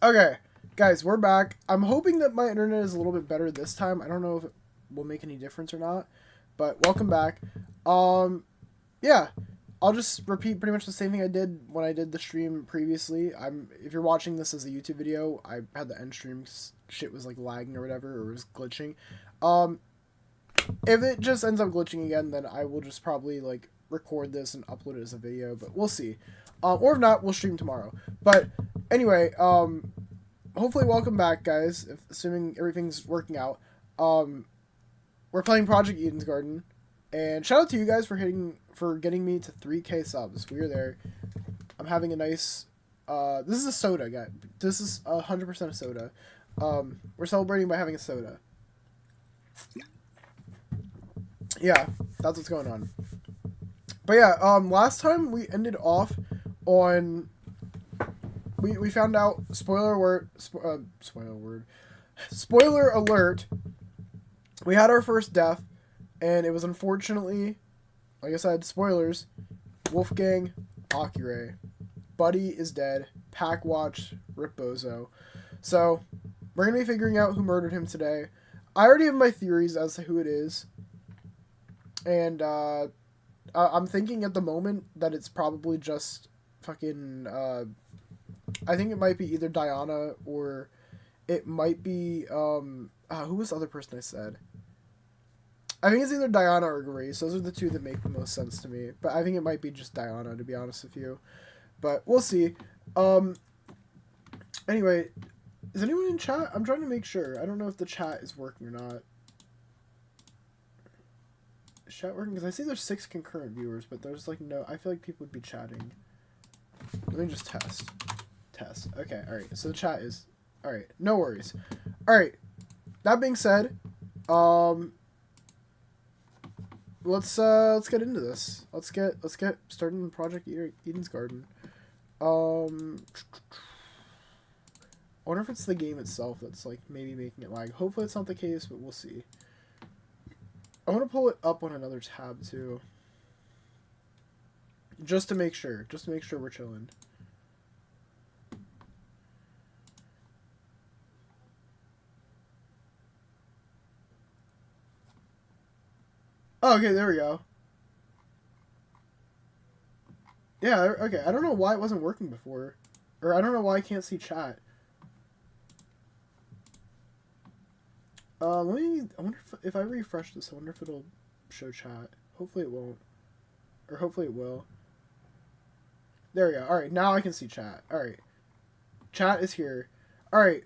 Okay, guys, we're back. I'm hoping that my internet is a little bit better this time. I don't know if it will make any difference or not, but welcome back. Yeah, I'll just repeat pretty much the same thing I did when I did the stream previously. If you're watching this as a YouTube video, I had the end stream shit was like lagging or whatever, or was glitching. Um, if it just ends up glitching again, then I will just probably like record this and upload it as a video, but we'll see. Or if not, we'll stream tomorrow. But anyway, hopefully welcome back, guys, assuming everything's working out. We're playing Project Eden's Garden, and shout out to you guys for getting me to 3K subs. We are there. I'm having a nice, this is a soda, guys. This is 100% a soda. We're celebrating by having a soda. Yeah, that's what's going on. But yeah, last time we ended off on, we found out, spoiler alert, we had our first death, and it was unfortunately, like I said, spoilers, Wolfgang Akure. Buddy is dead. Pack watch, Rip Bozo. So, we're going to be figuring out who murdered him today. I already have my theories as to who it is. And, I'm thinking at the moment that it's probably just fucking, I think it might be either Diana or it might be, who was the other person I said? I think it's either Diana or Grace. Those are the two that make the most sense to me. But I think it might be just Diana, to be honest with you. But we'll see. Anyway, is anyone in chat? I'm trying to make sure. I don't know if the chat is working or not. Is chat working? Because I see there's 6 concurrent viewers, but there's like no... I feel like people would be chatting. Let me just test. Test. Okay, alright. So the chat is... Alright, no worries. Alright. That being said, let's get into this. Let's get started in Project Eden's Garden. I wonder if it's the game itself that's like maybe making it lag. Hopefully it's not the case, but we'll see. I want to pull it up on another tab too. Just to make sure. Just to make sure we're chilling. Oh, okay, there we go. Yeah, okay. I don't know why it wasn't working before. Or I don't know why I can't see chat. I wonder if I refresh this, I wonder if it'll show chat. Hopefully it won't. Or hopefully it will. There we go. Alright, now I can see chat. Alright. Chat is here. Alright.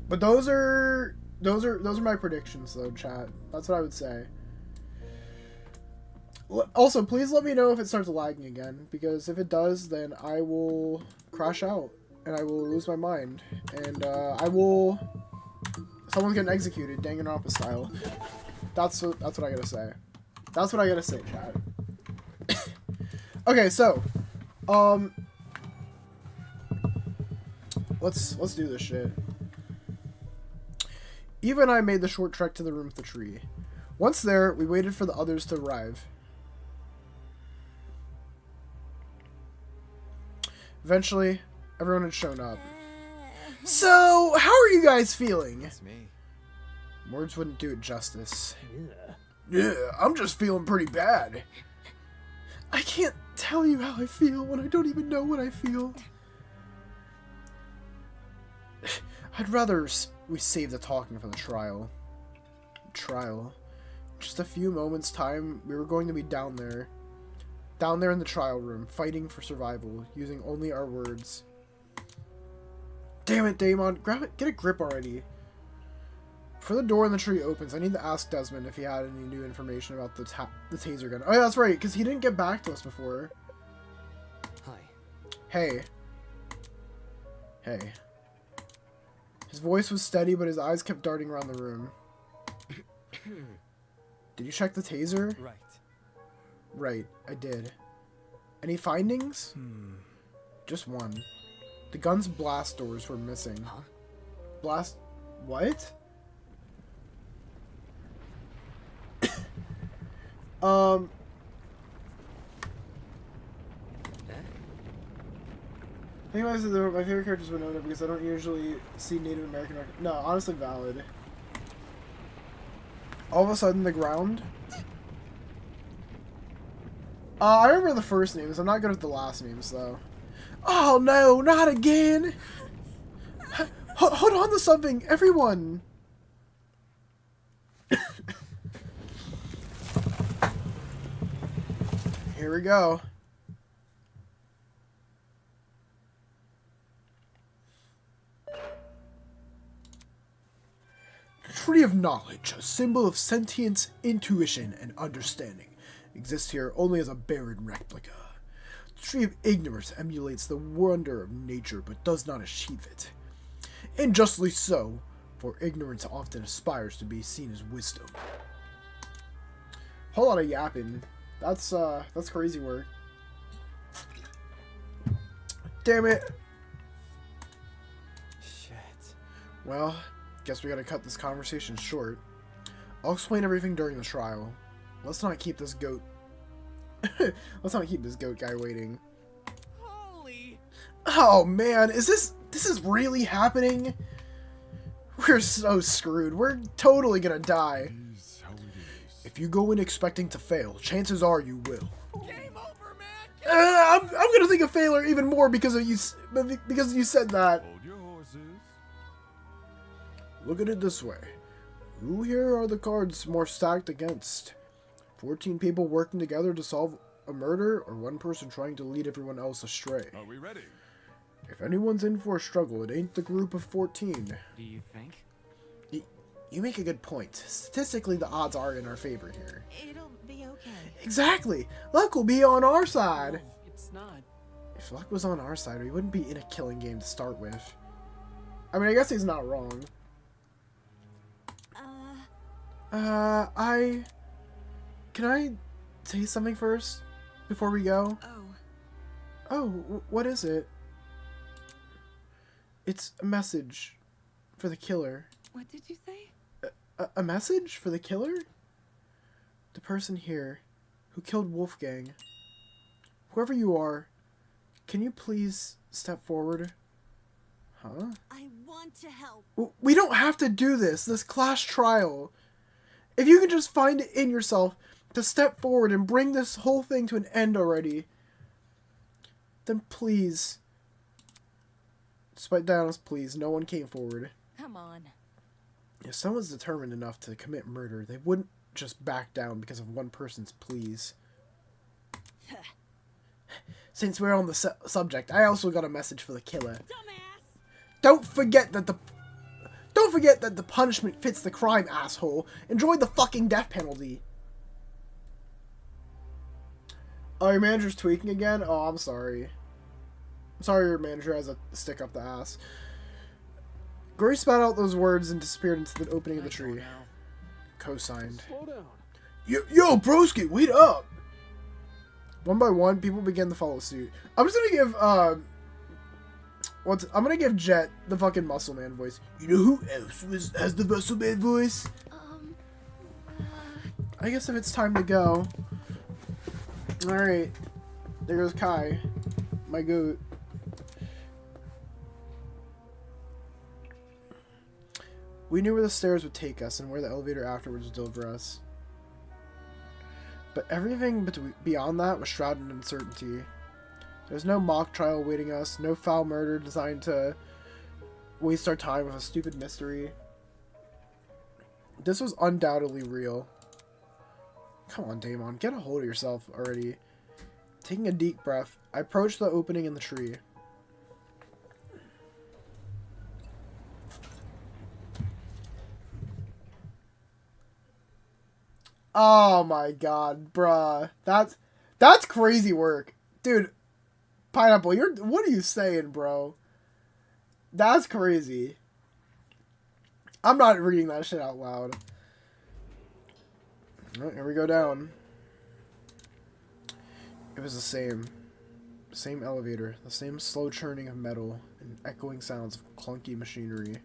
But those are my predictions though, chat. That's what I would say. Also, please let me know if it starts lagging again, because if it does, then I will crash out and I will lose my mind, and someone's getting executed, Danganronpa style. That's what I gotta say. That's what I gotta say, chat. Okay, so let's do this shit. Eva and I made the short trek to the room with the tree. Once there, we waited for the others to arrive. Eventually, everyone had shown up. So, how are you guys feeling? It's me. Words wouldn't do it justice. Yeah, I'm just feeling pretty bad. I can't tell you how I feel when I don't even know what I feel. I'd rather we save the talking for the trial. Just a few moments' time, we were going to be down there in the trial room, fighting for survival, using only our words. Damn it, Damon, grab it, get a grip already. Before the door in the tree opens, I need to ask Desmond if he had any new information about the taser gun. Oh yeah, that's right, because he didn't get back to us before. Hi. Hey. Hey. His voice was steady, but his eyes kept darting around the room. Did you check the taser? Right. Right, I did. Any findings? Just one. The gun's blast doors were missing. Huh? Blast... What? I think my favorite character is Winona because I don't usually see Native American. No, honestly, valid. All of a sudden, the ground. I remember the first names. I'm not good at the last names, though. Oh no, not again! Hold on to something, everyone! Here we go. Tree of Knowledge, a symbol of sentience, intuition, and understanding, exists here only as a barren replica. The Tree of Ignorance emulates the wonder of nature but does not achieve it. And justly so, for ignorance often aspires to be seen as wisdom. Whole lot of yapping. That's crazy work. Damn it. Shit. Well, guess we gotta cut this conversation short. I'll explain everything during the trial. Let's not keep this goat... Let's not keep this goat guy waiting. Holy! Oh man, this is really happening? We're so screwed. We're totally gonna die. If you go in expecting to fail, chances are you will. Game over, man! I'm gonna think of failure even more because of you said that. Hold your horses. Look at it this way. Who here are the cards more stacked against? 14 people working together to solve a murder, or one person trying to lead everyone else astray? Are we ready? If anyone's in for a struggle, it ain't the group of 14. Do you think? You make a good point. Statistically, the odds are in our favor here. It'll be okay. Exactly! Luck will be on our side! No, it's not. If luck was on our side, we wouldn't be in a killing game to start with. I mean, I guess he's not wrong. Can I say something first? Before we go? Oh, what is it? It's a message for the killer. What did you say? A message for the killer? The person here who killed Wolfgang. Whoever you are, can you please step forward? Huh? I want to help. We don't have to do this class trial. If you can just find it in yourself to step forward and bring this whole thing to an end already, then please. Despite Diana's pleas, no one came forward. Come on. If someone's determined enough to commit murder, they wouldn't just back down because of one person's pleas. Since we're on the subject, I also got a message for the killer. Dumbass! Don't forget that the punishment fits the crime, asshole. Enjoy the fucking death penalty. Oh, your manager's tweaking again? Oh, I'm sorry. I'm sorry your manager has a stick up the ass. Grace spat out those words and disappeared into the opening of the tree. Co-signed. Slow down. Yo, broski, wait up! One by one, people began to follow suit. I'm just gonna give, I'm gonna give Jet the fucking Muscle Man voice. You know who else has the Muscle Man voice? I guess if it's time to go. Alright. There goes Kai. My goat. We knew where the stairs would take us and where the elevator afterwards would deliver us. But everything beyond that was shrouded in uncertainty. There's no mock trial awaiting us, no foul murder designed to waste our time with a stupid mystery. This was undoubtedly real. Come on, Damon, get a hold of yourself already. Taking a deep breath, I approached the opening in the tree. Oh my god, bruh. That's crazy work. Dude, Pineapple, what are you saying, bro? That's crazy. I'm not reading that shit out loud. Alright, here we go down. It was the same elevator, the same slow churning of metal and echoing sounds of clunky machinery.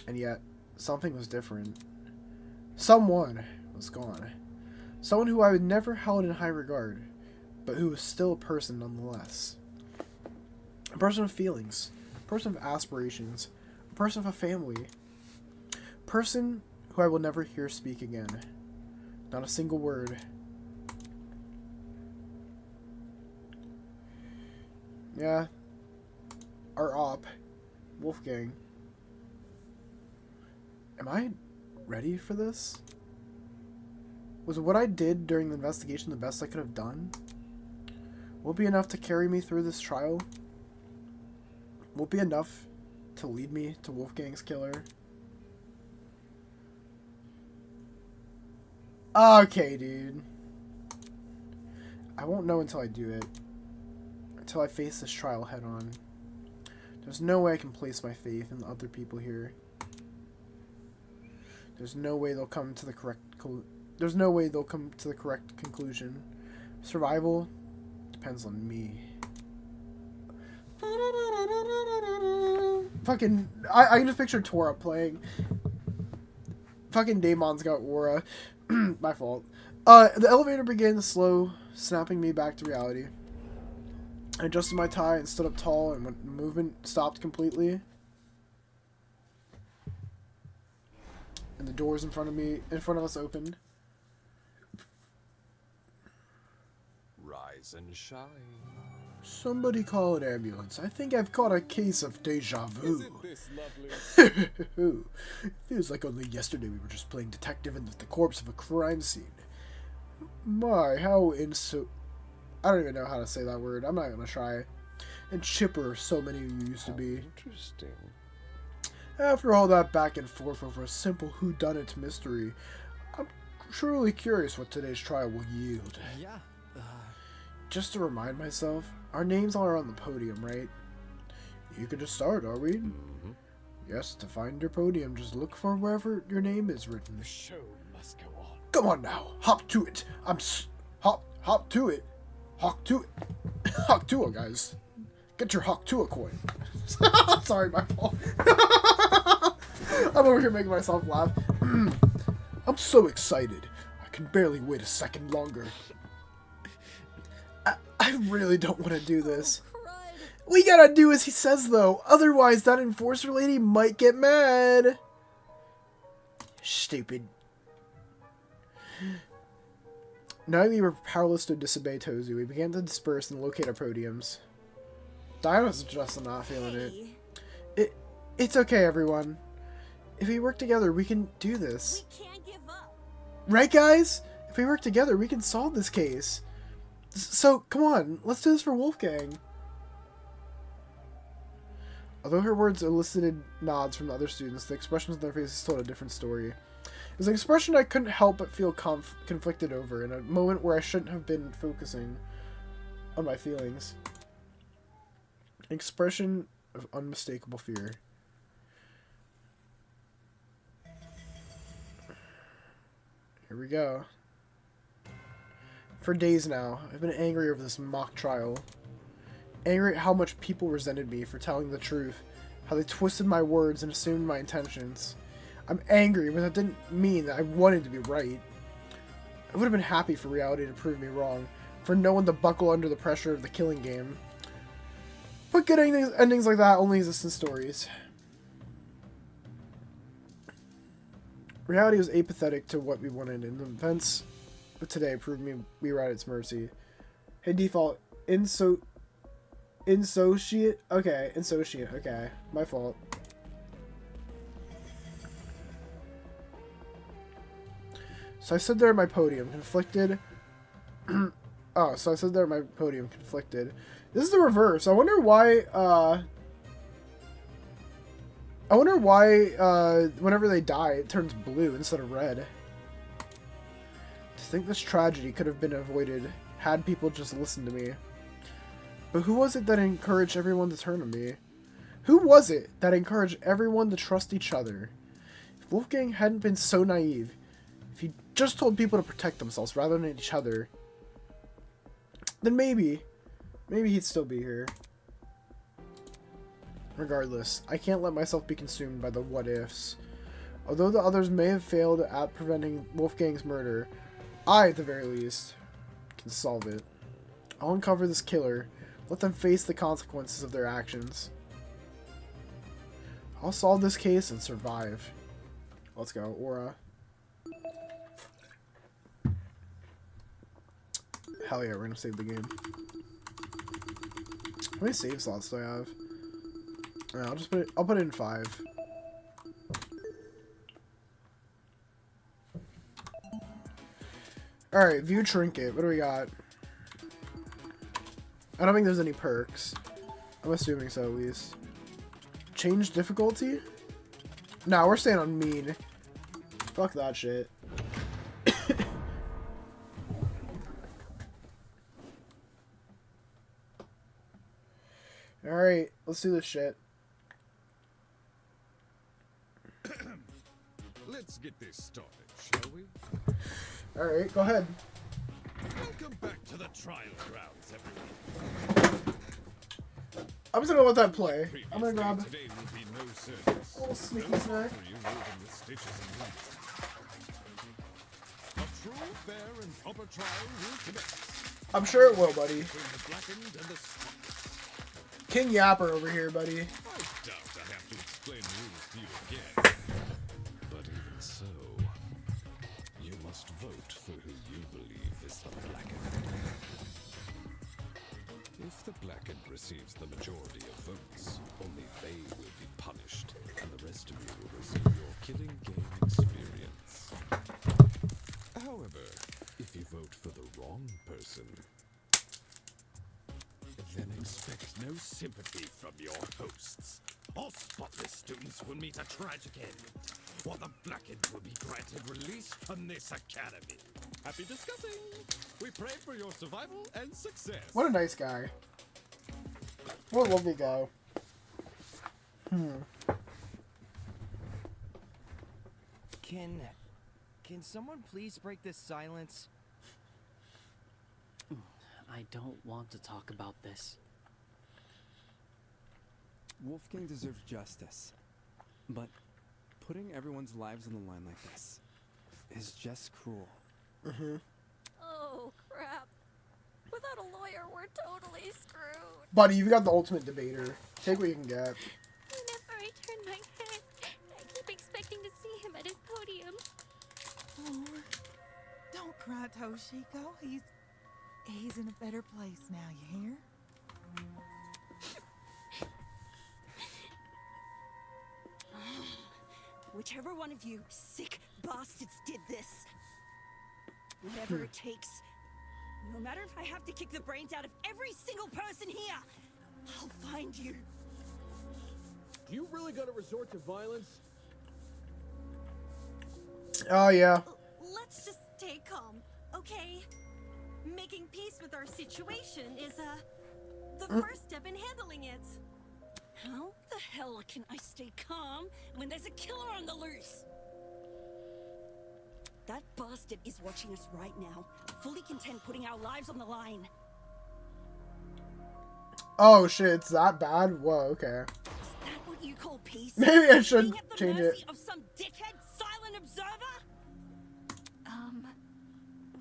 And yet, something was different. Someone was gone. Someone who I had never held in high regard, but who was still a person nonetheless. A person with feelings. A person with aspirations. A person with a family. A person who I will never hear speak again. Not a single word. Yeah. Our op. Wolfgang. Am I ready for this? Was what I did during the investigation the best I could have done? Will it be enough to carry me through this trial? Will it be enough to lead me to Wolfgang's killer? Okay, dude. I won't know until I do it. Until I face this trial head on. There's no way I can place my faith in the other people here. There's no way they'll come to the correct conclusion. Survival depends on me. Fucking, I can just picture Tora playing. Fucking Damon's got aura. My fault. The elevator began to slow, snapping me back to reality. I adjusted my tie and stood up tall, and when the movement stopped completely, and the doors in front of us opened. Rise and shine. Somebody call an ambulance. I think I've caught a case of deja vu. Isn't this lovely? Feels like only yesterday we were just playing detective in the corpse of a crime scene. My, how I don't even know how to say that word. I'm not gonna try. And chipper so many of you used to be. Interesting. After all that back and forth over a simple whodunit mystery, I'm truly curious what today's trial will yield. Yeah. Just to remind myself, our names are on the podium, right? You could just start, are we? Mm-hmm. Yes, to find your podium, just look for wherever your name is written. The show must go on. Come on now, hop to it. Hop to it. Hawk to it. Hawk to it, guys. Get your Hawk to a coin. Sorry, my fault. I'm over here making myself laugh. I'm so excited. I can barely wait a second longer. I really don't want to do this. We gotta do as he says, though. Otherwise, that enforcer lady might get mad. Stupid. Now that we were powerless to disobey Tozu, we began to disperse and locate our podiums. Dino's just not feeling it. It's okay, everyone. If we work together, we can do this. We can't give up. Right, guys? If we work together, we can solve this case. So, come on, let's do this for Wolfgang. Although her words elicited nods from the other students, the expressions on their faces told a different story. It was an expression I couldn't help but feel conflicted over, in a moment where I shouldn't have been focusing on my feelings. An expression of unmistakable fear. Here we go. For days now, I've been angry over this mock trial. Angry at how much people resented me for telling the truth, how they twisted my words and assumed my intentions. I'm angry, but that didn't mean that I wanted to be right. I would have been happy for reality to prove me wrong, for no one to buckle under the pressure of the killing game. But good endings like that only exist in stories. Reality was apathetic to what we wanted, and the events of today proved we were at its mercy. Hey, default, insociate? Okay, insociate, okay. My fault. So I stood there at my podium, conflicted. This is the reverse. I wonder why, whenever they die, it turns blue instead of red. To think this tragedy could have been avoided had people just listened to me. But who was it that encouraged everyone to turn to me? Who was it that encouraged everyone to trust each other? If Wolfgang hadn't been so naive, if he just told people to protect themselves rather than each other, then maybe he'd still be here. Regardless, I can't let myself be consumed by the what-ifs. Although the others may have failed at preventing Wolfgang's murder, I, at the very least, can solve it. I'll uncover this killer, Let them face the consequences of their actions. I'll solve this case and survive. Let's go, Aura. Hell yeah, we're gonna save the game. How many save slots do I have? Yeah, I'll put it in 5. Alright, view trinket. What do we got? I don't think there's any perks. I'm assuming so, at least. Change difficulty? Nah, we're staying on mean. Fuck that shit. Alright, let's do this shit. Let's get this started, shall we? Alright, go ahead. Welcome back to the trial grounds, everyone. I'm just gonna let that play. Previous I'm gonna day grab today will be no service. a little sneaky No snack. for you woven with stitches and needles. A true, fair, and proper trial will commence. I'm sure it will, buddy. Between the blackened and the spotless. King Yapper over here, buddy. I doubt I have to explain rules to you again. But even so, you must vote for who you believe is the blackened. If the blackened receives the majority of votes, only they will be punished, and the rest of you will receive your killing game experience. However, if you vote for the wrong person, then expect no sympathy from your hosts. All spotless students will meet a tragic end, while the blackened will be granted release from this academy. Happy discussing! We pray for your survival and success. What a nice guy. What a lovely guy. Can someone please break this silence? I don't want to talk about this. Wolfgang deserves justice. But putting everyone's lives on the line like this is just cruel. Oh, crap. Without a lawyer, we're totally screwed. Buddy, you've got the ultimate debater. Take what you can get. Whenever I turn my head, I keep expecting to see him at his podium. Oh, don't cry, Toshiko. He's in a better place now, you hear? Whichever one of you sick bastards did this, whatever it takes, no matter if I have to kick the brains out of every single person here, I'll find you. Do you really gotta resort to violence? Oh, yeah. Let's just stay calm, okay? Making peace with our situation is, the first step in handling it. How the hell can I stay calm when there's a killer on the loose? That bastard is watching us right now, fully content putting our lives on the line. Oh, shit, it's that bad? Whoa, okay. Is that what you call peace? Maybe I should Being at the change mercy it. of some dickhead silent observer?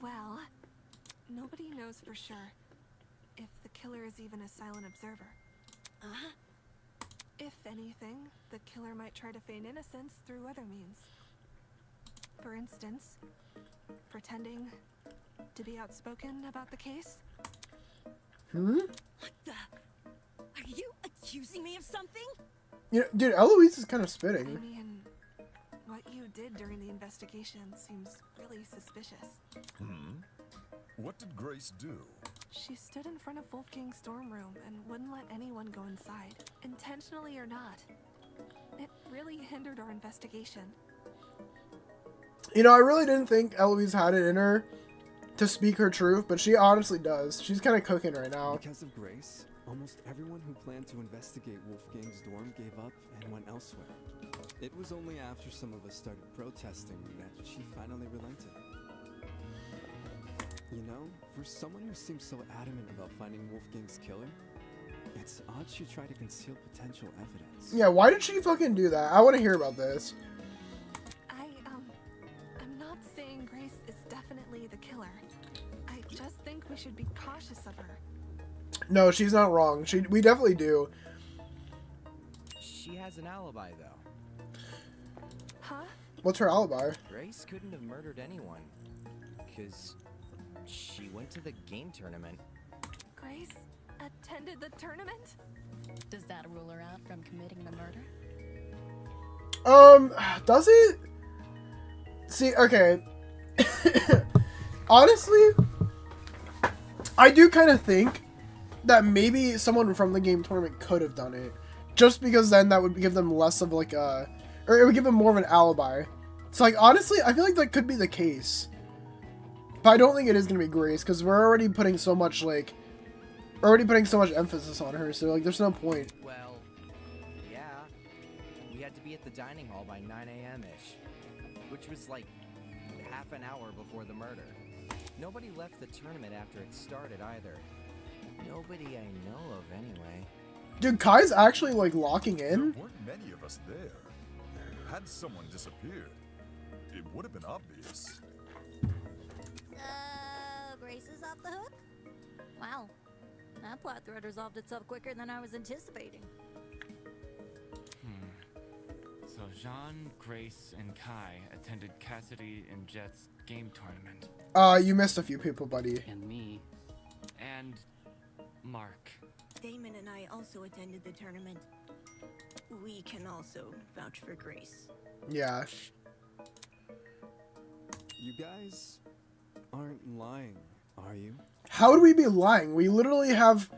Well, nobody knows for sure if the killer is even a silent observer. Uh-huh. If anything, the killer might try to feign innocence through other means. For instance, pretending to be outspoken about the case. What the? Are you accusing me of something? You know, dude, Eloise is kind of I spitting. mean, what you did during the investigation seems really suspicious. What did Grace do? She stood in front of Wolfgang's dorm room and wouldn't let anyone go inside, intentionally or not. It really hindered our investigation. You know, I really didn't think Eloise had it in her to speak her truth, but she honestly does. She's kind of cooking right now. Because of Grace, almost everyone who planned to investigate Wolfgang's dorm gave up and went elsewhere. It was only after some of us started protesting that she finally relented. You know, for someone who seems so adamant about finding Wolfgang's killer, it's odd she tried to conceal potential evidence. Yeah, why did she fucking do that? I want to hear about this. I'm not saying Grace is definitely the killer. I just think we should be cautious of her. No, she's not wrong. We definitely do. She has an alibi, though. Huh? What's her alibi? Grace couldn't have murdered anyone. Because she went to the game tournament. Grace attended the tournament? Does that rule her out from committing the murder? Does it? See, okay. Honestly, I do kind of think that maybe someone from the game tournament could have done it. Just because then that would give them less of like a... Or it would give them more of an alibi. So like, honestly, I feel like that could be the case. But I don't think it is going to be Grace, because we're already putting so much, like... Already putting so much emphasis on her, so like, there's no point. Well, yeah. We had to be at the dining hall by 9 a.m.-ish. Which was like half an hour before the murder. Nobody left the tournament after it started either. Nobody I know of, anyway. Dude, Kai's actually, like, locking in? There weren't many of us there. Had someone disappeared, it would have been obvious. Grace is off the hook? Wow. That plot thread resolved itself quicker than I was anticipating. So Jean, Grace, and Kai attended Cassidy and Jet's game tournament. You missed a few people, buddy. And me. And Mark. Damon and I also attended the tournament. We can also vouch for Grace. Yeah. You guys aren't lying, are you? How would we be lying? We literally have...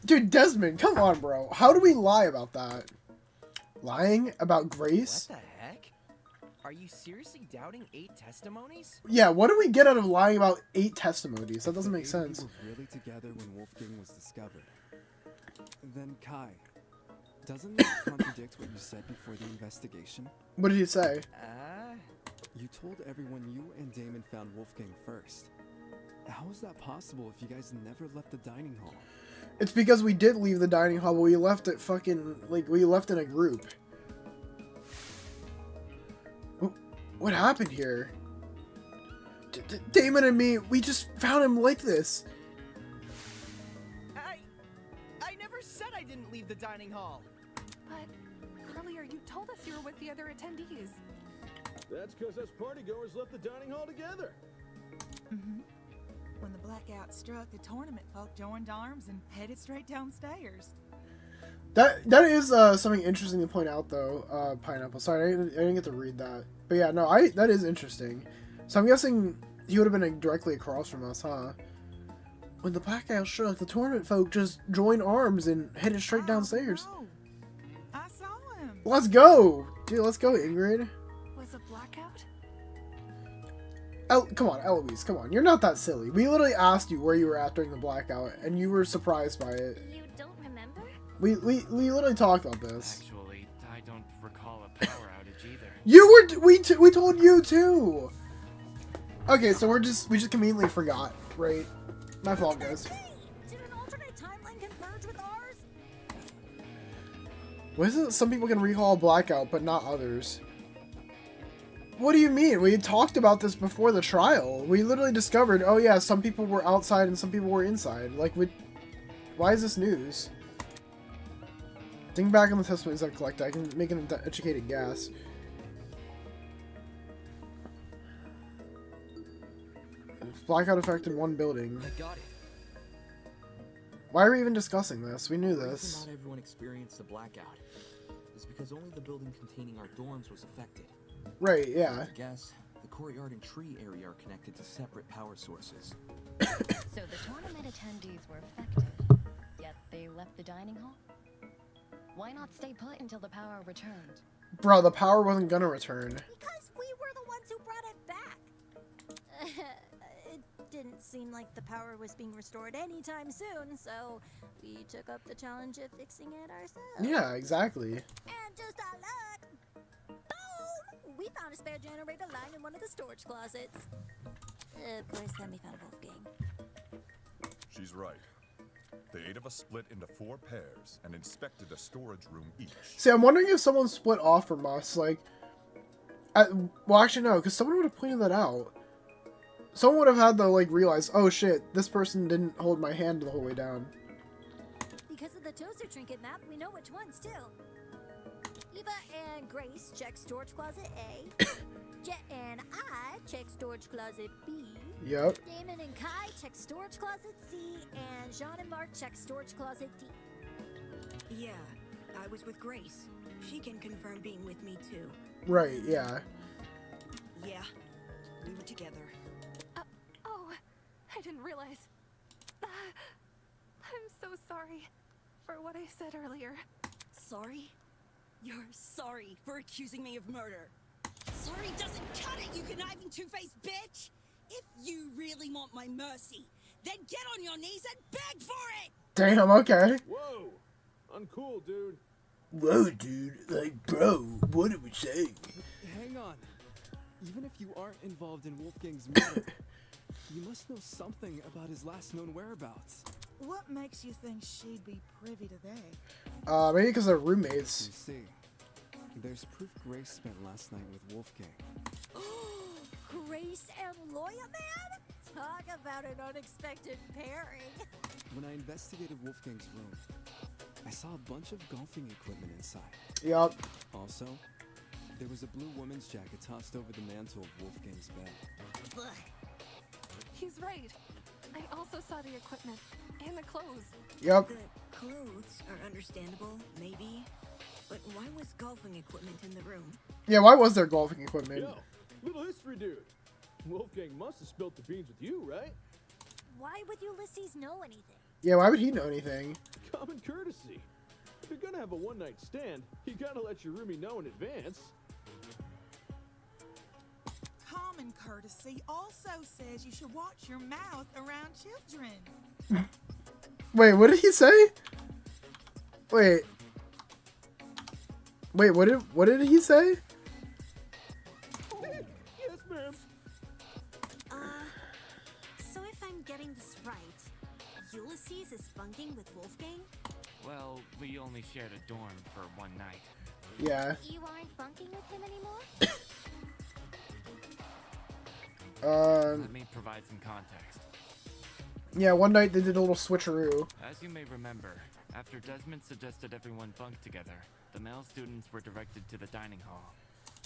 Dude, Desmond, come on, bro. How do we lie about that? Lying about Grace? What the heck? Are you seriously doubting 8 testimonies? Yeah, what do we get out of lying about 8 testimonies? That doesn't make sense. They were really together when Wolfgang was discovered. Then Kai, doesn't that contradict what you said before the investigation? What did he say? You told everyone you and Damon found Wolfgang first. How is that possible if you guys never left the dining hall? It's because we did leave the dining hall, but we left it fucking... Like, we left in a group. What happened here? Damon and me, we just found him like this. I never said I didn't leave the dining hall. But earlier you told us you were with the other attendees. That's because us partygoers left the dining hall together. When the blackout struck, the tournament folk joined arms and headed straight downstairs. That is something interesting to point out, though. Pineapple. Sorry, I didn't get to read that. But yeah, no, that is interesting. So I'm guessing he would have been directly across from us, huh? When the blackout struck, the tournament folk just joined arms and headed straight downstairs. No. I saw him. Let's go, dude. Let's go, Ingrid. Was a blackout? Come on, Eloise. Come on. You're not that silly. We literally asked you where you were at during the blackout, and you were surprised by it. You don't remember? We literally talked about this. Actually, I don't recall a power outage either. You were. We told you too. Okay, so we just conveniently forgot, right? My fault, guys. Did an alternate timeline converge with ours? What is it? Some people can recall a blackout, but not others. What do you mean? We talked about this before the trial. We literally discovered, oh yeah, some people were outside and some people were inside. Like, why is this news? Think back on the testimonies I've collected. I can make an educated guess. Blackout affected one building. I got it. Why are we even discussing this? We knew The this. reason not everyone experienced a blackout is because only the building containing our dorms was affected. Right, yeah. I guess the courtyard and tree area are connected to separate power sources. So the tournament attendees were affected, yet they left the dining hall? Why not stay put until the power returned? Bro, the power wasn't gonna return. Because we were the ones who brought it back. It didn't seem like the power was being restored anytime soon, so we took up the challenge of fixing it ourselves. Yeah, exactly. And just our luck, boom! We found a spare generator lying in one of the storage closets. Of course, then we found Wolfgang. She's right. The 8 of us split into 4 pairs and inspected a storage room each. See, I'm wondering if someone split off from us, like... well, actually, no, because someone would have pointed that out. Someone would have had to, like, realize, oh shit, this person didn't hold my hand the whole way down. the Taser trinket map, we know which ones too. Eva and Grace check storage closet A. Jet and I check storage closet B. Yep. Damon and Kai check storage closet C, and Jean and Mark check storage closet D. Yeah, I was with Grace. She can confirm being with me too. Right, yeah. Yeah, we were together. Oh, I didn't realize. I'm so sorry for what I said earlier. Sorry? You're sorry for accusing me of murder. Sorry doesn't cut it, you conniving two-faced bitch! If you really want my mercy, then get on your knees and beg for it! Damn, okay. Whoa! Uncool, dude. Whoa, dude. Like, bro, what are we saying? Hang on. Even if you aren't involved in Wolfgang's murder, you must know something about his last known whereabouts. What makes you think she'd be privy to that? Maybe because they're roommates. You see, there's proof Grace spent last night with Wolfgang. Grace and Lawyer Man? Talk about an unexpected pairing. When I investigated Wolfgang's room, I saw a bunch of golfing equipment inside. Yup. Also, there was a blue woman's jacket tossed over the mantle of Wolfgang's bed. He's right. I also saw the equipment and the clothes. Yep. The clothes are understandable, maybe. But why was golfing equipment in the room? Yeah, why was there golfing equipment? Yo, little history dude. Wolfgang must have spilled the beans with you, right? Why would Ulysses know anything? Yeah, why would he know anything? Common courtesy. If you're gonna have a one-night stand, you gotta let your roomie know in advance. Common courtesy also says you should watch your mouth around children. Wait, what did he say? Wait, what did he say? Yes, ma'am. So if I'm getting this right, Ulysses is bunking with Wolfgang? Well, we only shared a dorm for one night. Yeah. You aren't bunking with him anymore? Let me provide some context. Yeah, one night they did a little switcheroo. As you may remember, after Desmond suggested everyone bunk together, the male students were directed to the dining hall.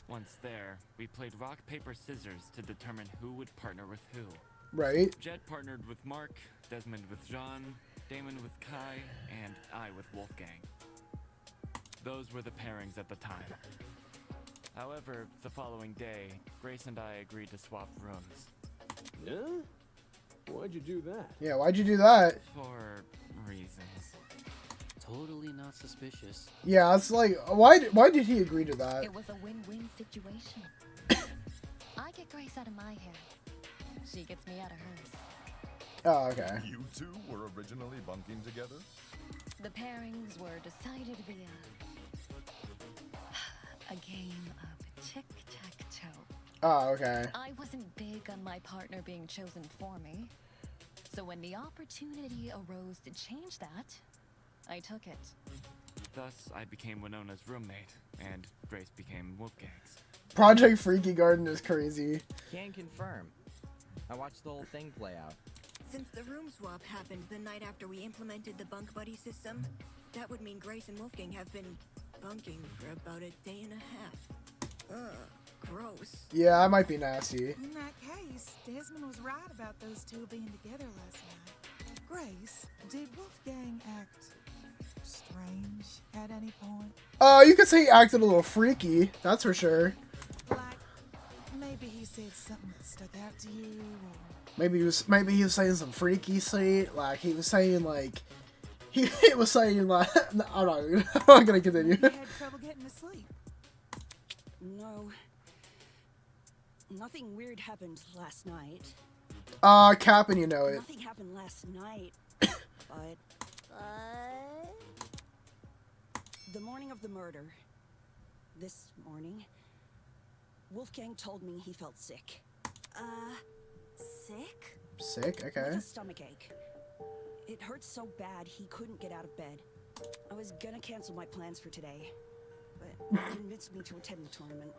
Once there, we played rock, paper, scissors to determine who would partner with who. Right. Jet partnered with Mark, Desmond with Jean, Damon with Kai, and I with Wolfgang. Those were the pairings at the time. However, the following day, Grace and I agreed to swap rooms. Yeah? Why'd you do that? Yeah, why'd you do that? For reasons. Totally not suspicious. Yeah, it's like, why did he agree to that? It was a win-win situation. I get Grace out of my hair. She gets me out of hers. Oh, okay. You two were originally bunking together? The pairings were decided via a game of tic-tac-toe. Oh, okay. I wasn't big on my partner being chosen for me. So when the opportunity arose to change that, I took it. Thus, I became Winona's roommate, and Grace became Wolfgang's. Project Freaky Garden is crazy. Can confirm. I watched the whole thing play out. Since the room swap happened the night after we implemented the bunk buddy system, that would mean Grace and Wolfgang have been bunking for about a day and a half. Ugh, gross. Yeah, that might be nasty. In that case, Desmond was right about those two being together last night. Grace, did Wolfgang act strange at any point? You could say he acted a little freaky, that's for sure. Like, maybe he said something that stuck out to you, or... Maybe he was saying some freaky shit, like he was saying like he was saying like I'm not gonna continue. He had trouble getting to sleep. No. Nothing weird happened last night. Cap and you know it. Nothing happened last night. But the morning of the murder, this morning, Wolfgang told me he felt sick. Sick? Sick, With okay. a stomach ache. It hurt so bad he couldn't get out of bed. I was gonna cancel my plans for today, but he convinced me to attend the tournament.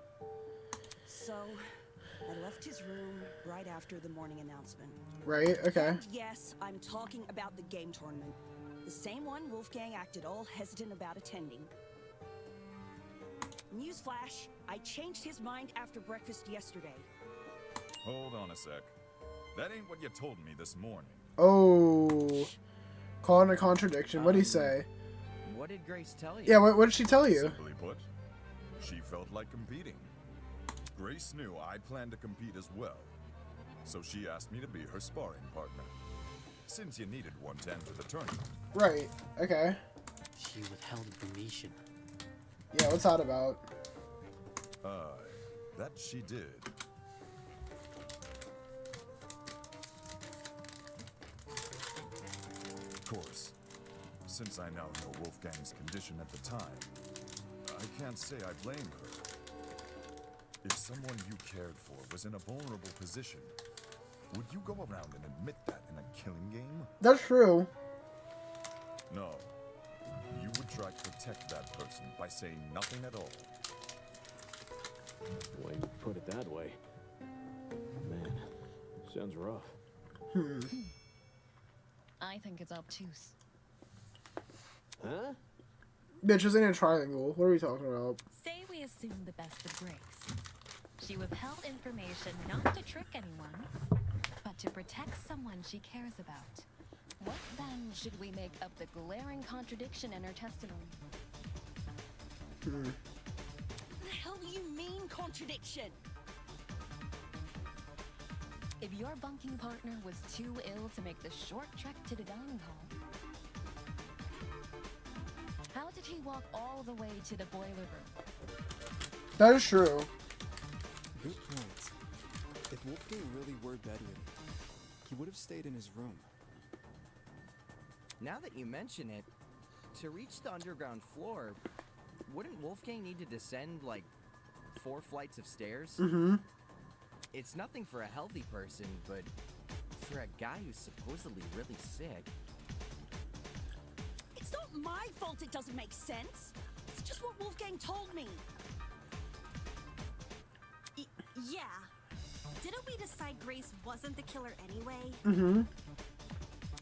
So, I left his room right after the morning announcement. Right, okay. And yes, I'm talking about the game tournament. The same one Wolfgang acted all hesitant about attending. Newsflash, I changed his mind after breakfast yesterday. Hold on a sec. That ain't what you told me this morning. Oh. Calling a contradiction. What'd he say? What did Grace tell you? Yeah, what did she tell you? Simply put, she felt like competing. Grace knew I planned to compete as well, so she asked me to be her sparring partner. Since you needed one to enter the tournament. Right. Okay. She withheld information. Yeah, what's that about? That she did. Of course, since I now know Wolfgang's condition at the time, I can't say I blame her. If someone you cared for was in a vulnerable position, would you go around and admit that in a killing game? That's true. No. You would try to protect that person by saying nothing at all. Way you put it that way. Man, sounds rough. I think it's obtuse. Huh? Bitch, this ain't a triangle. What are we talking about? Say we assume the best of Grace. She withheld information not to trick anyone, but to protect someone she cares about. What then should we make of the glaring contradiction in her testimony? What the hell do you mean, contradiction? If your bunking partner was too ill to make the short trek to the dining hall, how did he walk all the way to the boiler room? That is true. Good point. If Wolfgang really were bedridden, he would have stayed in his room. Now that you mention it, to reach the underground floor, wouldn't Wolfgang need to descend, like, 4 flights of stairs? Mm-hmm. It's nothing for a healthy person, but for a guy who's supposedly really sick... It's not my fault it doesn't make sense. It's just what Wolfgang told me. Yeah. Didn't we decide Grace wasn't the killer anyway? Mm-hmm.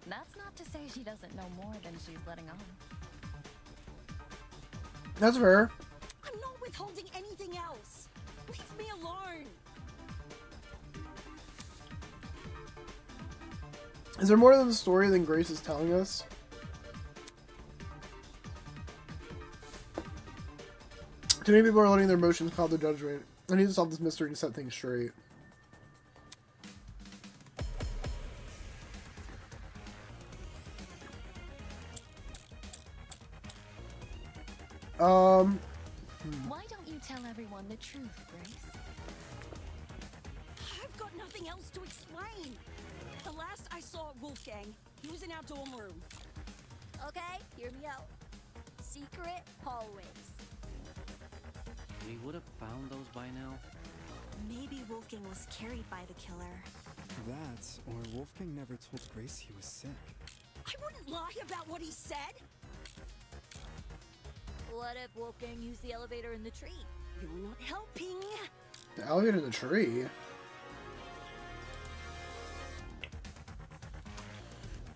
That's not to say she doesn't know more than she's letting on. That's fair. I'm not withholding anything else. Leave me alone. Is there more to the story than Grace is telling us? Too many people are letting their emotions cloud their judgment. I need to solve this mystery and set things straight. Why don't you tell everyone the truth, Grace? I've got nothing else to explain. The last I saw Wolfgang, he was in our dorm room. Okay, hear me out. Secret hallways. We would have found those by now. Maybe Wolfgang was carried by the killer. That, or Wolfgang never told Grace he was sick. I wouldn't lie about what he said. What if Wolfgang used the elevator in the tree? You're not helping. The elevator in the tree.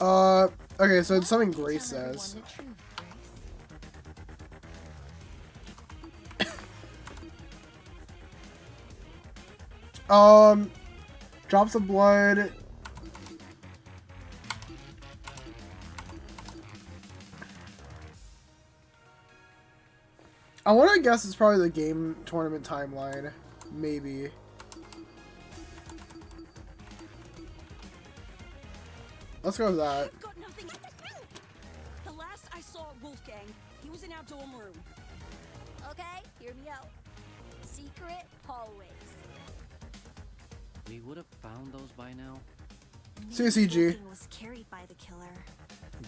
Okay, so it's something Grace says. Drops of blood. I want to guess it's probably the game tournament timeline. Maybe. Let's go with that. I've got nothing. The last I saw Wolfgang, he was in our dorm room. Okay, hear me out. Secret hallways. We would have found those by now. CCG. Wolfgang was carried by the killer.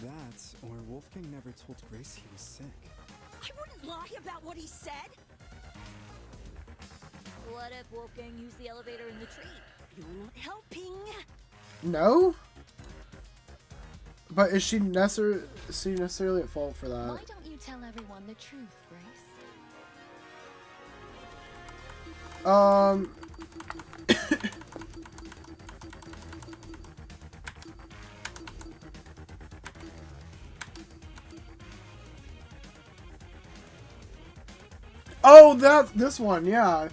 That, or Wolfgang never told Grace he was sick. I wouldn't lie about what he said. What if Wolfgang used the elevator in the tree? You're not helping. No? But is she necessarily at fault for that? Why don't you tell everyone the truth, Grace? Oh, this one, yeah.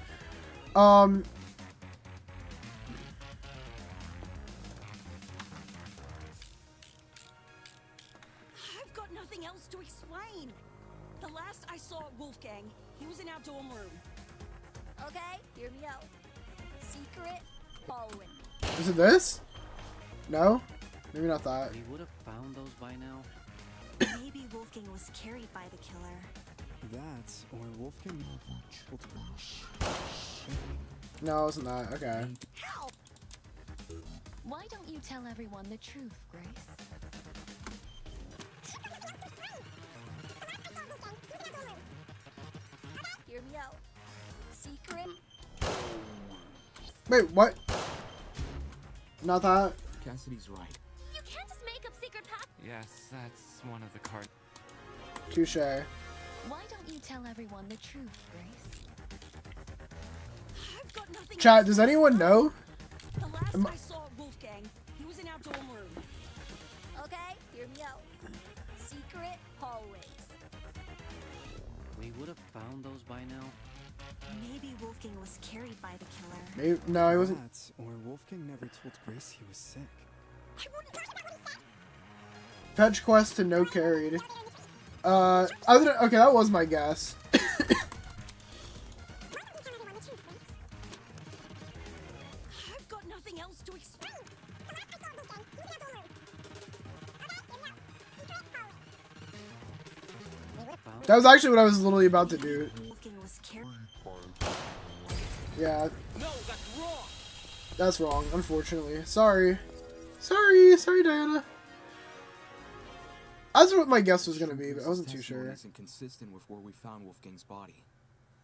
I've got nothing else to explain. The last I saw Wolfgang, he was in our dorm room. Okay, hear me out. Secret following. Is it this? No? Maybe not that. We would have found those by now. Maybe Wolfgang was carried by the killer. That, or Wolfgang. No, it wasn't that. Okay. Help! Why don't you tell everyone the truth, Grace? Hear me out. Secret. Wait, what? Not that? Cassidy's right. You can't just make up secret paths. Yes, that's one of the cards. Touche. Why don't you tell everyone the truth, Grace? I've got nothing Chat, else does to anyone explain. know? The last I saw Wolfgang, he was in our dorm room. Okay, hear me out. Secret hallways. We would have found those by now. Maybe Wolfgang was carried by the killer. Maybe, no, he wasn't. That, or Wolfgang never told Grace he was sick. Fetch quest to no carried. Other than, okay, that was my guess. I've got nothing else to explain. That was actually what I was literally about to do. Wolfgang was carried. Yeah, No, that's wrong. that's wrong, unfortunately. Sorry. Sorry, Diana. That's what my guess was gonna be, but I wasn't too Testimony sure. isn't consistent with where we found Wolfgang's body.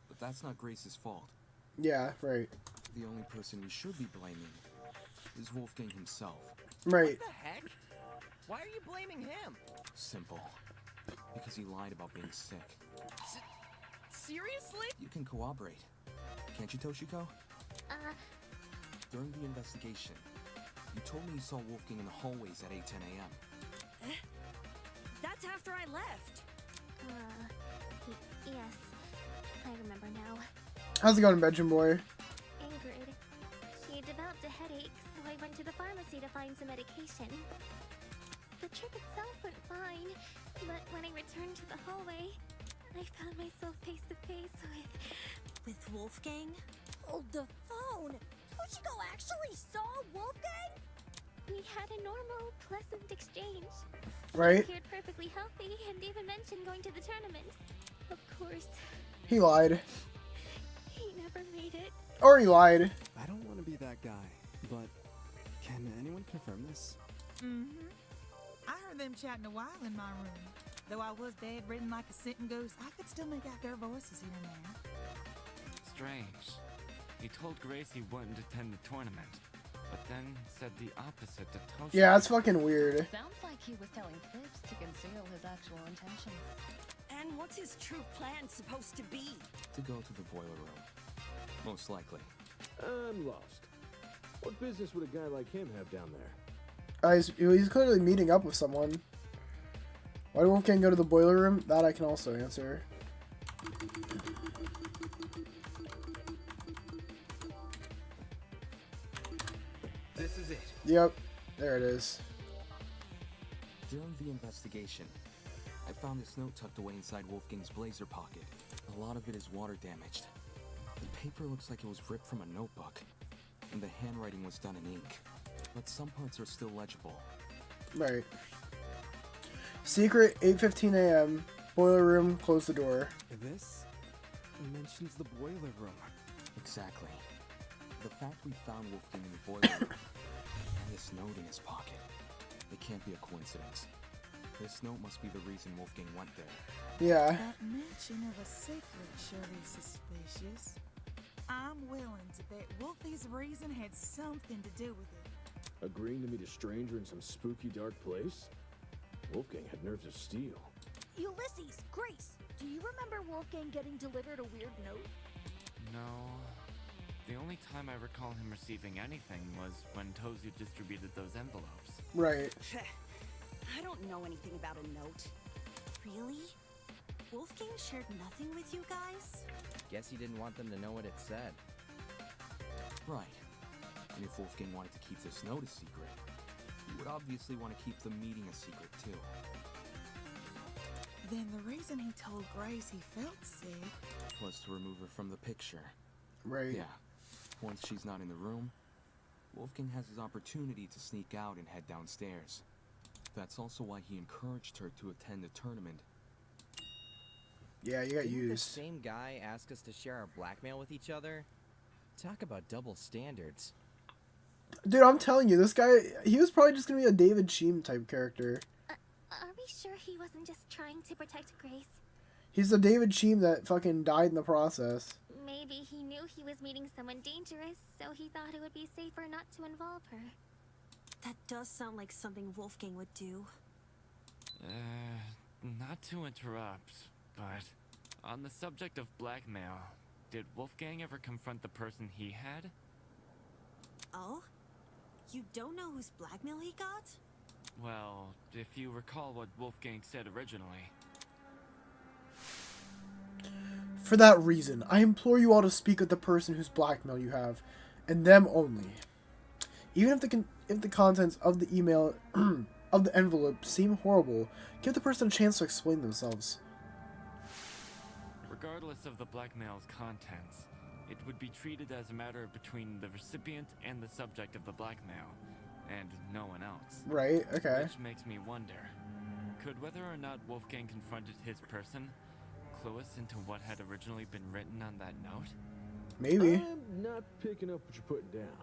But that's not Grace's fault. Yeah, right. The only person we should be blaming is Wolfgang himself. Right. What the heck? Why are you blaming him? Simple. Because he lied about being sick. Seriously? You can cooperate. Can't you, Toshiko? During the investigation, you told me you saw Wolfgang in the hallways at 8:10 a.m. That's after I left. Yes. I remember now. How's it going, Benjamin boy? Ingrid. She developed a headache, so I went to the pharmacy to find some medication. The trip itself went fine, but when I returned to the hallway, I found myself face to face With Wolfgang? Hold the phone! Toshiko actually saw Wolfgang? We had a normal, pleasant exchange. Right? He appeared perfectly healthy and even mentioned going to the tournament. Of course, He lied. he never made it. Or he lied. I don't want to be that guy, but can anyone confirm this? Mm-hmm. I heard them chatting a while in my room. Though I was bedridden like a sitting ghost, I could still make out their voices here and there. Strange. He told Grace he wouldn't attend the tournament, but then said the opposite to Toshi. Yeah, that's fucking weird. Sounds like he was telling fibs to conceal his actual intentions. And what's his true plan supposed to be? To go to the boiler room. Most likely. I'm lost. What business would a guy like him have down there? He's clearly meeting up with someone. Why did Wolfgang go to the boiler room? That I can also answer. This is it. Yep, there it is. During the investigation, I found this note tucked away inside Wolfgang's blazer pocket. A lot of it is water damaged. The paper looks like it was ripped from a notebook, and the handwriting was done in ink. But some parts are still legible. Right. Secret, 8:15 a.m. Boiler room, close the door. This mentions the boiler room. Exactly. The fact we found Wolfgang in the boiler room, and this note in his pocket, it can't be a coincidence. This note must be the reason Wolfgang went there. Yeah. That mention of a secret sure is suspicious. I'm willing to bet Wolfie's reason had something to do with it. Agreeing to meet a stranger in some spooky dark place? Wolfgang had nerves of steel. Ulysses, Grace, do you remember Wolfgang getting delivered a weird note? No. The only time I recall him receiving anything was when Tozu distributed those envelopes. Right. I don't know anything about a note. Really? Wolfgang shared nothing with you guys? Guess he didn't want them to know what it said. Right. And if Wolfgang wanted to keep this note a secret, he would obviously want to keep the meeting a secret too. Then the reason he told Grace he felt sick was to remove her from the picture. Right. Yeah. Once she's not in the room, Wolfgang has his opportunity to sneak out and head downstairs. That's also why he encouraged her to attend the tournament. Yeah, you got Didn't used. the same guy ask us to share our blackmail with each other? Talk about double standards. Dude, I'm telling you, this guy, he was probably just gonna be a David Sheem type character. Are we sure he wasn't just trying to protect Grace? He's the David Sheem that fucking died in the process. Maybe he knew he was meeting someone dangerous, so he thought it would be safer not to involve her. That does sound like something Wolfgang would do. Not to interrupt, but on the subject of blackmail, did Wolfgang ever confront the person he had? Oh? You don't know whose blackmail he got? Well, if you recall what Wolfgang said originally. For that reason, I implore you all to speak with the person whose blackmail you have, and them only. Even if the contents of the email of the envelope seem horrible, give the person a chance to explain themselves. Regardless of the blackmail's contents, it would be treated as a matter between the recipient and the subject of the blackmail, and no one else. Right, okay. Which makes me wonder, could whether or not Wolfgang confronted his person clue us into what had originally been written on that note? Maybe. I'm not picking up what you're putting down.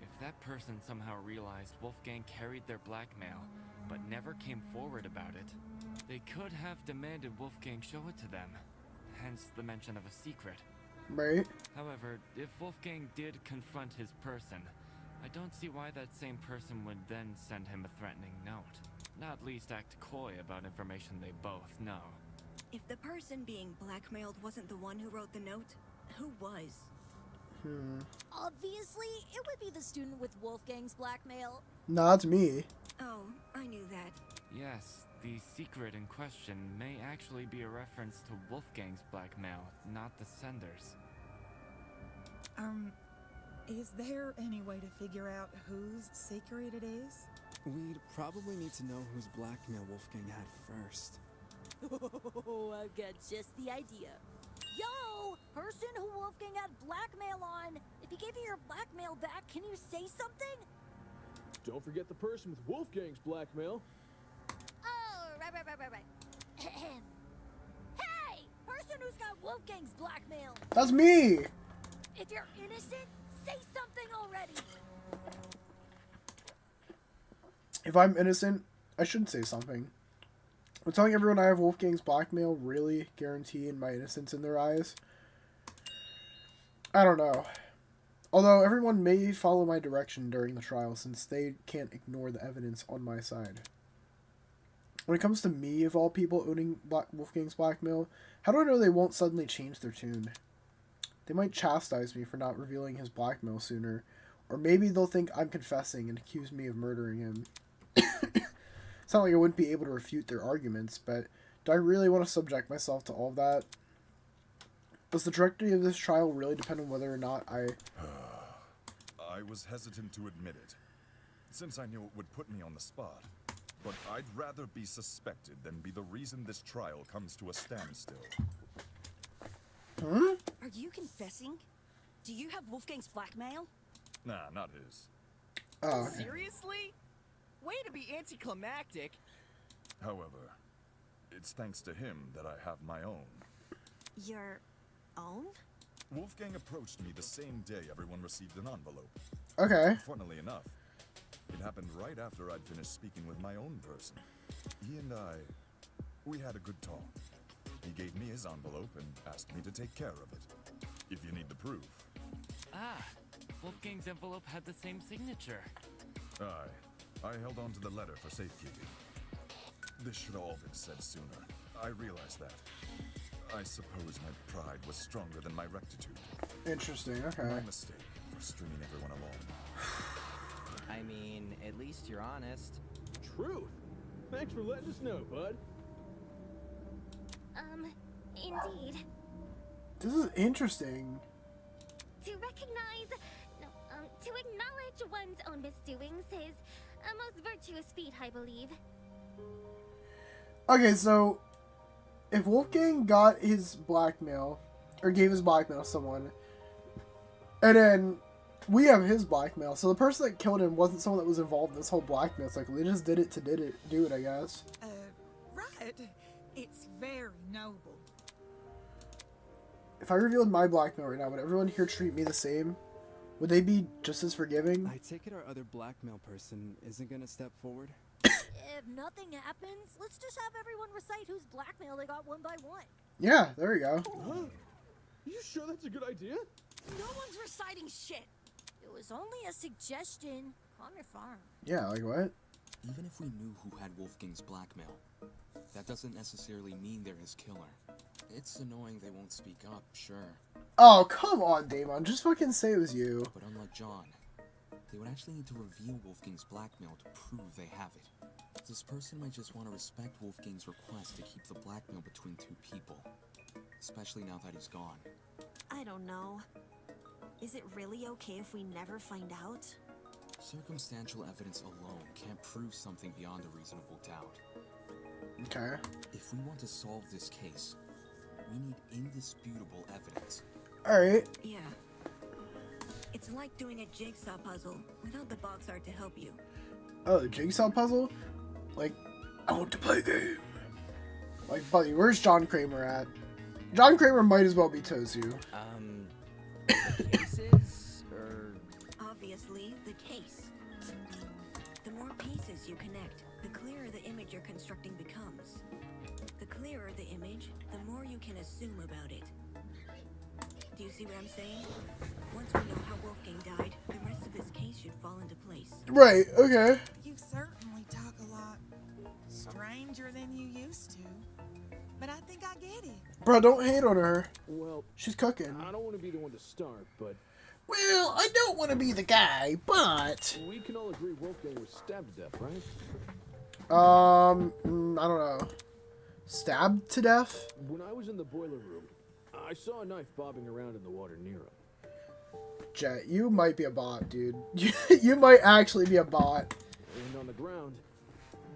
If that person somehow realized Wolfgang carried their blackmail, but never came forward about it, they could have demanded Wolfgang show it to them, hence the mention of a secret. Right. However, if Wolfgang did confront his person, I don't see why that same person would then send him a threatening note. Not least act coy about information they both know. If the person being blackmailed wasn't the one who wrote the note, who was? Obviously, it would be the student with Wolfgang's blackmail. Not me. Oh, I knew that. Yes, the secret in question may actually be a reference to Wolfgang's blackmail, not the sender's. Is there any way to figure out whose secret it is? We'd probably need to know whose blackmail Wolfgang had first. Oh, I've got just the idea. Yo, person who Wolfgang had blackmail on. If he gave you your blackmail back, can you say something? Don't forget the person with Wolfgang's blackmail. Oh, right. Hey, person who's got Wolfgang's blackmail. That's me! If you're innocent, say something already. If I'm innocent, I should say something. Would telling everyone I have Wolfgang's blackmail really guaranteeing my innocence in their eyes? I don't know. Although everyone may follow my direction during the trial since they can't ignore the evidence on my side. When it comes to me, of all people, owning Wolfgang's blackmail, how do I know they won't suddenly change their tune? They might chastise me for not revealing his blackmail sooner, or maybe they'll think I'm confessing and accuse me of murdering him. It's not like I wouldn't be able to refute their arguments, but do I really want to subject myself to all of that? Does the trajectory of this trial really depend on whether or not I was hesitant to admit it, since I knew it would put me on the spot. But I'd rather be suspected than be the reason this trial comes to a standstill. Are you confessing? Do you have Wolfgang's blackmail? Nah, not his. Seriously? Way to be anticlimactic. However, it's thanks to him that I have my own. Your own? Wolfgang approached me the same day everyone received an envelope. Okay. Funnily enough, it happened right after I'd finished speaking with my own person. He and we had a good talk. He gave me his envelope and asked me to take care of it. If you need the proof. Ah, Wolfgang's envelope had the same signature. I held on to the letter for safekeeping. This should have all been said sooner. I realized that. I suppose my pride was stronger than my rectitude. Interesting, okay. My mistake for stringing everyone along. I mean, at least you're honest. Truth. Thanks for letting us know, bud. Indeed. This is interesting. To recognize, no, to acknowledge one's own misdoings is a most virtuous feat, I believe. Okay, so if Wolfgang got his blackmail, or gave his blackmail to someone, and then we have his blackmail, so the person that killed him wasn't someone that was involved in this whole blackmail cycle. They just did it to do it, I guess. Right. It's very noble. If I revealed my blackmail right now, would everyone here treat me the same? Would they be just as forgiving? I take it our other blackmail person isn't gonna step forward? If nothing happens, let's just have everyone recite whose blackmail they got one by one. Yeah, there we go. Huh? You sure that's a good idea? No one's reciting shit. It was only a suggestion. Calm your farm. Yeah, like what? Even if we knew who had Wolfgang's blackmail, that doesn't necessarily mean they're his killer. It's annoying they won't speak up, sure. Oh, come on, Damon. Just fucking say it was you. But unlike John, they would actually need to reveal Wolfgang's blackmail to prove they have it. This person might just want to respect Wolfgang's request to keep the blackmail between two people. Especially now that he's gone. I don't know. Is it really okay if we never find out? Circumstantial evidence alone can't prove something beyond a reasonable doubt. Okay. If we want to solve this case, we need indisputable evidence. Alright. Yeah. It's like doing a jigsaw puzzle without the box art to help you. Oh, the jigsaw puzzle? Like, I want to play a game. Like, buddy, where's John Kramer at? John Kramer might as well be Tozu. The cases, or... Obviously, the case. The more pieces you connect, the clearer the image you're constructing becomes. The clearer the image, the more you can assume about it. Do you see what I'm saying? Once we know how Wolfgang died, the rest of this case should fall into place. Right, okay. You certainly talk a lot stranger than you used to. But I think I get it. Bro, don't hate on her. Well, she's cooking. I don't want to be the one to start, but... Well, I don't want to be the guy, but... We can all agree Wolfgang was stabbed to death, right? I don't know. Stabbed to death? When I was in the boiler room, I saw a knife bobbing around in the water near him. Jet, you might be a bot, dude. You might actually be a bot. And on the ground,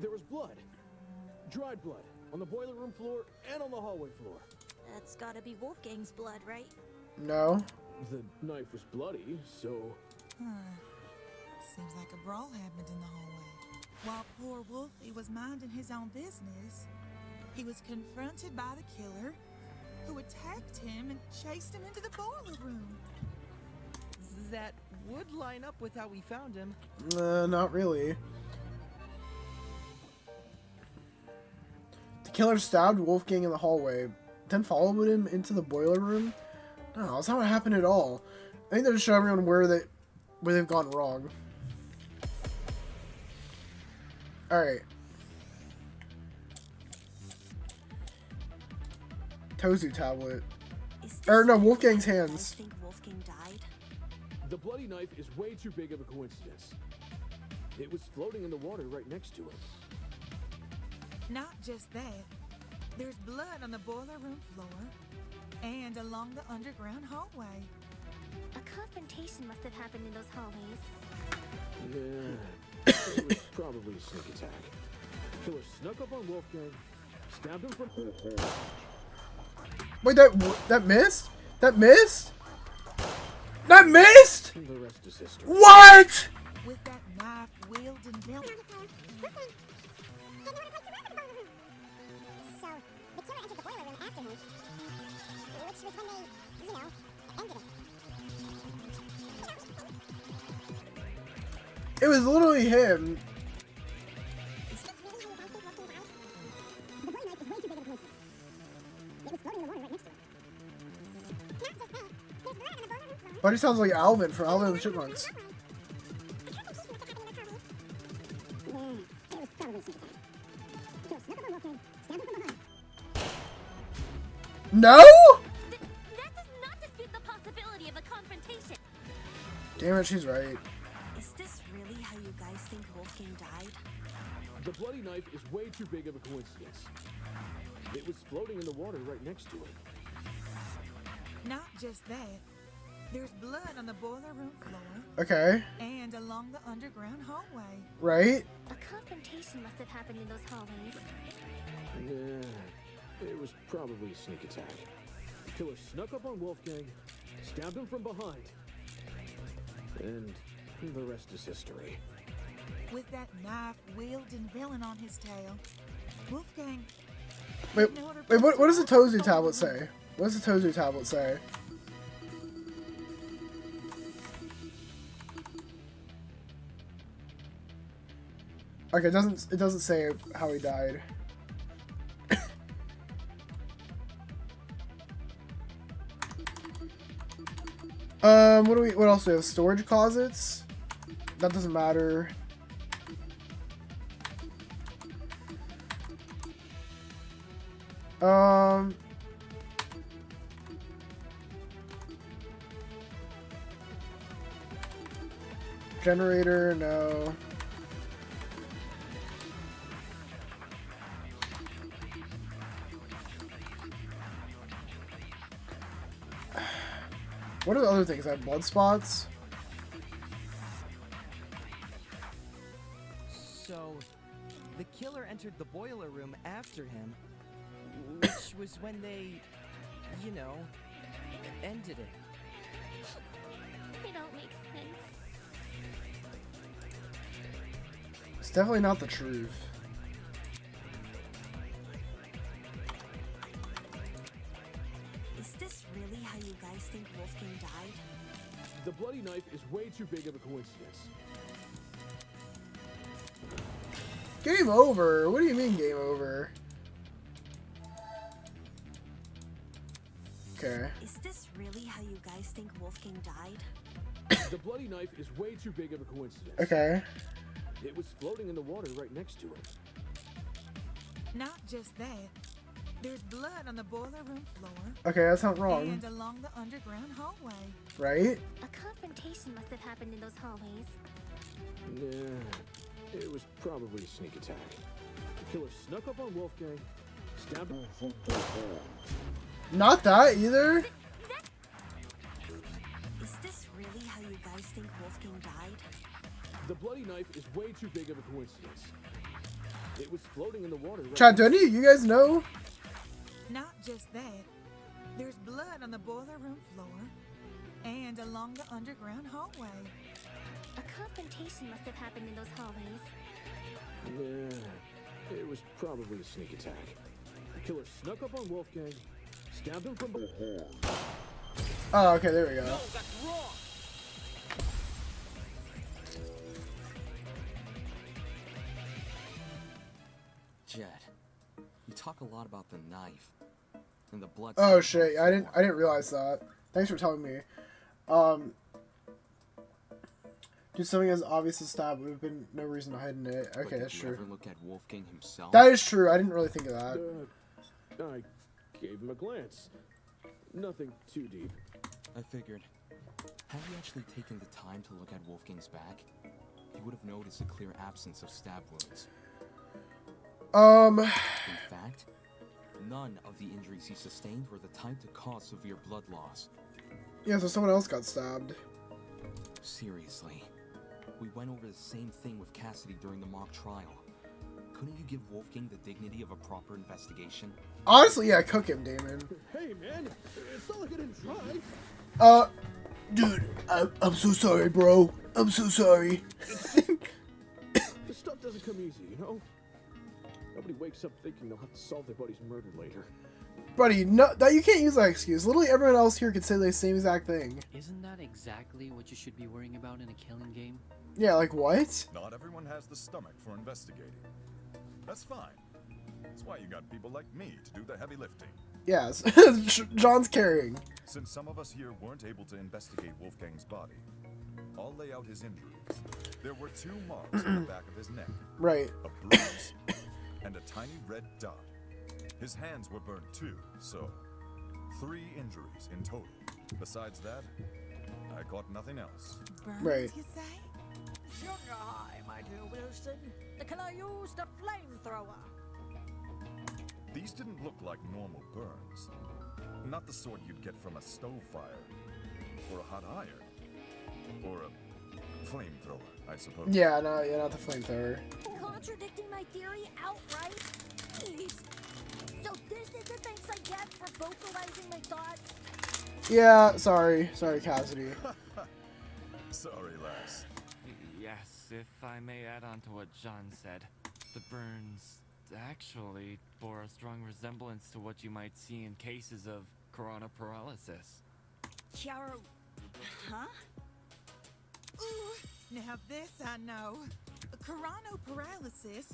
there was blood. Dried blood. On the boiler room floor and on the hallway floor. That's gotta be Wolfgang's blood, right? No. The knife was bloody, so... Seems like a brawl happened in the hallway. While poor Wolfie was minding his own business, he was confronted by the killer, who attacked him and chased him into the boiler room. That would line up with how we found him. Not really. The killer stabbed Wolfgang in the hallway, then followed him into the boiler room? No, that's not what happened at all. I think they're just showing everyone where they've gone wrong. Alright. Tozu tablet. Or no, Wolfgang's hands. Think Wolfgang died? The bloody knife is way too big of a coincidence. It was floating in the water right next to him. Not just that. There's blood on the boiler room floor and along the underground hallway. A confrontation must have happened in those hallways. Yeah, it was probably a sneak attack. Killer snuck up on Wolfgang, stabbed him from... Wait, that missed? That missed? That missed? The rest is history. What? With that knife wielding villain. So, the killer entered the boiler room after him. Which was when they, ended it. It was literally him. But he sounds like Alvin from Alvin and the Chipmunks. No? That does not dispute the possibility of a confrontation. Damn it, she's right. Is this really how you guys think Wolfgang died? The bloody knife is way too big of a coincidence. It was floating in the water right next to it. Not just that. There's blood on the boiler room floor. Okay. And along the underground hallway. Right? A confrontation must have happened in those hallways. Yeah, it was probably a sneak attack. The killer snuck up on Wolfgang, stabbed him from behind. And the rest is history. With that knife-wielding villain on his tail, Wolfgang... Wait, what does the Tozu tablet say? What does the Tozu tablet say? Okay, it doesn't say how he died. What else do we have? Storage closets? That doesn't matter. Generator, no. What are the other things? I have blood spots. So, the killer entered the boiler room after him, which was when they, you know, ended it. It don't make sense. It's definitely not the truth. Is this really how you guys think Wolfgang died? The bloody knife is way too big of a coincidence. Game over? What do you mean game over? Okay. Is this really how you guys think Wolfgang died? The bloody knife is way too big of a coincidence. Okay. It was floating in the water right next to it. Not just that. There's blood on the boiler room floor. Okay, that's not wrong. And along the underground hallway. Right? A confrontation must have happened in those hallways. Yeah, it was probably a sneak attack. The killer snuck up on Wolfgang, stabbed him. Not that either. Is this really how you guys think Wolfgang died? The bloody knife is way too big of a coincidence. It was floating in the water. Right Chad, do any of you guys know? Not just that. There's blood on the boiler room floor and along the underground hallway. A confrontation must have happened in those hallways. Yeah, it was probably a sneak attack. The killer snuck up on Wolfgang, stabbed him from behind. Oh, okay, there we go. No, that's wrong. Jed, you talk a lot about the knife and the blood. Oh shit, I didn't realize that. Thanks for telling me. Dude, something as obvious as stab would have been no reason to hide in it. Okay, that's true. Ever look at Wolfgang himself? That is true. I didn't really think of that. I gave him a glance. Nothing too deep. I figured. Had you actually taken the time to look at Wolfgang's back, you would have noticed a clear absence of stab wounds. In fact, none of the injuries he sustained were the type to cause severe blood loss. Yeah, so someone else got stabbed. Seriously. We went over the same thing with Cassidy during the mock trial. Couldn't you give Wolfgang the dignity of a proper investigation? Honestly, yeah, cook him, Damon. Hey, man, it's not like I didn't try. Dude, I'm so sorry, bro. I'm so sorry. This stuff doesn't come easy, you know? Nobody wakes up thinking they'll have to solve their buddy's murder later. Buddy, no, that you can't use that excuse. Literally everyone else here could say the same exact thing. Isn't that exactly what you should be worrying about in a killing game? Yeah, like what? Not everyone has the stomach for investigating. That's fine. That's why you got people like me to do the heavy lifting. Yes, John's carrying. Since some of us here weren't able to investigate Wolfgang's body, I'll lay out his injuries. There were 2 marks on the back of his neck. Right. A bruise and a tiny red dot. His hands were burnt too, so 3 injuries in total. Besides that, I caught nothing else. Burns, Right. you say? Sugar high, my dear Wilson. Can I use the flamethrower? These didn't look like normal burns. Not the sort you'd get from a stove fire, or a hot iron, or a flamethrower, I suppose. Yeah, no, yeah, not the flamethrower. Contradicting my theory outright? Jeez. So this is the thanks I get for vocalizing my thoughts? Yeah, sorry, Cassidy. Sorry, lass. Yes, if I may add on to what John said, the burns actually bore a strong resemblance to what you might see in cases of corona paralysis. Chiaro... Huh? Ooh, now this I know. Coronoparalysis.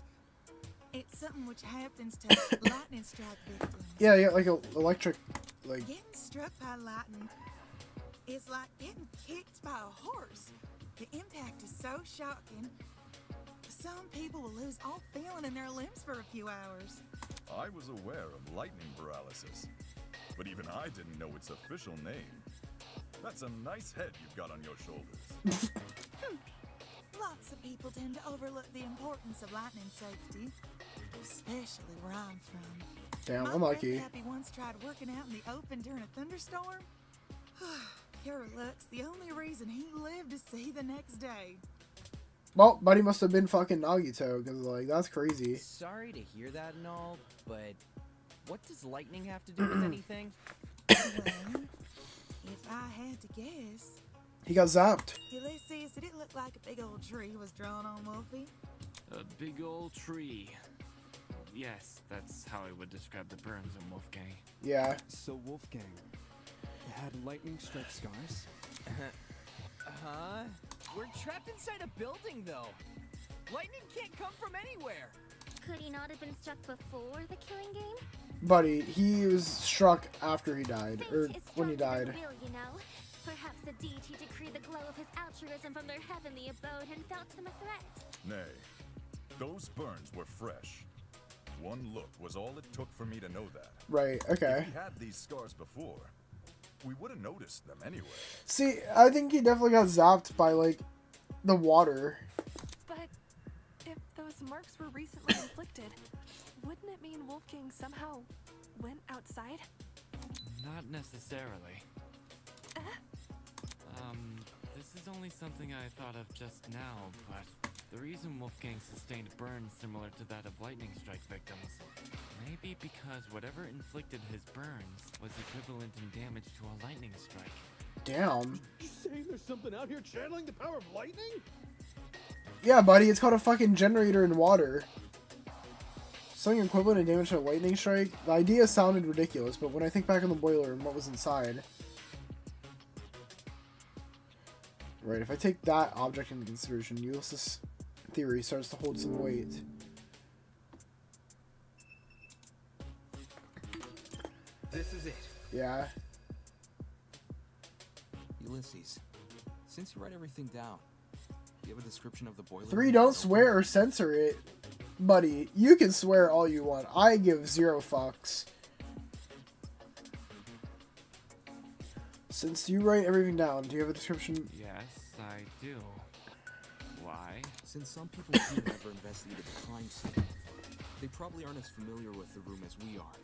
It's something which happens to lightning strike victims. Yeah, yeah, like a electric, like. Getting struck by lightning is like getting kicked by a horse. The impact is so shocking. Some people will lose all feeling in their limbs for a few hours. I was aware of lightning paralysis, but even I didn't know its official name. That's a nice head you've got on your shoulders. Lots of people tend to overlook the importance of lightning safety, especially where I'm from. Damn, My I'm lucky. grandpappy once tried working out in the open during a thunderstorm. Pure luck's the only reason he lived to see the next day. Well, buddy must have been fucking Nagito, because, like, that's crazy. Sorry to hear that and all, but what does lightning have to do with anything? Well, if I had to guess... He got zapped. Ulysses, did it look like a big old tree was drawn on Wolfie? A big old tree. Yes, that's how I would describe the burns in Wolfgang. Yeah. So Wolfgang had lightning strike scars? Huh? We're trapped inside a building, though. Lightning can't come from anywhere. Could he not have been struck before the killing game? Buddy, he was struck after he died, or Fate is when he stronger than died. will, you know. Perhaps the deity decreed the glow of his altruism from their heavenly abode and felt him a threat. Nay, those burns were fresh. One look was all it took for me to know that. Right, okay. If he had these scars before, we would have noticed them anyway. See, I think he definitely got zapped by, like, the water. But if those marks were recently inflicted, wouldn't it mean Wolfgang somehow went outside? Not necessarily. This is only something I thought of just now, but the reason Wolfgang sustained burns similar to that of lightning strike victims may be because whatever inflicted his burns was equivalent in damage to a lightning strike. Damn. You saying there's something out here channeling the power of lightning? Yeah, buddy, it's called a fucking generator in water. Something equivalent in damage to a lightning strike? The idea sounded ridiculous, but when I think back on the boiler and what was inside... Right, if I take that object into consideration, Ulysses' theory starts to hold some weight. This is it. Yeah. Ulysses, since you write everything down, do you have a description of the boiler? 3, don't swear or censor it. Buddy, you can swear all you want. I give 0 fucks. Since you write everything down, do you have a description? Yes, I do. Why? Since some people here never investigated the crime scene, they probably aren't as familiar with the room as we are.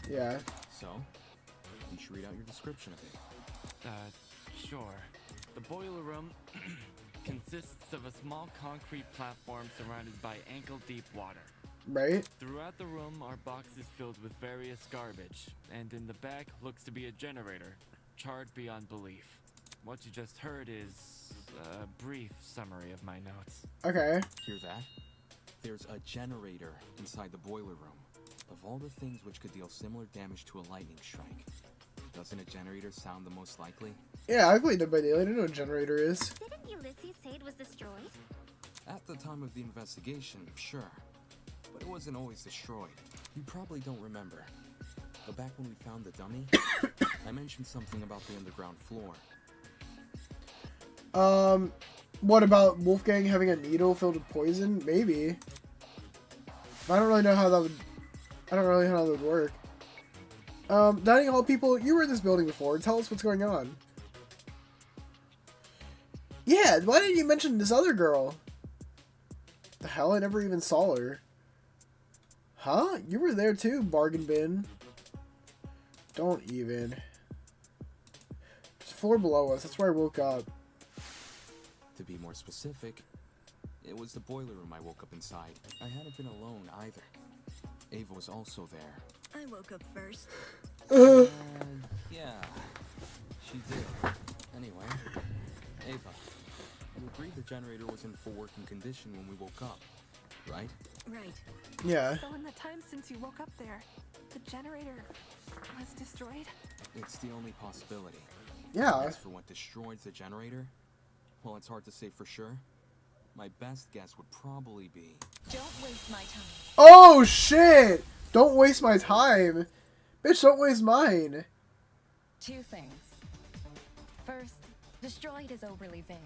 Yeah. So, you should read out your description of it. Sure. The boiler room consists of a small concrete platform surrounded by ankle-deep water. Right? Throughout the room are boxes filled with various garbage, and in the back looks to be a generator, charred beyond belief. What you just heard is a brief summary of my notes. Okay. Hear that? There's a generator inside the boiler room. Of all the things which could deal similar damage to a lightning strike, doesn't a generator sound the most likely? Yeah, I played Dead by Daylight. I know what a generator is. Didn't Ulysses say it was destroyed? At the time of the investigation, sure. But it wasn't always destroyed. You probably don't remember. But back when we found the dummy, I mentioned something about the underground floor. What about Wolfgang having a needle filled with poison? Maybe. I don't really know how that would... I don't really know how that would work. Dining hall people, you were in this building before. Tell us what's going on. Yeah, why didn't you mention this other girl? The hell? I never even saw her. Huh? You were there too, bargain bin. Don't even. It's floor below us. That's where I woke up. To be more specific, it was the boiler room I woke up inside. I hadn't been alone either. Ava was also there. I woke up first. Yeah, she did. Anyway, Ava, you agreed the generator was in full working condition when we woke up, right? Right. Yeah. So in the time since you woke up there, the generator was destroyed? It's the only possibility. Yeah. As for what destroyed the generator, well, it's hard to say for sure. My best guess would probably be... Don't waste my time. Oh, shit! Don't waste my time. Bitch, don't waste mine. Two things. First, destroyed is overly vague.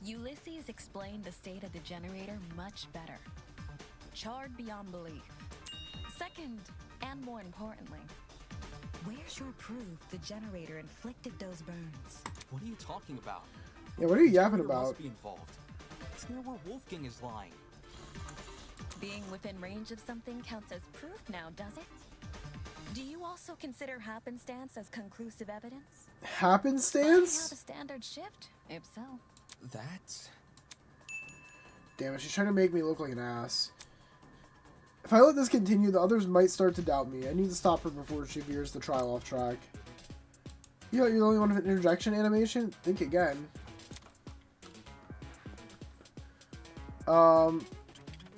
Ulysses explained the state of the generator much better. Charred beyond belief. Second, and more importantly, where's your proof the generator inflicted those burns? What are you talking about? Yeah, what are you yapping Generator about? must be involved. It's near where Wolfgang is lying. Being within range of something counts as proof now, does it? Do you also consider happenstance as conclusive evidence? Happenstance? How the standards shift, if so. That's... Damn it, she's trying to make me look like an ass. If I let this continue, the others might start to doubt me. I need to stop her before she veers the trial off track. You know, you're the only one with an interjection animation? Think again.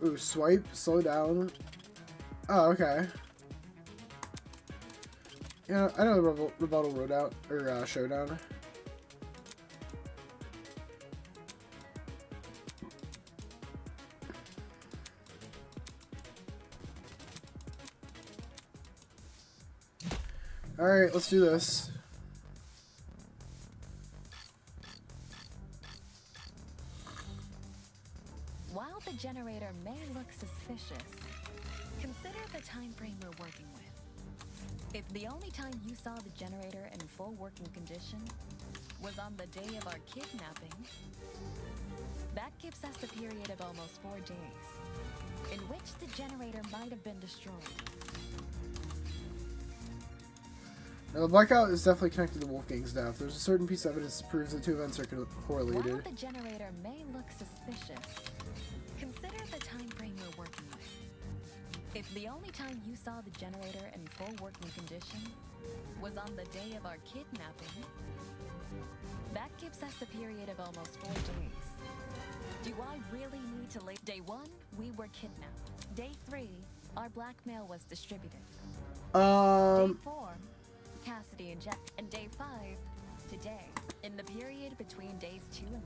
Ooh, swipe, slow down. Oh, okay. Yeah, I know the rebuttal roadout, or showdown. Alright, let's do this. While the generator may look suspicious, consider the time frame we're working with. If the only time you saw the generator in full working condition was on the day of our kidnapping, that gives us a period of almost 4 days, in which the generator might have been destroyed. Now, the blackout is definitely connected to Wolfgang's death. There's a certain piece of evidence that proves the two events are correlated. While the generator may look suspicious, consider the time frame we're working with. If the only time you saw the generator in full working condition was on the day of our kidnapping, that gives us a period of almost 4 days. Do I really need to lay... Day 1, we were kidnapped. Day 3, our blackmail was distributed. Day 4, Cassidy and Jeff. And day 5, today. In the period between days 2 and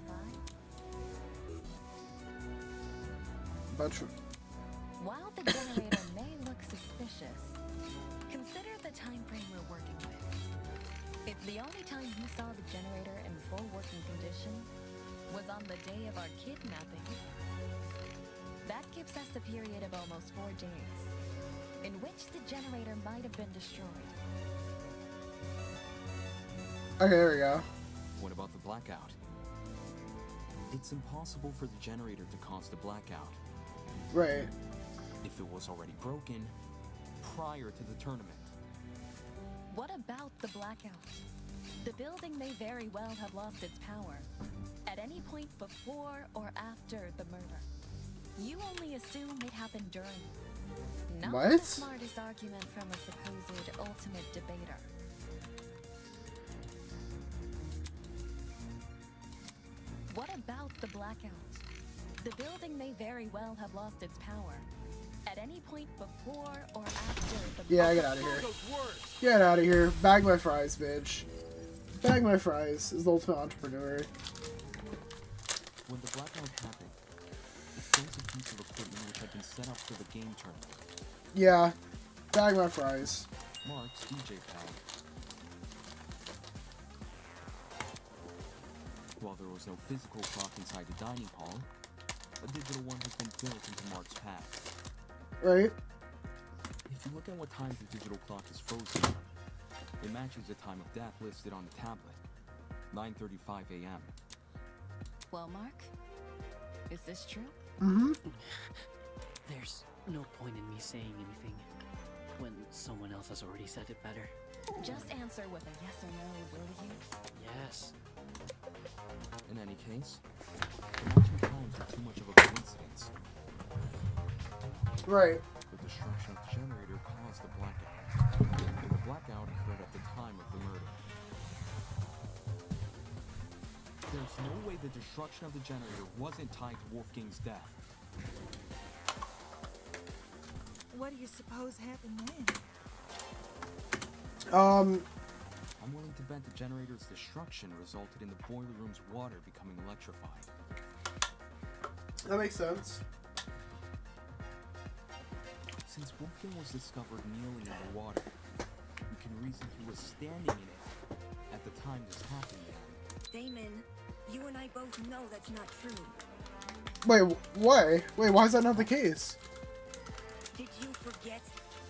5. While the generator may look suspicious, consider the time frame we're working with. If the only time you saw the generator in full working condition was on the day of our kidnapping, that gives us a period of almost 4 days, in which the generator might have been destroyed. Okay, there we go. What about the blackout? It's impossible for the generator to cause the blackout. Right. If it was already broken prior to the tournament. What about the blackout? The building may very well have lost its power at any point before or after the murder. You only assume it happened during. Not What? the smartest argument from a supposed ultimate debater. What about the blackout? The building may very well have lost its power at any point before or after the... Yeah, get out of here. Get out of here. Bag my fries, bitch. Bag my fries is the ultimate entrepreneur. When the blackout happened, it froze a piece of equipment which had been set up for the game tournament. Yeah. Bag my fries. Mark's DJ pad. While there was no physical clock inside the dining hall, a digital one has been built into Mark's pad. Right. If you look at what time the digital clock is frozen, it matches the time of death listed on the tablet. 9:35 a.m. Well, Mark, is this true? Mm-hmm. There's no point in me saying anything when someone else has already said it better. Just answer with a yes or no, will you? Yes. In any case, the marching times are too much of a coincidence. Right. The destruction of the generator caused the blackout, and the blackout occurred at the time of the murder. There's no way the destruction of the generator wasn't tied to Wolfgang's death. What do you suppose happened then? I'm willing to bet the generator's destruction resulted in the boiler room's water becoming electrified. That makes sense. Since Wolfgang was discovered kneeling in the water, we can reason he was standing in it at the time this happened to him. Damon, you and I both know that's not true. Wait, why? Wait, why is that not the case? Did you forget?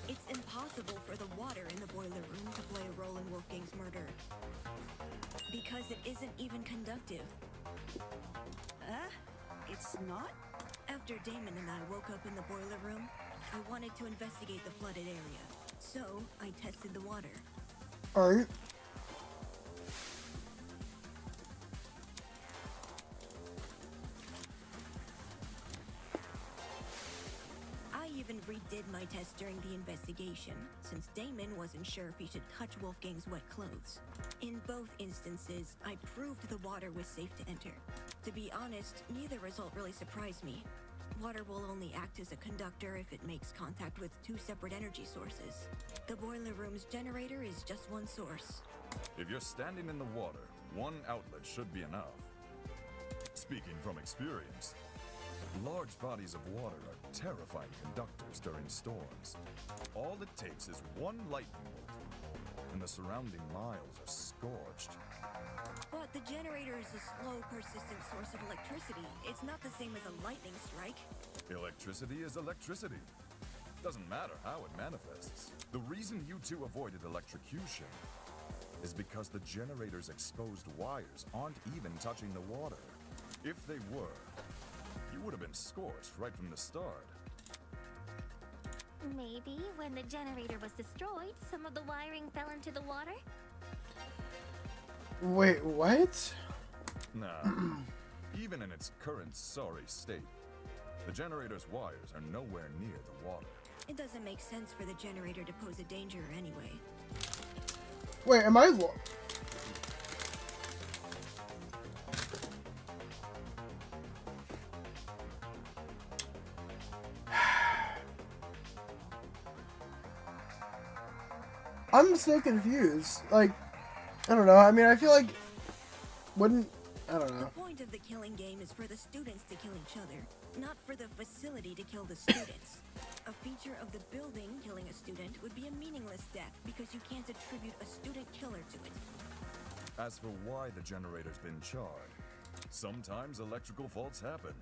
It's impossible for the water in the boiler room to play a role in Wolfgang's murder. Because it isn't even conductive. It's not? After Damon and I woke up in the boiler room, I wanted to investigate the flooded area. So, I tested the water. Alright. I even redid my test during the investigation, since Damon wasn't sure if he should touch Wolfgang's wet clothes. In both instances, I proved the water was safe to enter. To be honest, neither result really surprised me. Water will only act as a conductor if it makes contact with two separate energy sources. The boiler room's generator is just one source. If you're standing in the water, one outlet should be enough. Speaking from experience, large bodies of water are terrifying conductors during storms. All it takes is one lightning bolt, and the surrounding miles are scorched. But the generator is a slow, persistent source of electricity. It's not the same as a lightning strike. Electricity is electricity. Doesn't matter how it manifests. The reason you two avoided electrocution is because the generator's exposed wires aren't even touching the water. If they were, you would have been scorched right from the start. Maybe when the generator was destroyed, some of the wiring fell into the water? Wait, what? Nah. Even in its current sorry state, the generator's wires are nowhere near the water. It doesn't make sense for the generator to pose a danger anyway. Wait, am I I'm so confused. Like, I don't know. I mean, I feel like I don't know. The point of the killing game is for the students to kill each other, not for the facility to kill the students. A feature of the building killing a student would be a meaningless death because you can't attribute a student killer to it. As for why the generator's been charred, sometimes electrical faults happen.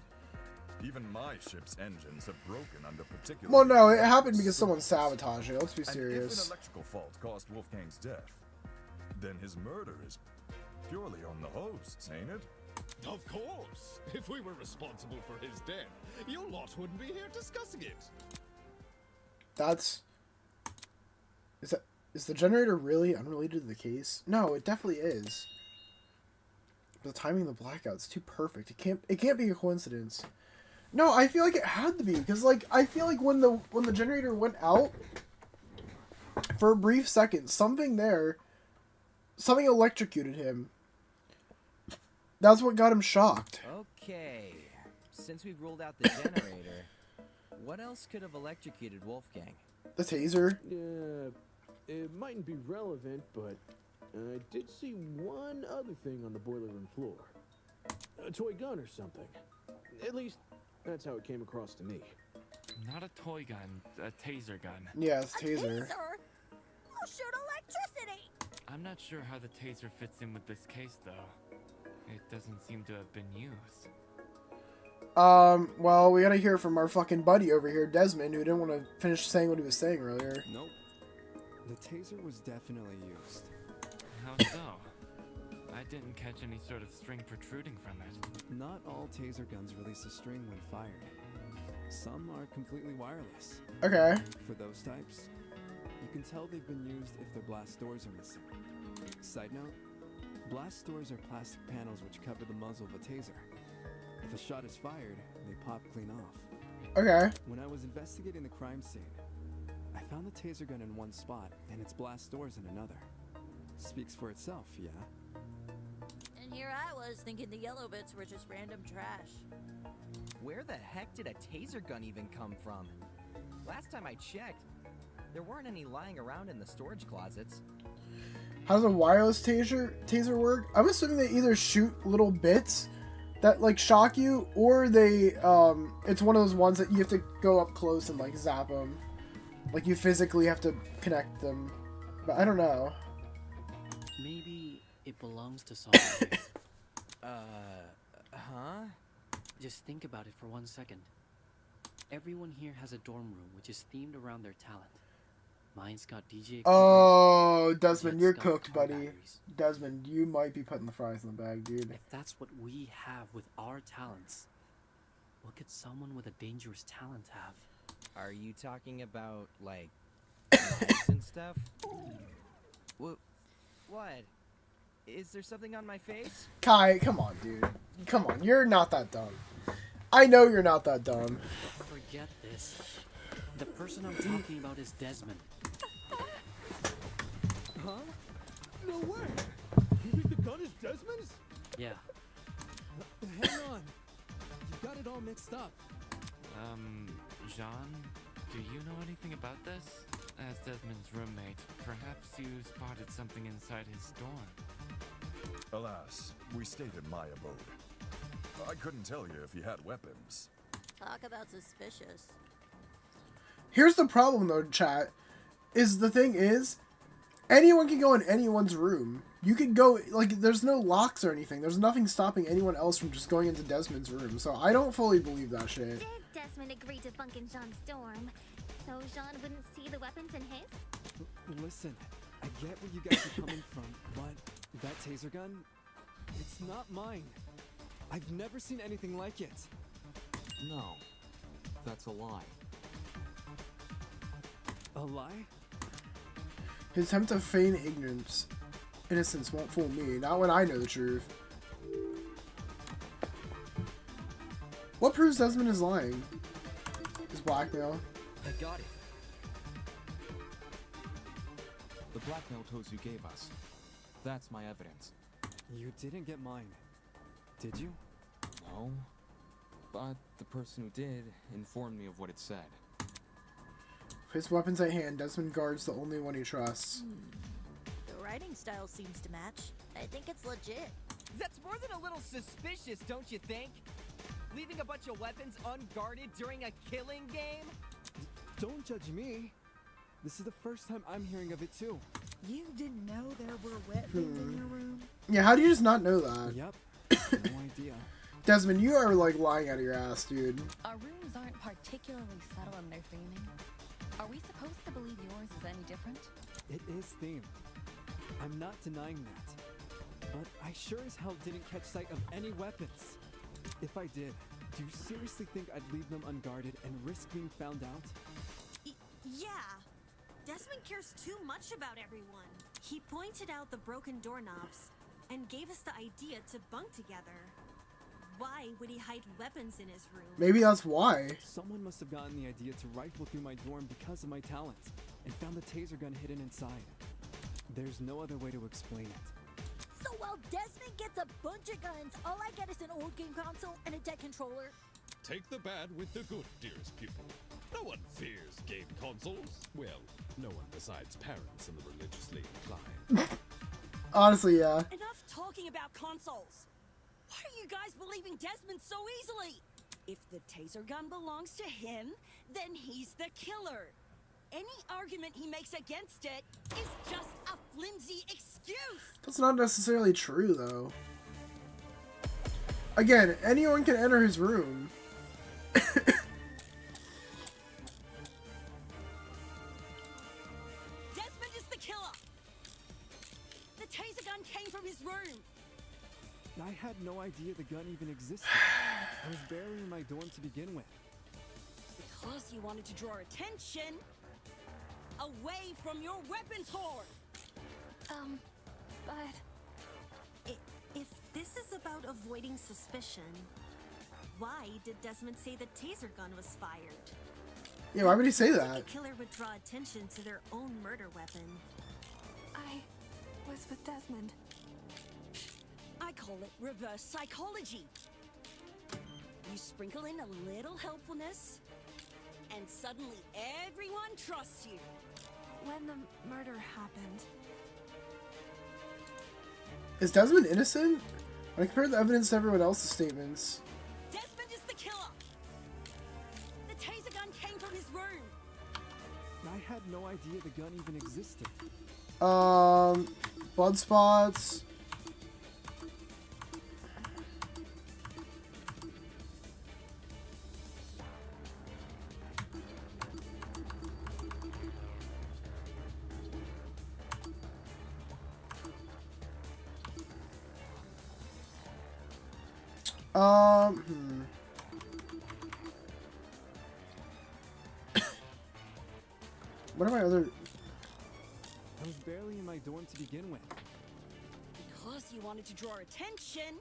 Even my ship's engines have broken under particular... Well, no, it happened because someone sabotaged it. Let's be And if serious. an electrical fault caused Wolfgang's death, then his murder is purely on the hosts, ain't it? Of course! If we were responsible for his death, you lot wouldn't be here discussing it. Is the generator really unrelated to the case? No, it definitely is. But the timing of the blackout's too perfect. It can't be a coincidence. No, I feel like it had to be because like I feel like when the generator went out for a brief second, something electrocuted him. That's what got him shocked. Okay, since we've ruled out the generator, what else could have electrocuted Wolfgang? The taser? Yeah, it mightn't be relevant, but I did see one other thing on the boiler room floor. A toy gun or something. At least, that's how it came across to me. Not a toy gun, a taser gun. Yeah, it's taser. I'll shoot electricity! I'm not sure how the taser fits in with this case, though. It doesn't seem to have been used. Well, we gotta hear from our fucking buddy over here, Desmond, who didn't want to finish saying what he was saying earlier. Nope. The taser was definitely used. How so? I didn't catch any sort of string protruding from it. Not all taser guns release a string when fired. Some are completely wireless. Okay. For those types, you can tell they've been used if their blast doors are missing. Side note, blast doors are plastic panels which cover the muzzle of a taser. If a shot is fired, they pop clean off. Okay. When I was investigating the crime scene, I found the taser gun in one spot and its blast doors in another. Speaks for itself, yeah? And here I was thinking the yellow bits were just random trash. Where the heck did a taser gun even come from? Last time I checked, there weren't any lying around in the storage closets. How does a wireless taser work? I'm assuming they either shoot little bits that like shock you, or they it's one of those ones that you have to go up close and like zap them. Like you physically have to connect them. But I don't know. Maybe it belongs to someone. Huh? Just think about it for 1 second. Everyone here has a dorm room which is themed around their talent. Mine's got DJ equipment. Oh, Desmond, Jet's you're got cooked, car buddy. batteries. Desmond, you might be putting the fries in the bag, dude. If that's what we have with our talents, what could someone with a dangerous talent have? Are you talking about, like, knives and stuff? What? Is there something on my face? Kai, come on, dude. Come on, you're not that dumb. I know you're not that dumb. Forget this. The person I'm talking about is Desmond. Huh? No way! You think the gun is Desmond's? Yeah. Hang on. You got it all mixed up. Jean, do you know anything about this? As Desmond's roommate, perhaps you spotted something inside his dorm. Alas, we stayed in my abode. I couldn't tell you if he had weapons. Talk about suspicious. Here's the problem, though, chat. The thing is, anyone can go in anyone's room. You could go, like, there's no locks or anything. There's nothing stopping anyone else from just going into Desmond's room. So I don't fully believe that shit. Did Desmond agree to bunk in Jean's dorm, so Jean wouldn't see the weapons in his? Listen, I get where you guys are coming from, but that taser gun, it's not mine. I've never seen anything like it. No, that's a lie. A lie? His attempt to feign innocence won't fool me. Not when I know the truth. What proves Desmond is lying? His blackmail. I got it. The blackmail tools you gave us. That's my evidence. You didn't get mine, did you? No. But the person who did informed me of what it said. With his weapons at hand, Desmond guards the only one he trusts. The writing style seems to match. I think it's legit. That's more than a little suspicious, don't you think? Leaving a bunch of weapons unguarded during a killing game? Don't judge me. This is the first time I'm hearing of it too. You didn't know there were weapons in your room? Yeah, how do you just not know that? Yep. No idea. Desmond, you are like lying out of your ass, dude. Our rooms aren't particularly subtle in their theming. Are we supposed to believe yours is any different? It is themed. I'm not denying that. But I sure as hell didn't catch sight of any weapons. If I did, do you seriously think I'd leave them unguarded and risk being found out? Yeah. Desmond cares too much about everyone. He pointed out the broken doorknobs and gave us the idea to bunk together. Why would he hide weapons in his room? Maybe that's why. Someone must have gotten the idea to rifle through my dorm because of my talent and found the taser gun hidden inside. There's no other way to explain it. So while Desmond gets a bunch of guns, all I get is an old game console and a dead controller. Take the bad with the good, dearest pupil. No one fears game consoles. Well, no one besides parents and the religiously inclined. Honestly, yeah. Enough talking about consoles. Why are you guys believing Desmond so easily? If the taser gun belongs to him, then he's the killer. Any argument he makes against it is just a flimsy excuse. That's not necessarily true, though. Again, anyone can enter his room. Desmond is the killer. The taser gun came from his room. I had no idea the gun even existed. I was barely in my dorm to begin with. Because you wanted to draw attention away from your weapons hoard. But if this is about avoiding suspicion, why did Desmond say the taser gun was fired? Yeah, why would he say Like that? a killer would draw attention to their own murder weapon. I was with Desmond. I call it reverse psychology. You sprinkle in a little helpfulness, and suddenly everyone trusts you. When the murder happened, Is Desmond innocent? When I compared the evidence to everyone else's statements. Desmond is the killer. The taser gun came from his room. I had no idea the gun even existed. Blood spots. What are my other... I was barely in my dorm to begin with. Because you wanted to draw attention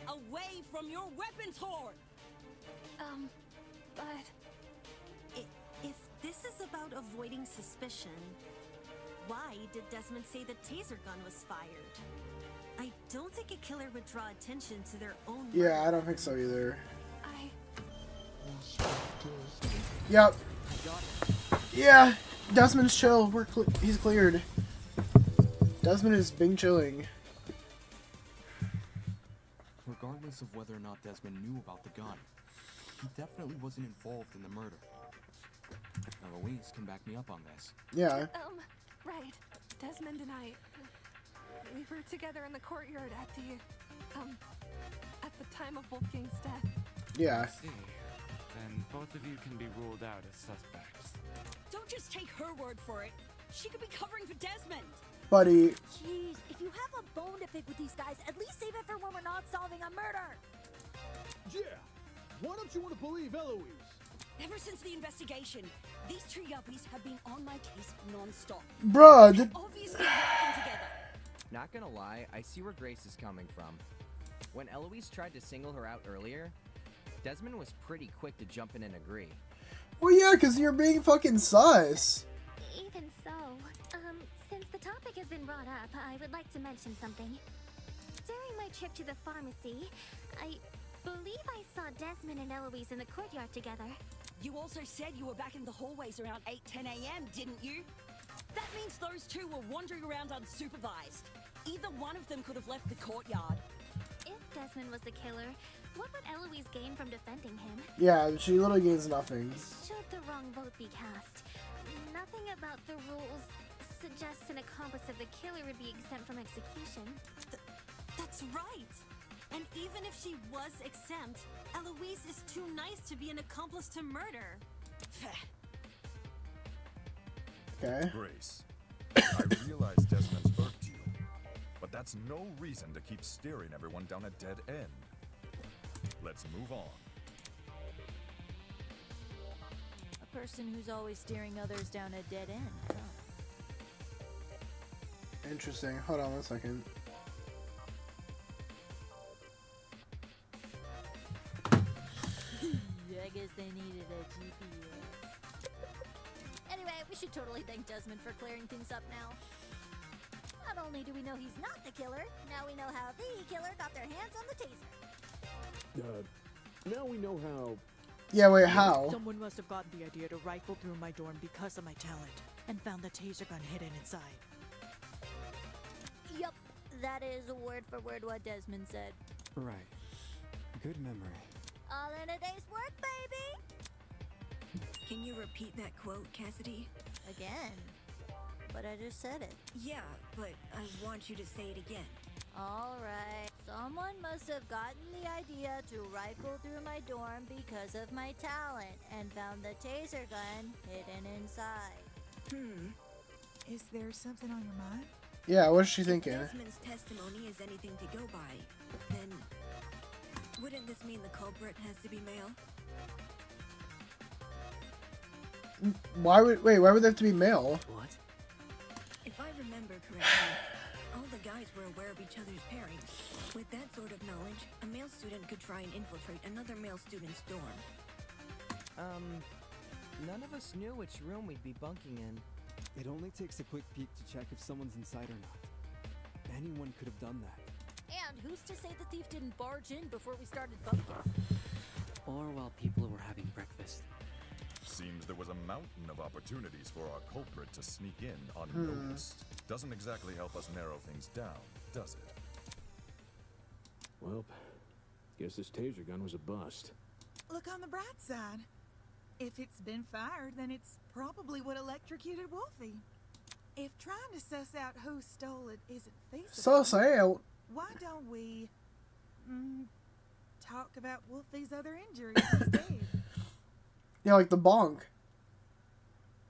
away from your weapons hoard. but if this is about avoiding suspicion, why did Desmond say the taser gun was fired? I don't think a killer would draw attention to their own murder. Yeah, I don't think so either. I... Yep. Yeah, Desmond's chill. He's cleared. Desmond is Bing chilling. Regardless of whether or not Desmond knew about the gun, he definitely wasn't involved in the murder. Eloise can back me up on this. Yeah. Right. Desmond and I, we were together in the courtyard at the time of Wolfgang's death. Yeah. I see. Then both of you can be ruled out as suspects. Don't just take her word for it. She could be covering for Desmond. Buddy. Jeez, if you have a bone to pick with these guys, at least save it for when we're not solving a murder. Yeah. Why don't you want to believe Eloise? Ever since the investigation, these two yuppies have been on my case non-stop. Bruh, They're obviously working together. Not gonna lie, I see where Grace is coming from. When Eloise tried to single her out earlier, Desmond was pretty quick to jump in and agree. Well, yeah, because you're being fucking sus. Even so, since the topic has been brought up, I would like to mention something. During my trip to the pharmacy, I believe I saw Desmond and Eloise in the courtyard together. You also said you were back in the hallways around 8-10 a.m., didn't you? That means those two were wandering around unsupervised. Either one of them could have left the courtyard. If Desmond was the killer, what would Eloise gain from defending him? Yeah, she literally gains nothing. Should the wrong vote be cast, nothing about the rules suggests an accomplice of the killer would be exempt from execution. That's right. And even if she was exempt, Eloise is too nice to be an accomplice to murder. Okay. Grace, I realize Desmond's irked you, but that's no reason to keep steering everyone down a dead end. Let's move on. A person who's always steering others down a dead end, huh? Interesting. Hold on one second. I guess they needed a GPS. Anyway, we should totally thank Desmond for clearing things up now. Not only do we know he's not the killer, now we know how the killer got their hands on the taser. Now we know how... Yeah, wait, how? Someone must have gotten the idea to rifle through my dorm because of my talent, and found the taser gun hidden inside. Yup, that is word for word what Desmond said. Right. Good memory. All in a day's work, baby! Can you repeat that quote, Cassidy? Again? But I just said it. Yeah, but I want you to say it again. Alright, someone must have gotten the idea to rifle through my dorm because of my talent and found the taser gun hidden inside. Is there something on your mind? Yeah, what's she thinking? If Desmond's testimony is anything to go by, then wouldn't this mean the culprit has to be male? Why would they have to be male? What? If I remember correctly, all the guys were aware of each other's pairings. With that sort of knowledge, a male student could try and infiltrate another male student's dorm. None of us knew which room we'd be bunking in. It only takes a quick peek to check if someone's inside or not. Anyone could have done that. And who's to say the thief didn't barge in before we started bunking? Or while people were having breakfast. Seems there was a mountain of opportunities for our culprit to sneak in unnoticed. Doesn't exactly help us narrow things down, does it? Well, guess this taser gun was a bust. Look on the bright side. If it's been fired, then it's probably what electrocuted Wolfie. If trying to suss out who stole it isn't feasible, why don't we talk about Wolfie's other injuries instead? Yeah, like the bonk.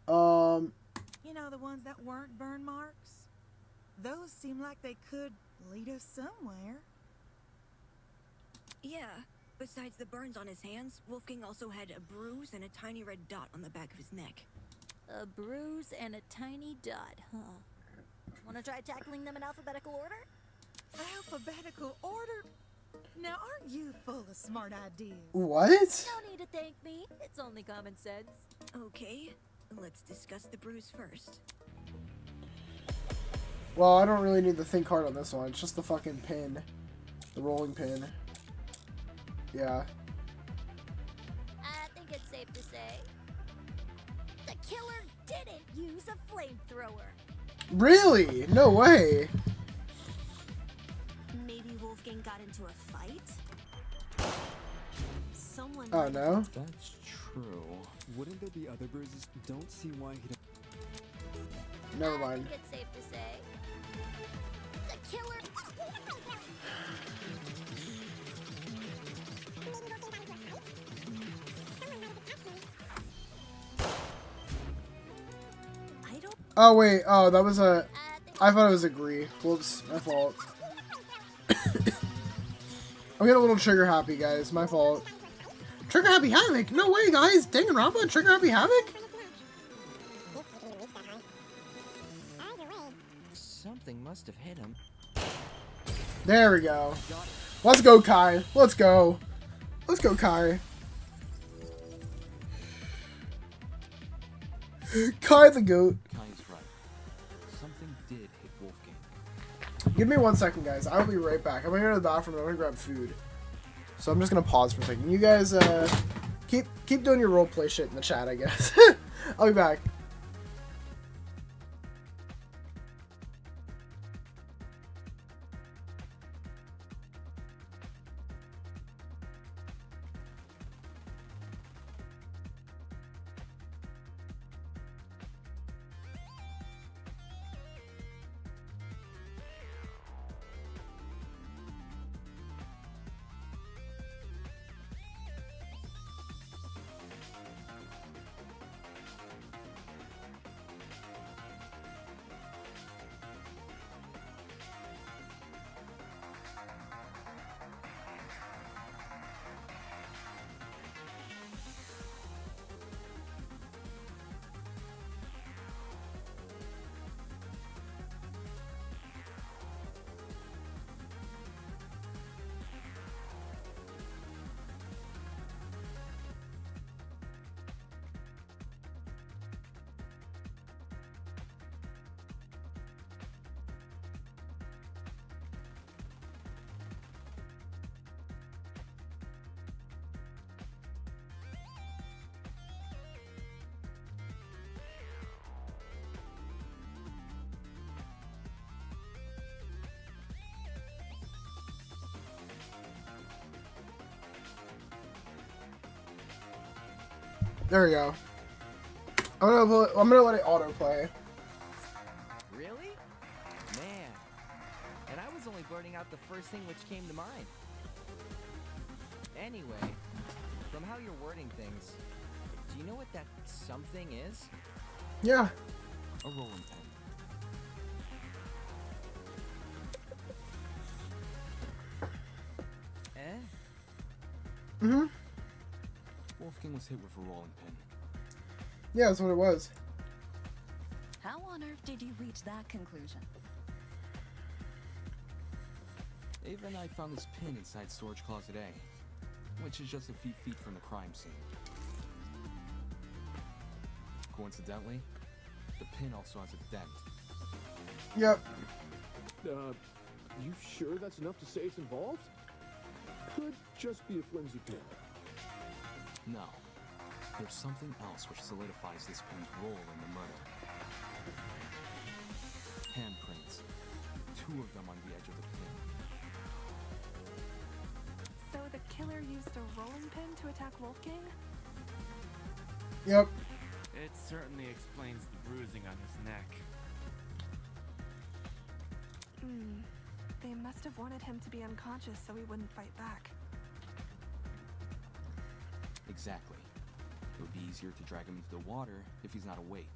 You know, the ones that weren't burn marks? Those seem like they could lead us somewhere. Yeah. Besides the burns on his hands, Wolfgang also had a bruise and a tiny red dot on the back of his neck. A bruise and a tiny dot, huh? Wanna try tackling them in alphabetical order? Alphabetical order? Now, aren't you full of smart ideas? What? No need to thank me. It's only common sense. Okay, let's discuss the bruise first. Well, I don't really need to think hard on this one. It's just the fucking pin. The rolling pin. Yeah. I think it's safe to say the killer didn't use a flamethrower. Really? No way. Maybe Wolfgang got into a fight? Someone. Oh no. That's true. Wouldn't there be other bruises? Don't see why he'd. Never mind. I think it's safe to say the killer. Oh wait, oh that was a. I thought it was a Gree. Whoops, my fault. I'm getting a little trigger happy, guys. My fault. Trigger happy havoc? No way, guys. Danganronpa, trigger happy havoc? Something must have hit him. There we go. Let's go, Kai. Let's go. Let's go, Kai. Kai the goat. Kai's right. Something did hit Wolfgang. Give me 1 second, guys. I'll be right back. I'm gonna go to the bathroom and I'm gonna grab food. So I'm just gonna pause for a second. You guys, keep doing your roleplay shit in the chat, I guess. I'll be back. There we go. I'm gonna let it autoplay. Really? Man. And I was only blurting out the first thing which came to mind. Anyway, from how you're wording things, do you know what that something is? Yeah. A rolling pen. Eh? Mm-hmm. Wolfgang was hit with a rolling pin. Yeah, that's what it was. How on earth did you reach that conclusion? Ava and I found this pin inside storage closet A, which is just a few feet from the crime scene. Coincidentally, the pin also has a dent. Yep. You sure that's enough to say it's involved? Could just be a flimsy pin. No. There's something else which solidifies this pin's role in the murder. Handprints. 2 of them on the edge of the pin. So the killer used a rolling pin to attack Wolfgang? Yep. It certainly explains the bruising on his neck. They must have wanted him to be unconscious so he wouldn't fight back. Exactly. It would be easier to drag him into the water if he's not awake.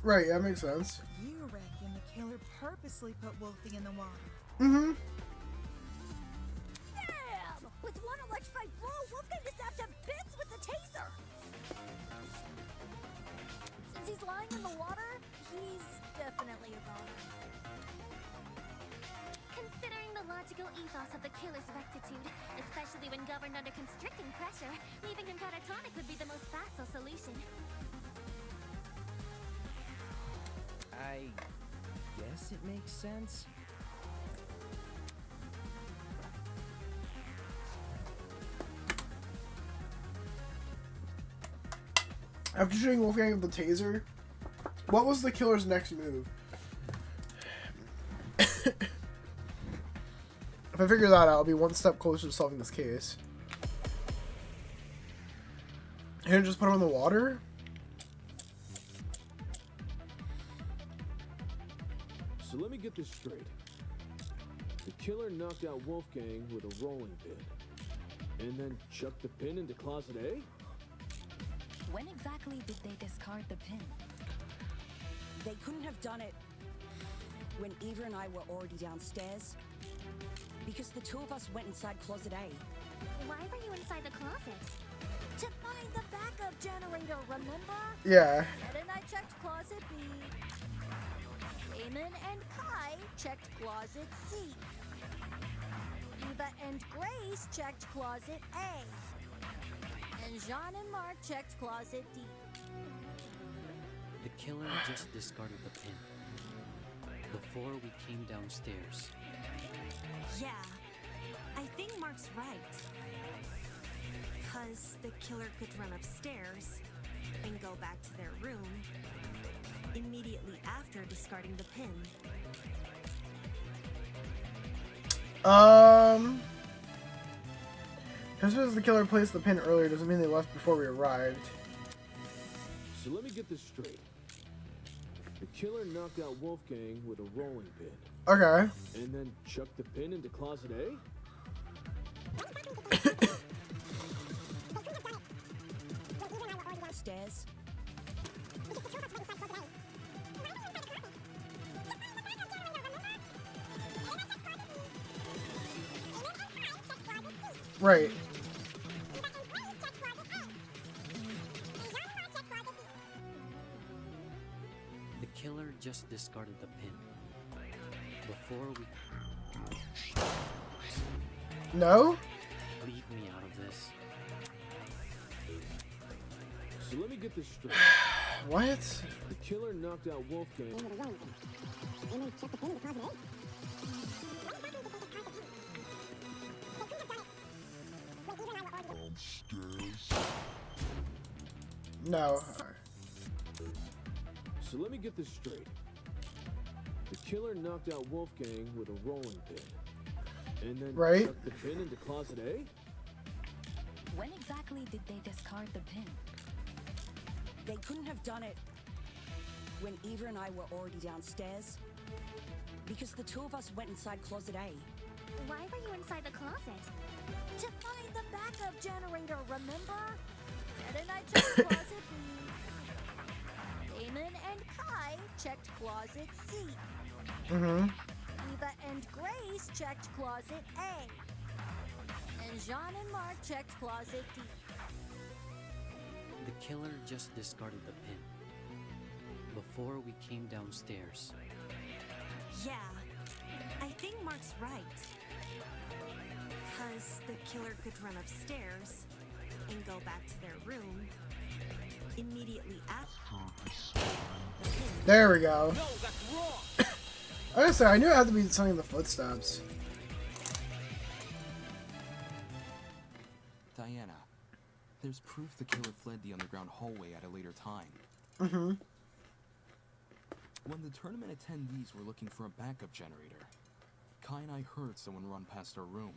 Right, that makes sense. You reckon the killer purposely put Wolfie in the water? Mm-hmm. Damn! With one electrified blow, Wolfgang is zapped to bits with the taser! Since he's lying in the water, he's definitely a goner. Considering the logical ethos of the killer's rectitude, especially when governed under constricting pressure, leaving him catatonic would be the most facile solution. I guess it makes sense. After shooting Wolfgang with the taser, what was the killer's next move? If I figure that out, I'll be one step closer to solving this case. He didn't just put him in the water? So let me get this straight. The killer knocked out Wolfgang with a rolling pin, and then chucked the pin into closet A? When exactly did they discard the pin? They couldn't have done it when Eva and I were already downstairs. Because the 2 of us went inside closet A. Why were you inside the closet? To find the backup generator, remember? Yeah. Ed and I checked closet B. Eamon and Kai checked closet C. Eva and Grace checked closet A. And Jean and Mark checked closet D. The killer just discarded the pin before we came downstairs. Yeah, I think Mark's right. Because the killer could run upstairs and go back to their room immediately after discarding the pin. Just because the killer placed the pin earlier doesn't mean they left before we arrived. So let me get this straight. The killer knocked out Wolfgang with a rolling pin. Okay. And then chucked the pin into closet A? Stairs. Right. The killer just discarded the pin before we... No? Leave me out of this. So let me get this straight. What? The killer knocked out Wolfgang. No. So let me get this straight. The killer knocked out Wolfgang with a rolling pin. And then chucked the pin into closet A? When exactly did they discard the pin? They couldn't have done it when Eva and I were already downstairs. Because the 2 of us went inside closet A. Why were you inside the closet? To find the backup generator, remember? Ed and I checked closet B. Eamon and Kai checked closet C. Mm-hmm. Eva and Grace checked closet A. And Jean and Mark checked closet D. The killer just discarded the pin before we came downstairs. Yeah, I think Mark's right. Because the killer could run upstairs and go back to their room immediately after. There we go. I gotta say, I knew it had to be something in the footsteps. Diana, there's proof the killer fled the underground hallway at a later time. Mm-hmm. When the tournament attendees were looking for a backup generator, Kai and I heard someone run past our room.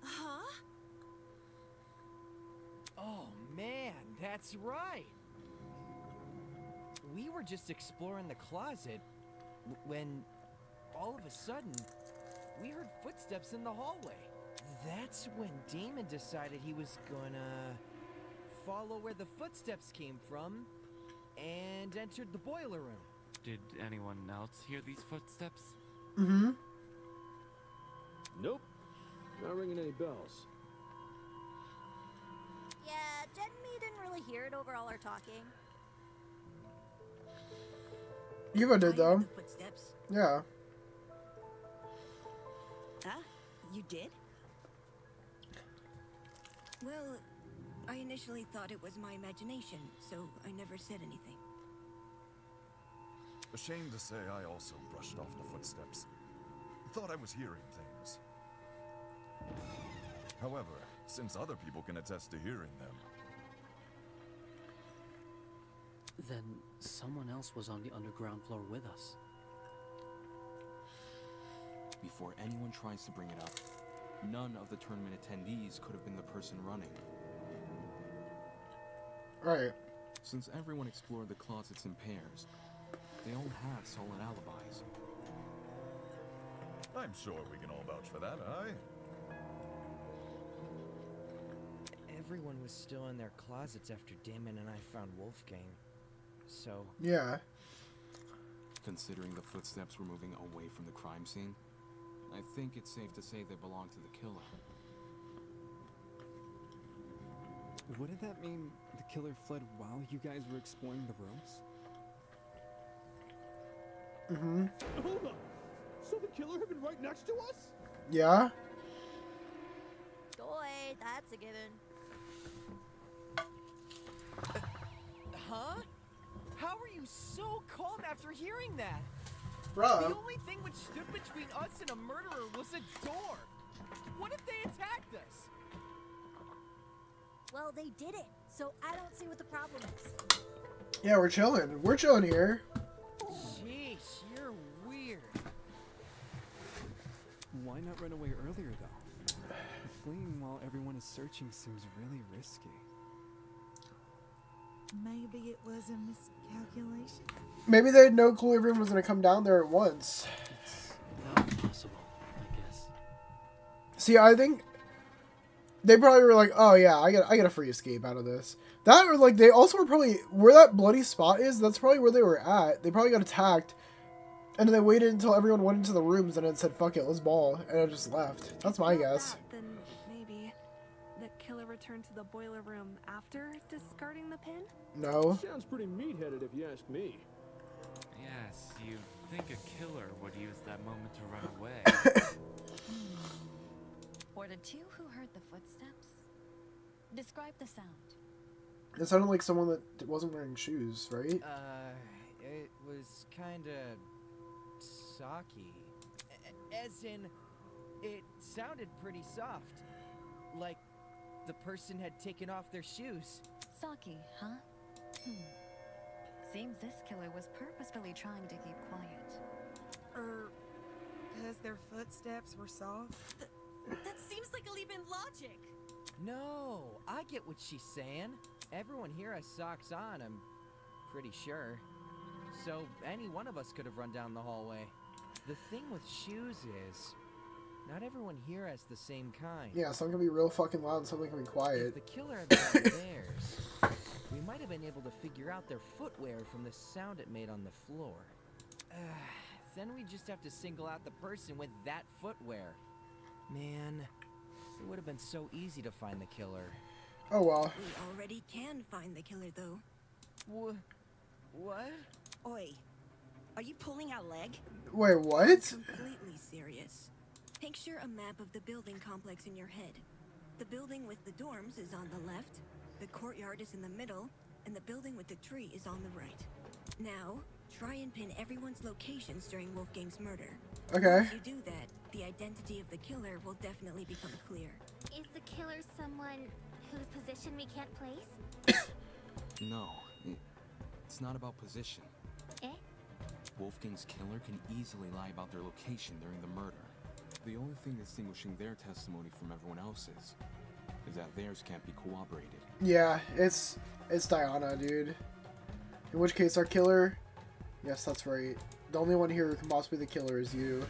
Huh? Oh man, that's right. We were just exploring the closet when all of a sudden we heard footsteps in the hallway. That's when Damon decided he was gonna follow where the footsteps came from and entered the boiler room. Did anyone else hear these footsteps? Mm-hmm. Nope. Not ringing any bells. Yeah, Jen and me didn't really hear it over all our talking. Eva did, though. Footsteps. Yeah. Huh? You did? Well, I initially thought it was my imagination, so I never said anything. Ashamed to say, I also brushed off the footsteps. Thought I was hearing things. However, since other people can attest to hearing them, Then someone else was on the underground floor with us. Before anyone tries to bring it up, none of the tournament attendees could have been the person running. Right. Since everyone explored the closets in pairs, they all have solid alibis. I'm sure we can all vouch for that, aye? Everyone was still in their closets after Damon and I found Wolfgang. So... Yeah. Considering the footsteps were moving away from the crime scene, I think it's safe to say they belong to the killer. What did that mean? The killer fled while you guys were exploring the rooms? Mm-hmm. Hold up! So the killer had been right next to us? Yeah. Boy, that's a given. Huh? How are you so calm after hearing that? Bruh. The only thing which stood between us and a murderer was a door. What if they attacked us? Well, they did it, so I don't see what the problem is. Yeah, we're chilling. We're chilling here. Sheesh, you're weird. Why not run away earlier, though? Fleeing while everyone is searching seems really risky. Maybe it was a miscalculation. Maybe they had no clue everyone was going to come down there at once. It's not possible, I guess. See, I think they probably were like, "Oh yeah, I got a free escape out of this." That or like they also were probably where that bloody spot is. That's probably where they were at. They probably got attacked, and then they waited until everyone went into the rooms and then said, "Fuck it, let's ball," and it just left. That's my guess. Then maybe the killer returned to the boiler room after discarding the pin? No. Sounds pretty meat-headed if you ask me. Yes, you'd think a killer would use that moment to run away. Or the two who heard the footsteps? Describe the sound. It sounded like someone that wasn't wearing shoes, right? It was kinda... socky. As in, it sounded pretty soft. Like the person had taken off their shoes. Saki, huh? Seems this killer was purposefully trying to keep quiet. Because their footsteps were soft? That seems like a leap in logic. No, I get what she's saying. Everyone here has socks on, I'm pretty sure. So any one of us could have run down the hallway. The thing with shoes is, not everyone here has the same kind. Yeah, some can be real fucking loud and some can be quiet. If the killer had brought theirs, we might have been able to figure out their footwear from the sound it made on the floor. Then we just have to single out the person with that footwear. Man, it would have been so easy to find the killer. Oh well. We already can find the killer, though. What? Oi, are you pulling our leg? Wait, what? Completely serious. Picture a map of the building complex in your head. The building with the dorms is on the left, the courtyard is in the middle, and the building with the tree is on the right. Now, try and pin everyone's locations during Wolfgang's murder. Okay. Once you do that, the identity of the killer will definitely become clear. Is the killer someone whose position we can't place? No, it's not about position. Eh? Wolfgang's killer can easily lie about their location during the murder. The only thing distinguishing their testimony from everyone else's is that theirs can't be corroborated. Yeah, it's Diana, dude. In which case, our killer... Yes, that's right. The only one here who can possibly be the killer is you.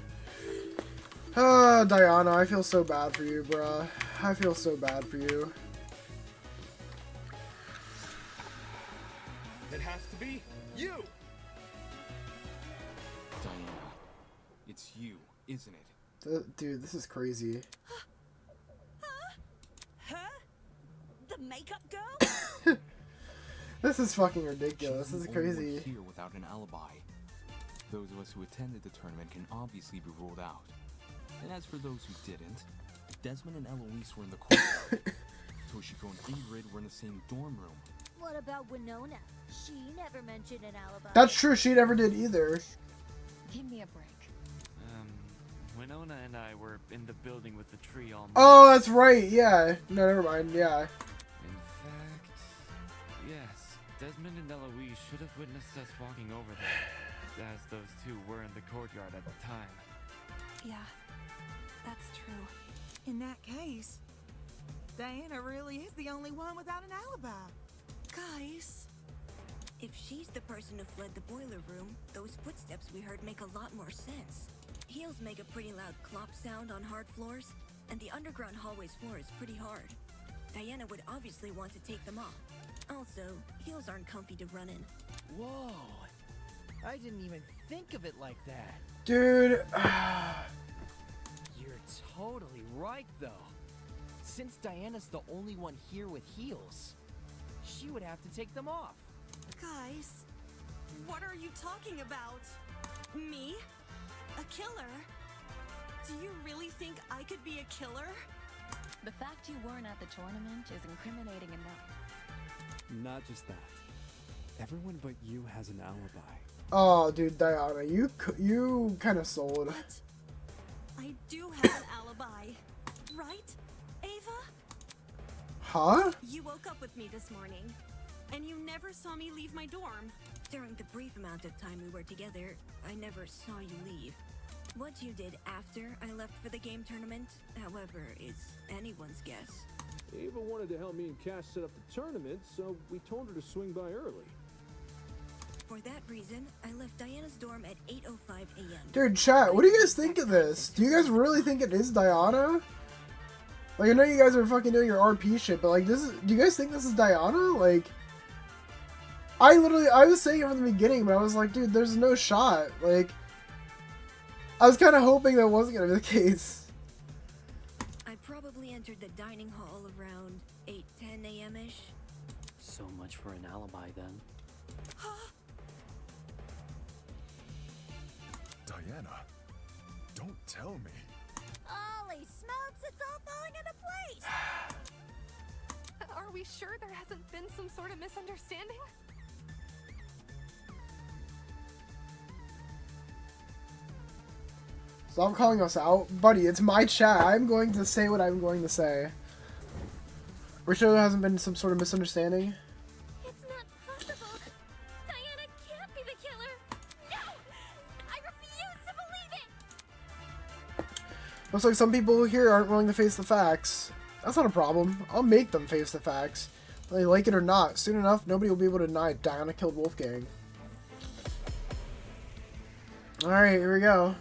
Ah, Diana, I feel so bad for you, bruh. I feel so bad for you. It has to be you! Diana, it's you, isn't it? Dude, this is crazy. Huh? The makeup girl? This is fucking ridiculous. This is She's the only crazy. one here without an alibi. Those of us who attended the tournament can obviously be ruled out. And as for those who didn't, Desmond and Eloise were in the courtyard. Toshiko and Ingrid were in the same dorm room. What about Winona? She never mentioned an alibi. That's true, she never did either. Give me a break. Winona and I were in the building with the tree all night. Oh, that's right, yeah. No, never mind, yeah. In fact, yes, Desmond and Eloise should have witnessed us walking over there, as those two were in the courtyard at the time. Yeah, that's true. In that case, Diana really is the only one without an alibi. Guys, if she's the person who fled the boiler room, those footsteps we heard make a lot more sense. Heels make a pretty loud clop sound on hard floors, and the underground hallway's floor is pretty hard. Diana would obviously want to take them off. Also, heels aren't comfy to run in. Whoa! I didn't even think of it like that. Dude. You're totally right, though. Since Diana's the only one here with heels, she would have to take them off. Guys, what are you talking about? Me? A killer? Do you really think I could be a killer? The fact you weren't at the tournament is incriminating enough. Not just that. Everyone but you has an alibi. Oh, dude, Diana, you kind of sold. But I do have an alibi, right, Ava? Huh? You woke up with me this morning, and you never saw me leave my dorm. During the brief amount of time we were together, I never saw you leave. What you did after I left for the game tournament, however, is anyone's guess. Ava wanted to help me and Cass set up the tournament, so we told her to swing by early. For that reason, I left Diana's dorm at 8:05 a.m. Dude, chat, what do you guys think of this? Do you guys really think it is Diana? Like, I know you guys are fucking doing your RP shit, but like, do you guys think this is Diana? Like, I was saying it from the beginning, but I was like, dude, there's no shot. Like, I was kind of hoping that wasn't gonna be the case. I probably entered the dining hall around 8:10 a.m.-ish. So much for an alibi then. Diana, don't tell me. Holy smokes, it's all falling into place! Are we sure there hasn't been some sort of misunderstanding? Stop calling us out. Buddy, it's my chat. I'm going to say what I'm going to say. We're sure there hasn't been some sort of misunderstanding? It's not possible. Diana can't be the killer. No! I refuse to believe it! Looks like some people here aren't willing to face the facts. That's not a problem. I'll make them face the facts. Whether they like it or not. Soon enough, nobody will be able to deny Diana killed Wolfgang. Alright, here we go.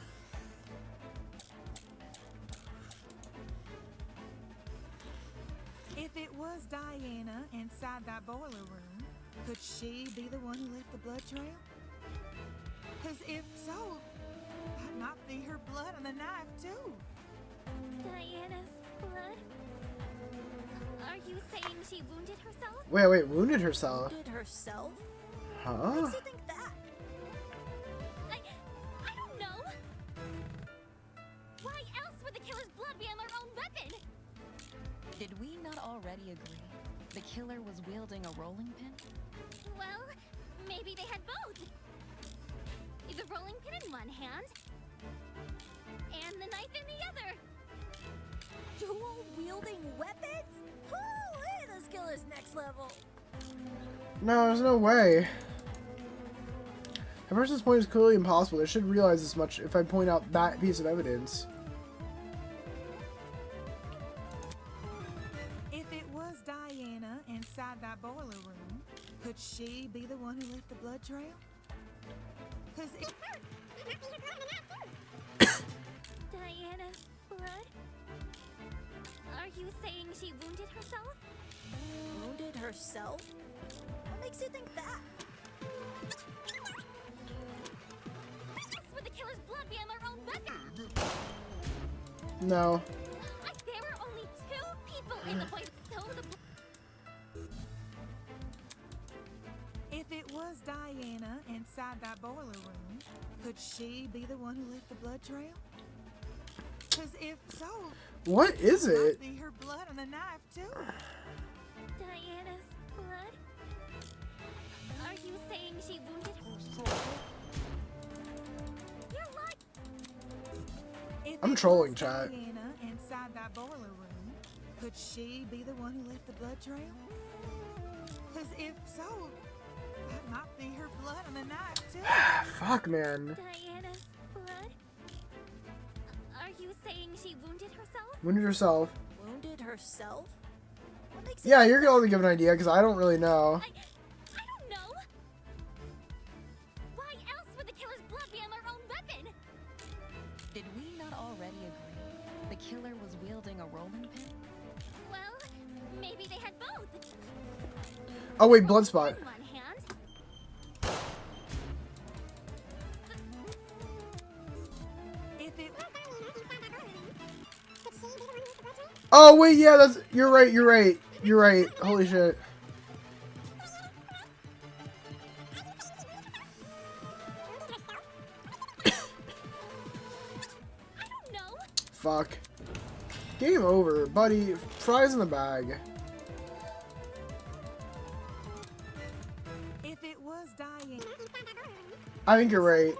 If it was Diana inside that boiler room, could she be the one who left the blood trail? Because if so, that might be her blood on the knife too. Diana's blood Are you saying she wounded herself? Wait, wounded herself? Wounded herself? Huh? What makes you think that? I don't know. Why else would the killer's blood be on their own weapon? Did we not already agree the killer was wielding a rolling pin? Well, maybe they had both. The rolling pin in one hand, and the knife in the other. Dual wielding weapons? Holy, this killer's next level. No, there's no way. A person's point is clearly impossible. They should realize as much if I point out that piece of evidence. If it was Diana inside that boiler room, could she be the one who left the blood trail? Because if... Diana's blood? Are you saying she wounded herself? Wounded herself? What makes you think that? Would the killer's blood be on their own weapon? No. There were only 2 people in the place, so the... If it was Diana inside that boiler room, could she be the one who left the blood trail? Because if so, What is it? might be her blood on the knife too. Diana's blood? Are you saying she wounded herself? You're lying! If I'm it trolling, was chat. Diana inside that boiler room, could she be the one who left the blood trail? Because if so, that might be her blood on the knife too. Fuck, man. Diana's blood? Are you saying she wounded herself? Wounded herself. Wounded herself? What makes Yeah, you're going to give an idea because I don't really know. I don't know! Why else would the killer's blood be on their own weapon? Did we not already agree the killer was wielding a rolling pin? Well, maybe they had both. Oh, wait, blood spot. In one hand. If it Oh, wait, yeah, that's... You're right. Holy shit. Fuck. Game over, buddy. Fries in the bag. If it was Diana. I think you're right.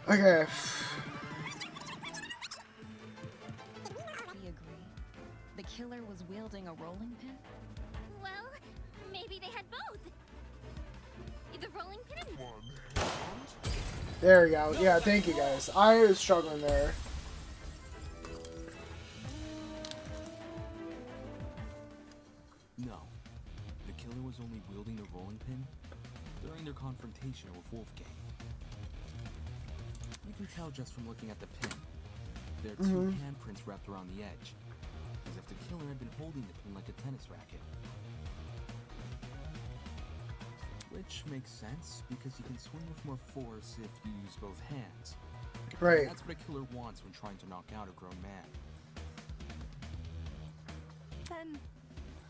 Okay. We agree the killer was wielding a rolling pin? Well, maybe they had both. The rolling pin in one. There we go. Yeah, thank you guys. I was struggling there. No. The killer was only wielding the rolling pin during their confrontation with Wolfgang. You can tell just from looking at the pin. There are 2 handprints wrapped around the edge, as if the killer had been holding the pin like a tennis racket. Which makes sense, because you can swing with more force if you use both hands. Right. That's what a killer wants when trying to knock out a grown man. Then,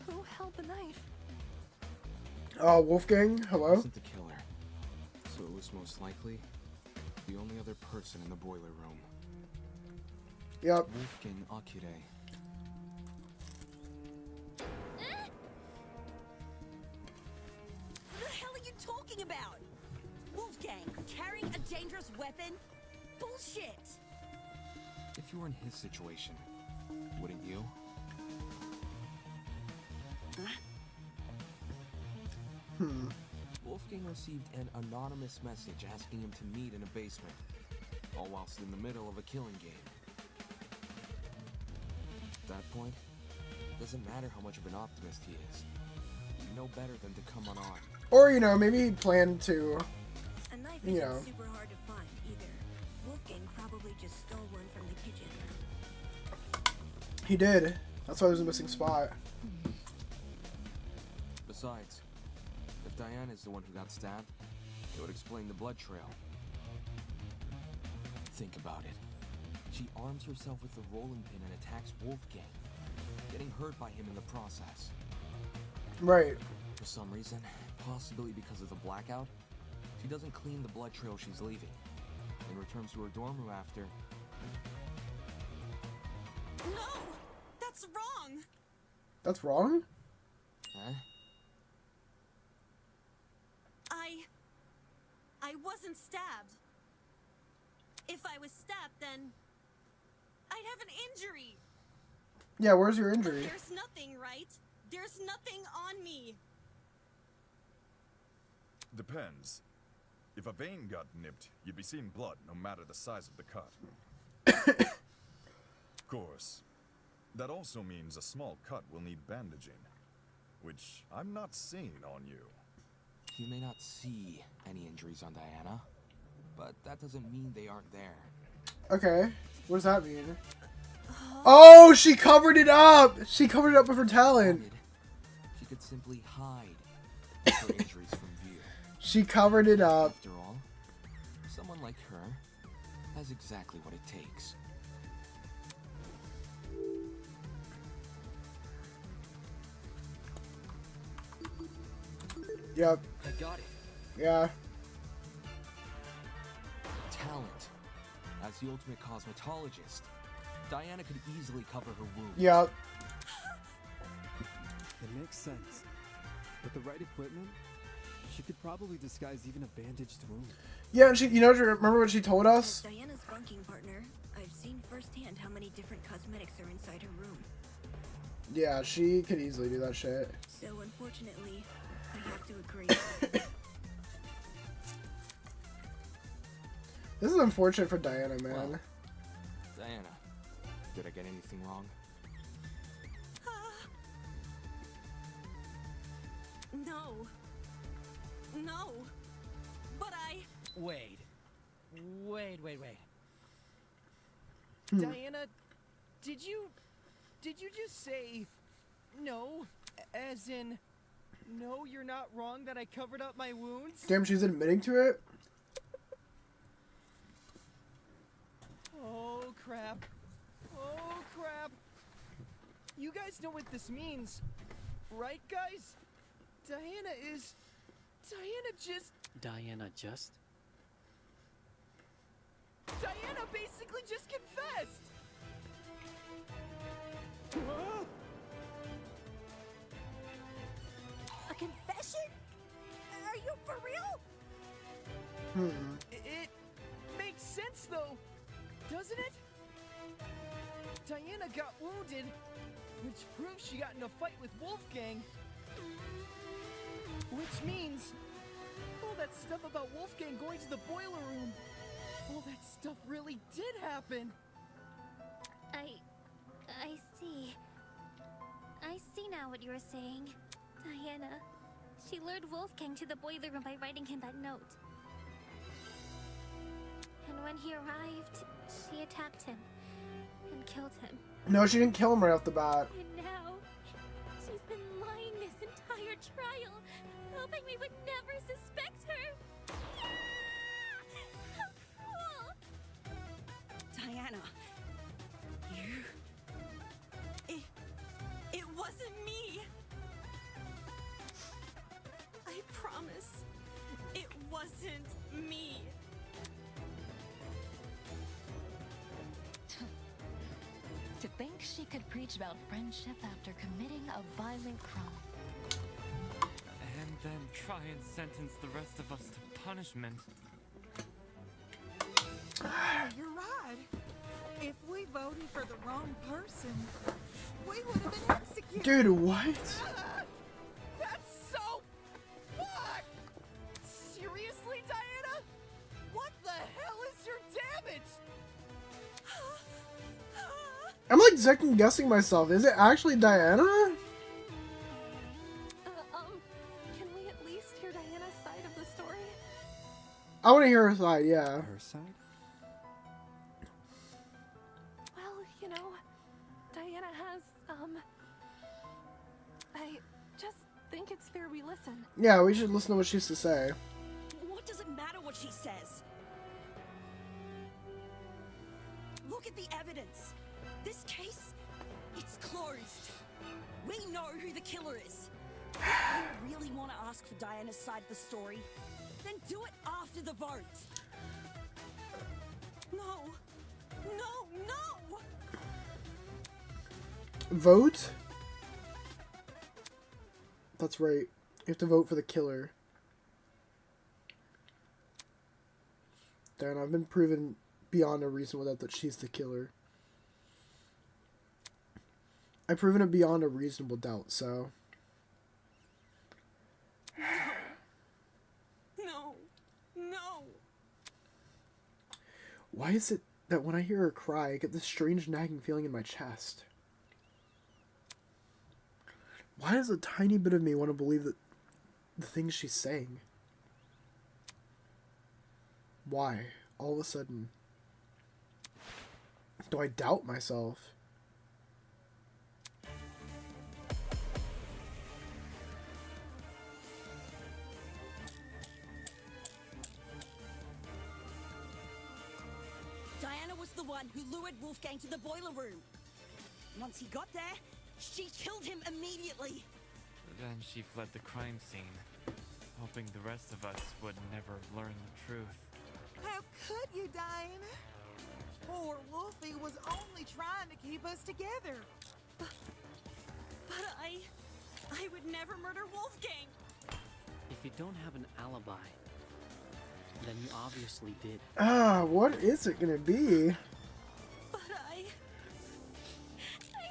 who held the knife? Wolfgang, hello? It wasn't the killer, so it was most likely the only other person in the boiler room. Yep. Wolfgang Akire. What the hell are you talking about? Wolfgang, carrying a dangerous weapon? Bullshit! If you were in his situation, wouldn't you? Wolfgang received an anonymous message asking him to meet in a basement, all whilst in the middle of a killing game. At that point, it doesn't matter how much of an optimist he is. You know better than to come unarmed. Or, you know, maybe he planned to, A knife you isn't know. super hard to find either. Wolfgang probably just stole one from the kitchen. He did. That's why there's a missing spot. Besides, Diana's the one who got stabbed, it would explain the blood trail. Think about it. She arms herself with the rolling pin and attacks Wolfgang, getting hurt by him in the process. Right. For some reason, possibly because of the blackout, she doesn't clean the blood trail she's leaving, and returns to her dorm room after. No! That's wrong! That's wrong? Huh? I wasn't stabbed. If I was stabbed, then I'd have an injury. Yeah, where's your But injury? there's nothing, right? There's nothing on me. Depends. If a vein got nipped, you'd be seeing blood no matter the size of the cut. Of course, that also means a small cut will need bandaging, which I'm not seeing on you. You may not see any injuries on Diana, but that doesn't mean they aren't there. Okay. What does that mean? Oh, she covered it up! She covered it up with her talent. She could simply hide her injuries from view. She covered it up. After all, someone like her has exactly what it takes. Yep. I got it. Yeah. Talent. As the ultimate cosmetologist, Diana could easily cover her wounds. Yep. It makes sense. With the right equipment, she could probably disguise even a bandaged wound. Yeah, and she, you know, do you remember what she told us? As Diana's bunking partner, I've seen firsthand how many different cosmetics are inside her room. Yeah, she could easily do that shit. So unfortunately, I have to agree. This is unfortunate for Diana, man. Well, Diana, did I get anything wrong? No. No. But I... Wait. Diana, did you just say no? As in, no, you're not wrong that I covered up my wounds? Damn, she's admitting to it? Oh crap. Oh crap. You guys know what this means, right guys? Diana just... Diana basically just confessed! A confession? Are you for real? It makes sense though, doesn't it? Diana got wounded, which proves she got in a fight with Wolfgang. Which means all that stuff about Wolfgang going to the boiler room, all that stuff really did happen. I see. I see now what you were saying. Diana, she lured Wolfgang to the boiler room by writing him that note. And when he arrived, she attacked him and killed him. No, she didn't kill him right off the bat. And now, she's been lying this entire trial, hoping we would never suspect her. How cruel! Diana. It wasn't me. I promise. It wasn't me. To think she could preach about friendship after committing a violent crime. And then try and sentence the rest of us to punishment. You're right. If we voted for the wrong person, we would have been executed. Dude, what? That's so fucked! Seriously, Diana? What the hell is your damage? I'm like second guessing myself. Is it actually Diana? Can we at least hear Diana's side of the story? I want to hear her side, yeah. Her side? Well, you know, Diana has, I just think it's fair we listen. Yeah, we should listen to what she has to say. What does it matter what she says? Look at the evidence. This case, it's closed. We know who the killer is. If you really want to ask for Diana's side of the story, then do it after the vote. No. No, no! Vote? That's right. You have to vote for the killer. Dan, I've been proven beyond a reasonable doubt that she's the killer. I've proven it beyond a reasonable doubt, so... No. No. Why is it that when I hear her cry, I get this strange nagging feeling in my chest? Why does a tiny bit of me want to believe that the things she's saying? Why? All of a sudden, do I doubt myself? Diana was the one who lured Wolfgang to the boiler room. Once he got there, she killed him immediately. Then she fled the crime scene, hoping the rest of us would never learn the truth. How could you, Diana? Poor Wolfie was only trying to keep us together. But I would never murder Wolfgang. If you don't have an alibi, then you obviously did. What is it gonna be? But I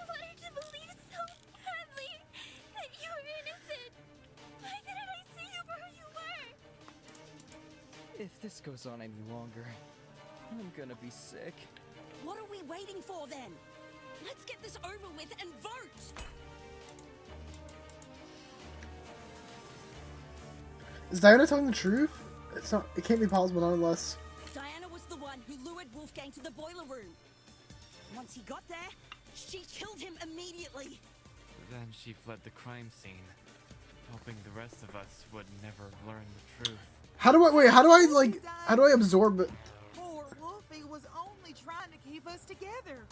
wanted to believe so badly that you were innocent. Why didn't I see you for who you were? If this goes on any longer, I'm gonna be sick. What are we waiting for then? Let's get this over with and vote! Is Diana telling the truth? It's not. It can't be possible, not unless. Diana was the one who lured Wolfgang to the boiler room. Once he got there, she killed him immediately. Then she fled the crime scene, hoping the rest of us would never learn the truth. How do I wait? How do I absorb it? Poor Wolfie was only trying to keep us together.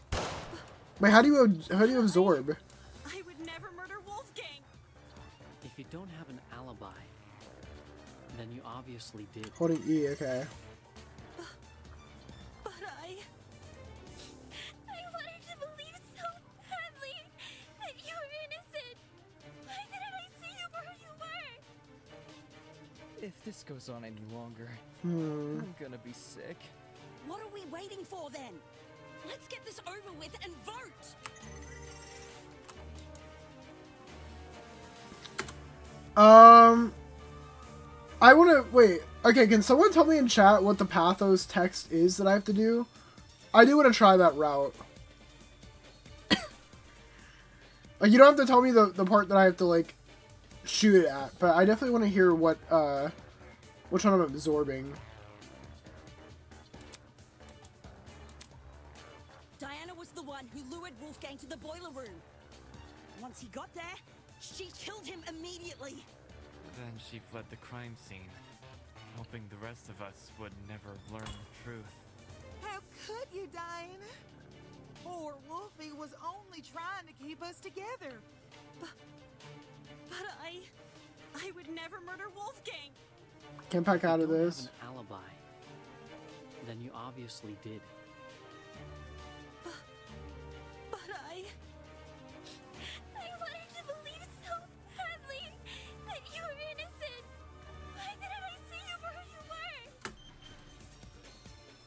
Wait, how do you absorb? I would never murder Wolfgang. If you don't have an alibi, then you obviously did. Holding E, okay. But I wanted to believe so badly that you were innocent. Why didn't I see you for who you were? If this goes on any longer, I'm gonna be sick. What are we waiting for then? Let's get this over with and vote! I want to wait. Okay, can someone tell me in chat what the pathos text is that I have to do? I do want to try that route. Like, you don't have to tell me the part that I have to, like, shoot it at, but I definitely want to hear what, which one I'm absorbing. Diana was the one who lured Wolfgang to the boiler room. Once he got there, she killed him immediately. Then she fled the crime scene, hoping the rest of us would never learn the truth. How could you, Diana? Poor Wolfie was only trying to keep us together. But I would never murder Wolfgang. Can't back out of If you don't this. have an alibi, then you obviously did. But I wanted to believe so badly that you were innocent. Why didn't I see you for who you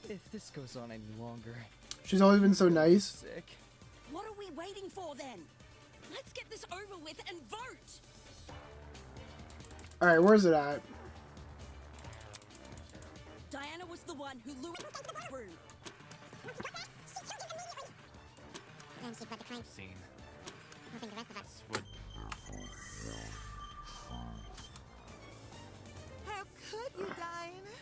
were? If this goes on any longer, She's always been so nice. sick. What are we waiting for then? Let's get this over with and vote! Alright, where's it at? Diana was the one who lured the room. Then she fled the crime Scene. hoping the rest of us Would How could you, Diana?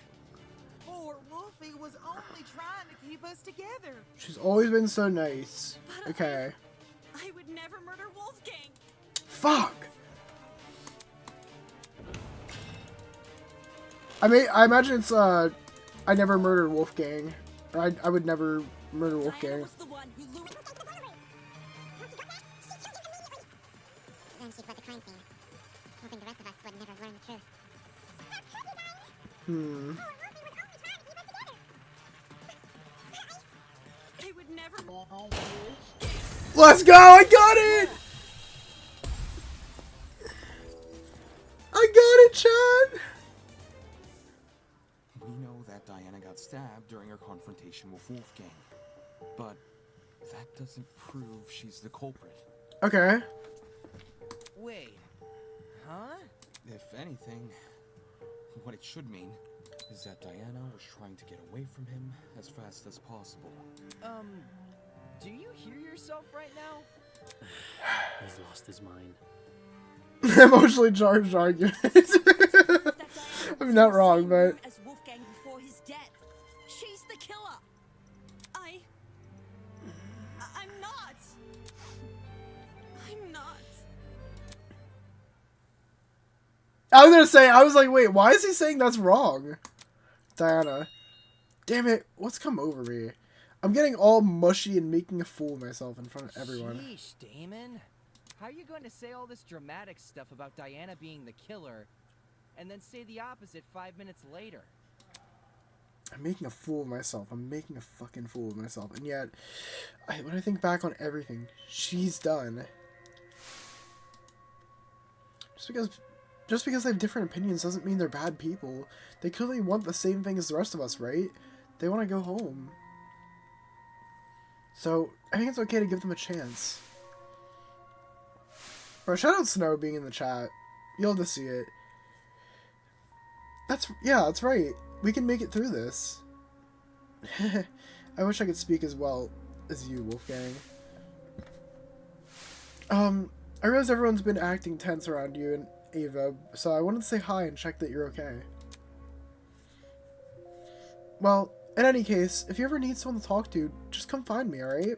Poor Wolfie was only trying to keep us together. She's always been so nice. Okay. I would never murder Wolfgang. Fuck! I imagine it's I never murdered Wolfgang. Or I would never murder Wolfgang. Then she fled the crime scene, hoping the rest of us would never learn the truth. They would never. Let's go! I got it! I got it, Chad! We know that Diana got stabbed during her confrontation with Wolfgang, but that doesn't prove she's the culprit. Okay. Wait. Huh? If anything, what it should mean is that Diana was trying to get away from him as fast as possible. Do you hear yourself right now? He's lost his mind. Emotionally charged argument. I'm not wrong, but As Wolfgang before his death. She's the killer. I'm not. I'm not. I was gonna say, I was like, wait, why is he saying that's wrong? Diana. Damn it, what's come over me? I'm getting all mushy and making a fool of myself in front of everyone. Sheesh, Damon. How are you going to say all this dramatic stuff about Diana being the killer, and then say the opposite 5 minutes later? I'm making a fool of myself. I'm making a fucking fool of myself. And yet, when I think back on everything she's done, just because they have different opinions doesn't mean they're bad people. They clearly want the same thing as the rest of us, right? They want to go home. So, I think it's okay to give them a chance. Bro, shout out Snow being in the chat. You'll have to see it. Yeah, that's right. We can make it through this. I wish I could speak as well as you, Wolfgang. I realize everyone's been acting tense around you and Ava, so I wanted to say hi and check that you're okay. Well, in any case, if you ever need someone to talk to, just come find me, alright?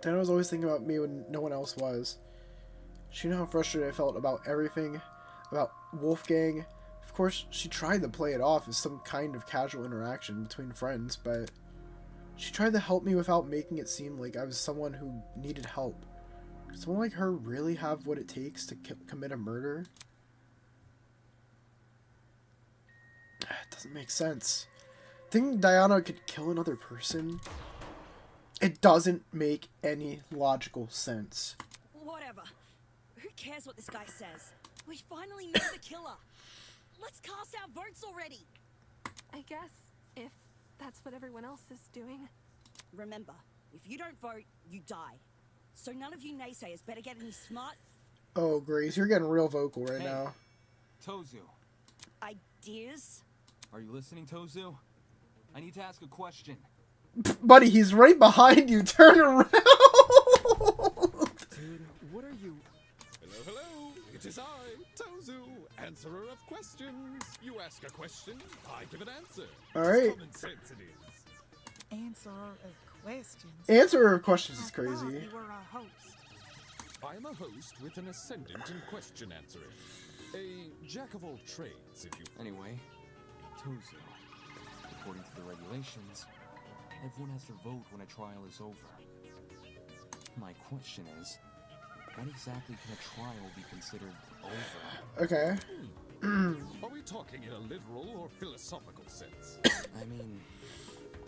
Dana was always thinking about me when no one else was. She knew how frustrated I felt about everything, about Wolfgang. Of course, she tried to play it off as some kind of casual interaction between friends, but she tried to help me without making it seem like I was someone who needed help. Could someone like her really have what it takes to commit a murder? It doesn't make sense. Thinking Diana could kill another person? It doesn't make any logical sense. Whatever. Who cares what this guy says? We finally know the killer. Let's cast our votes already. I guess, if that's what everyone else is doing. Remember, if you don't vote, you die. So none of you naysayers better get any smart Oh, Grace, you're getting real vocal right now. Tozu. ideas. Are you listening, Tozu? I need to ask a question. Buddy, he's right behind you. Turn around. Dude, what are you... Hello, hello. It is I, Tozu, answerer of questions. You ask a question, I give an answer. All right. Common sense it is. Answerer of questions. Answerer of questions is I thought crazy. you were a host. I am a host with an ascendant in question answering. A jack of all trades, if you... Anyway, Tozu. According to the regulations, everyone has to vote when a trial is over. My question is, what exactly can a trial be considered over? Okay. Are we talking in a literal or philosophical sense? I mean,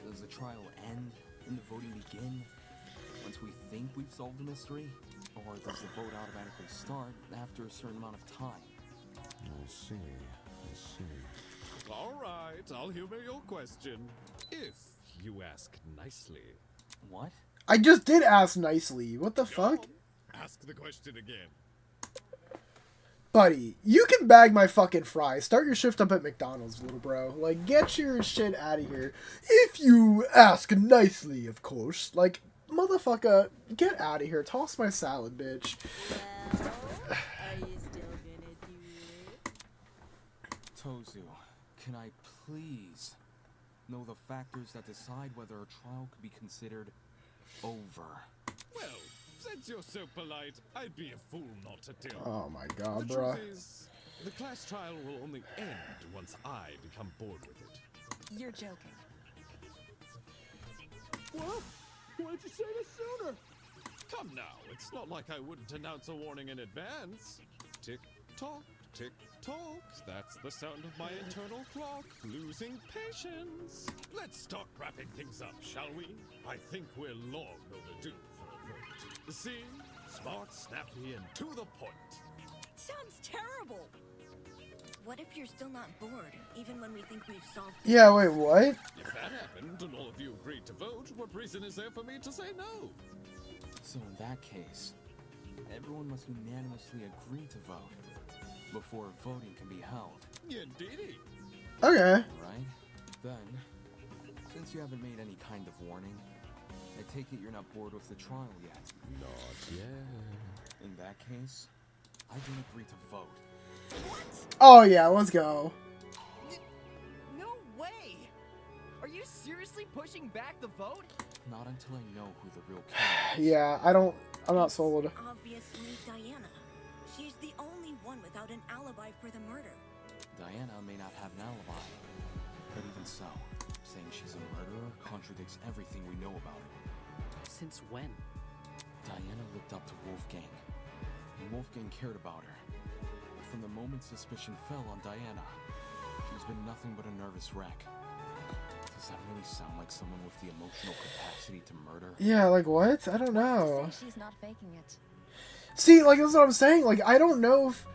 does the trial end and the voting begin once we think we've solved the mystery? Or does the vote automatically start after a certain amount of time? I see. All right, I'll humor your question. If you ask nicely. What? I just did ask nicely. What the fuck? Ask the question again. Buddy, you can bag my fucking fries. Start your shift up at McDonald's, little bro. Like, get your shit out of here. If you ask nicely, of course. Like, motherfucker, get out of here. Toss my salad, bitch. Well, are you still gonna do it? Tozu, can I please know the factors that decide whether a trial could be considered over? Well, since you're so polite, I'd be a fool not to tell you. Oh my god, The bruh. truth is, The class trial will only end once I become bored with it. You're joking. Well, why'd you say this sooner? Come now, it's not like I wouldn't announce a warning in advance. Tick-tock, tick-tock. That's the sound of my internal clock losing patience. Let's start wrapping things up, shall we? I think we're long overdue for a vote. See? Smart, snappy, and to the point. Sounds terrible. What if you're still not bored, even when we think we've solved the Yeah, wait, what? If that happened and all of you agreed to vote, what reason is there for me to say no? So in that case, everyone must unanimously agree to vote before voting can be held. Indeedy. Okay. Right? Then, since you haven't made any kind of warning, I take it you're not bored with the trial yet. Not yet. In that case, I don't agree to vote. Oh yeah, let's go. No way! Are you seriously pushing back the vote? Not until I know who the real killer is. Yeah, I'm not sold. Obviously, Diana. She's the only one without an alibi for the murder. Diana may not have an alibi, but even so, saying she's a murderer contradicts everything we know about her. Since when? Diana looked up to Wolfgang, and Wolfgang cared about her. But from the moment suspicion fell on Diana, she's been nothing but a nervous wreck. Does that really sound like someone with the emotional capacity to murder? Yeah, like what? I don't know. She's not faking it. See, like that's what I'm saying. Like I don't know if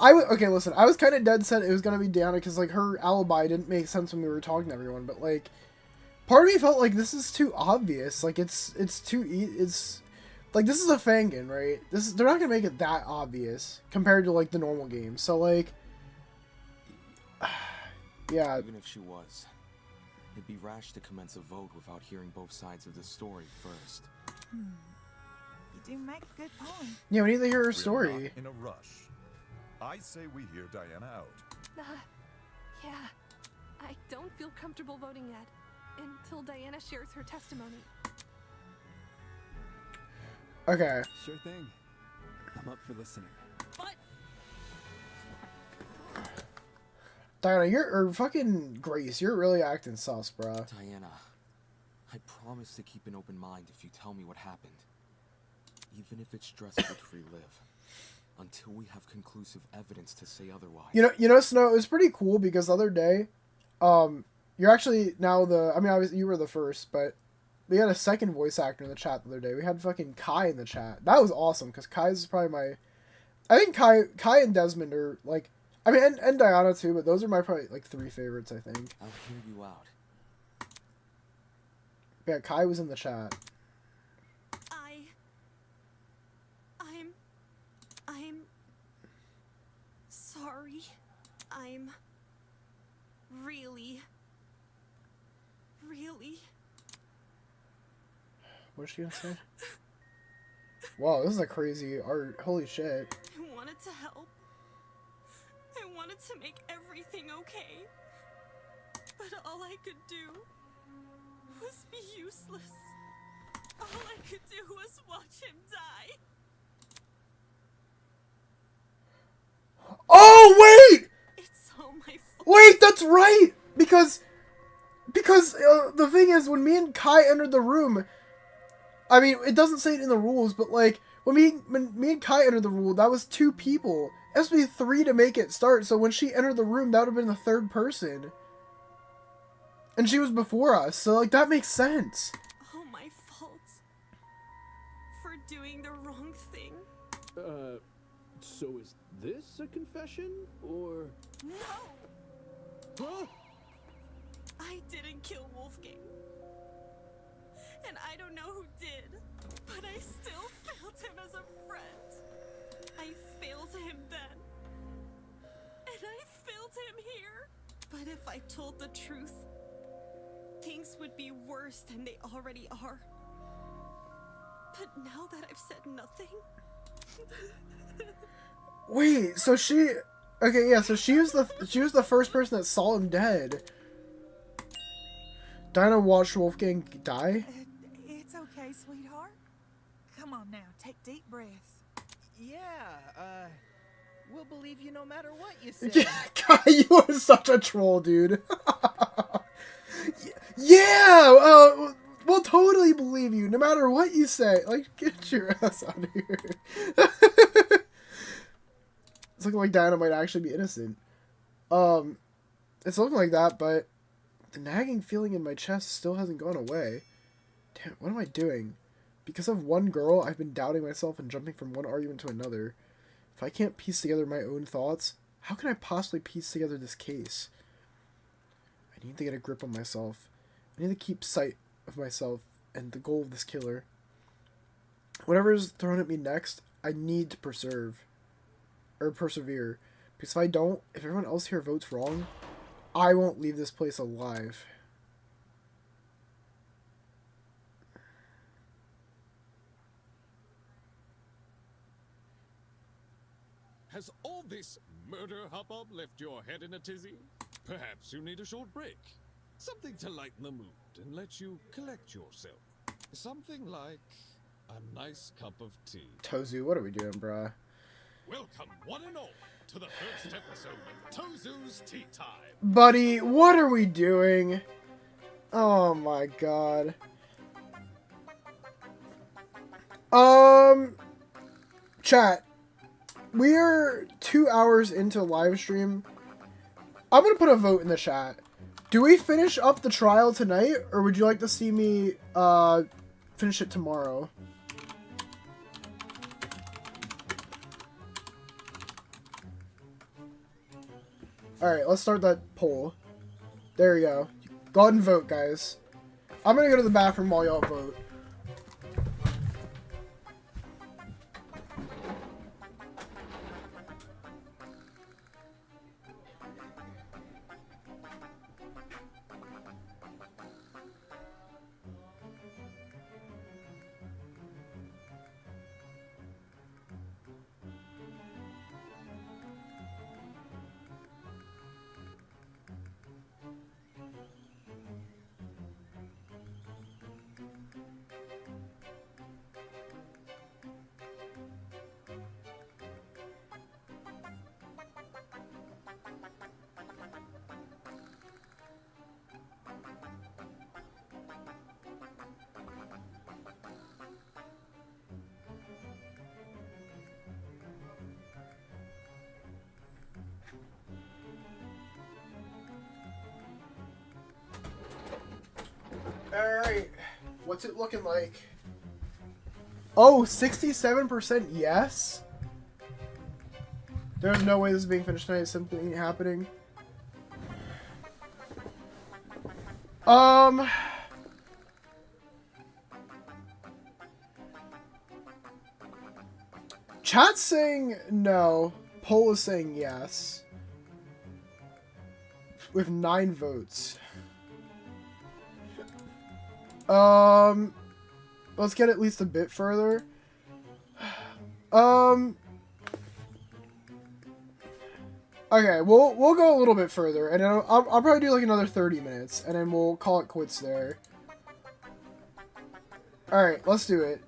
okay. Listen, I was kind of dead set it was gonna be Diana because like her alibi didn't make sense when we were talking to everyone. But like, part of me felt like this is too obvious. Like it's like this is a Fangin, right? They're not gonna make it that obvious compared to like the normal game. So like, yeah. Even if she was, it'd be rash to commence a vote without hearing both sides of the story first. You do make a good point. Yeah, we need to hear her We're story. not in a rush. I say we hear Diana out. Yeah. I don't feel comfortable voting yet until Diana shares her testimony. Okay. Sure thing. I'm up for listening. But Diana, or fucking Grace, you're really acting sus, bruh. Diana, I promise to keep an open mind if you tell me what happened. Even if it's stressful to relive. Until we have conclusive evidence to say otherwise. You know, Snow, it was pretty cool because the other day, you're actually now obviously you were the first, but we had a second voice actor in the chat the other day. We had fucking Kai in the chat. That was awesome because Kai's probably I think Kai and Desmond are like, I mean, and Diana too, but those are my probably like 3 favorites, I think. I'll hear you out. Yeah, Kai was in the chat. I'm sorry. I'm really What is she gonna say? Wow, this is a crazy art. Holy shit. I wanted to help. I wanted to make everything okay. But all I could do was be useless. All I could do was watch him die. Oh wait! It's all my fault. Wait, that's right! Because the thing is, when me and Kai entered the room, I mean, it doesn't say it in the rules, but like, when me and Kai entered the room, that was 2 people. It has to be 3 to make it start, so when she entered the room, that would have been the 3rd person. And she was before us, so like, that makes sense. All my fault. For doing the wrong thing. So is this a confession, or? No! Huh? I didn't kill Wolfgang. And I don't know who did, but I still failed him as a friend. I failed him then. And I failed him here. But if I told the truth, things would be worse than they already are. But now that I've said nothing... Wait, so she... Okay, yeah, so she was the first person that saw him dead. Dinah watched Wolfgang die? It's okay, sweetheart. Come on now, take deep breaths. Yeah, we'll believe you no matter what you say. God, you are such a troll, dude. Yeah, we'll totally believe you, no matter what you say. Like, get your ass out of here. It's looking like Diana might actually be innocent. It's looking like that, but the nagging feeling in my chest still hasn't gone away. Damn, what am I doing? Because of one girl, I've been doubting myself and jumping from one argument to another. If I can't piece together my own thoughts, how can I possibly piece together this case? I need to get a grip on myself. I need to keep sight of myself and the goal of this killer. Whatever is thrown at me next, I need to persevere. Because if I don't, if everyone else here votes wrong, I won't leave this place alive. Has all this murder hubbub left your head in a tizzy? Perhaps you need a short break. Something to lighten the mood and let you collect yourself. Something like a nice cup of tea. Tozu, what are we doing, bruh? Welcome, one and all, to the first episode of Tozu's Tea Time. Buddy, what are we doing? Oh my god. Chat. We're 2 hours into live stream. I'm gonna put a vote in the chat. Do we finish up the trial tonight, or would you like to see me finish it tomorrow? Alright, let's start that poll. There we go. Go ahead and vote, guys. I'm gonna go to the bathroom while y'all vote. Alright, what's it looking like? Oh, 67% yes? There's no way this is being finished tonight, it's simply ain't happening. Chat's saying no, poll is saying yes. With 9 votes. Let's get at least a bit further. Okay, we'll go a little bit further, and then I'll probably do like another 30 minutes, and then we'll call it quits there. Alright, let's do it.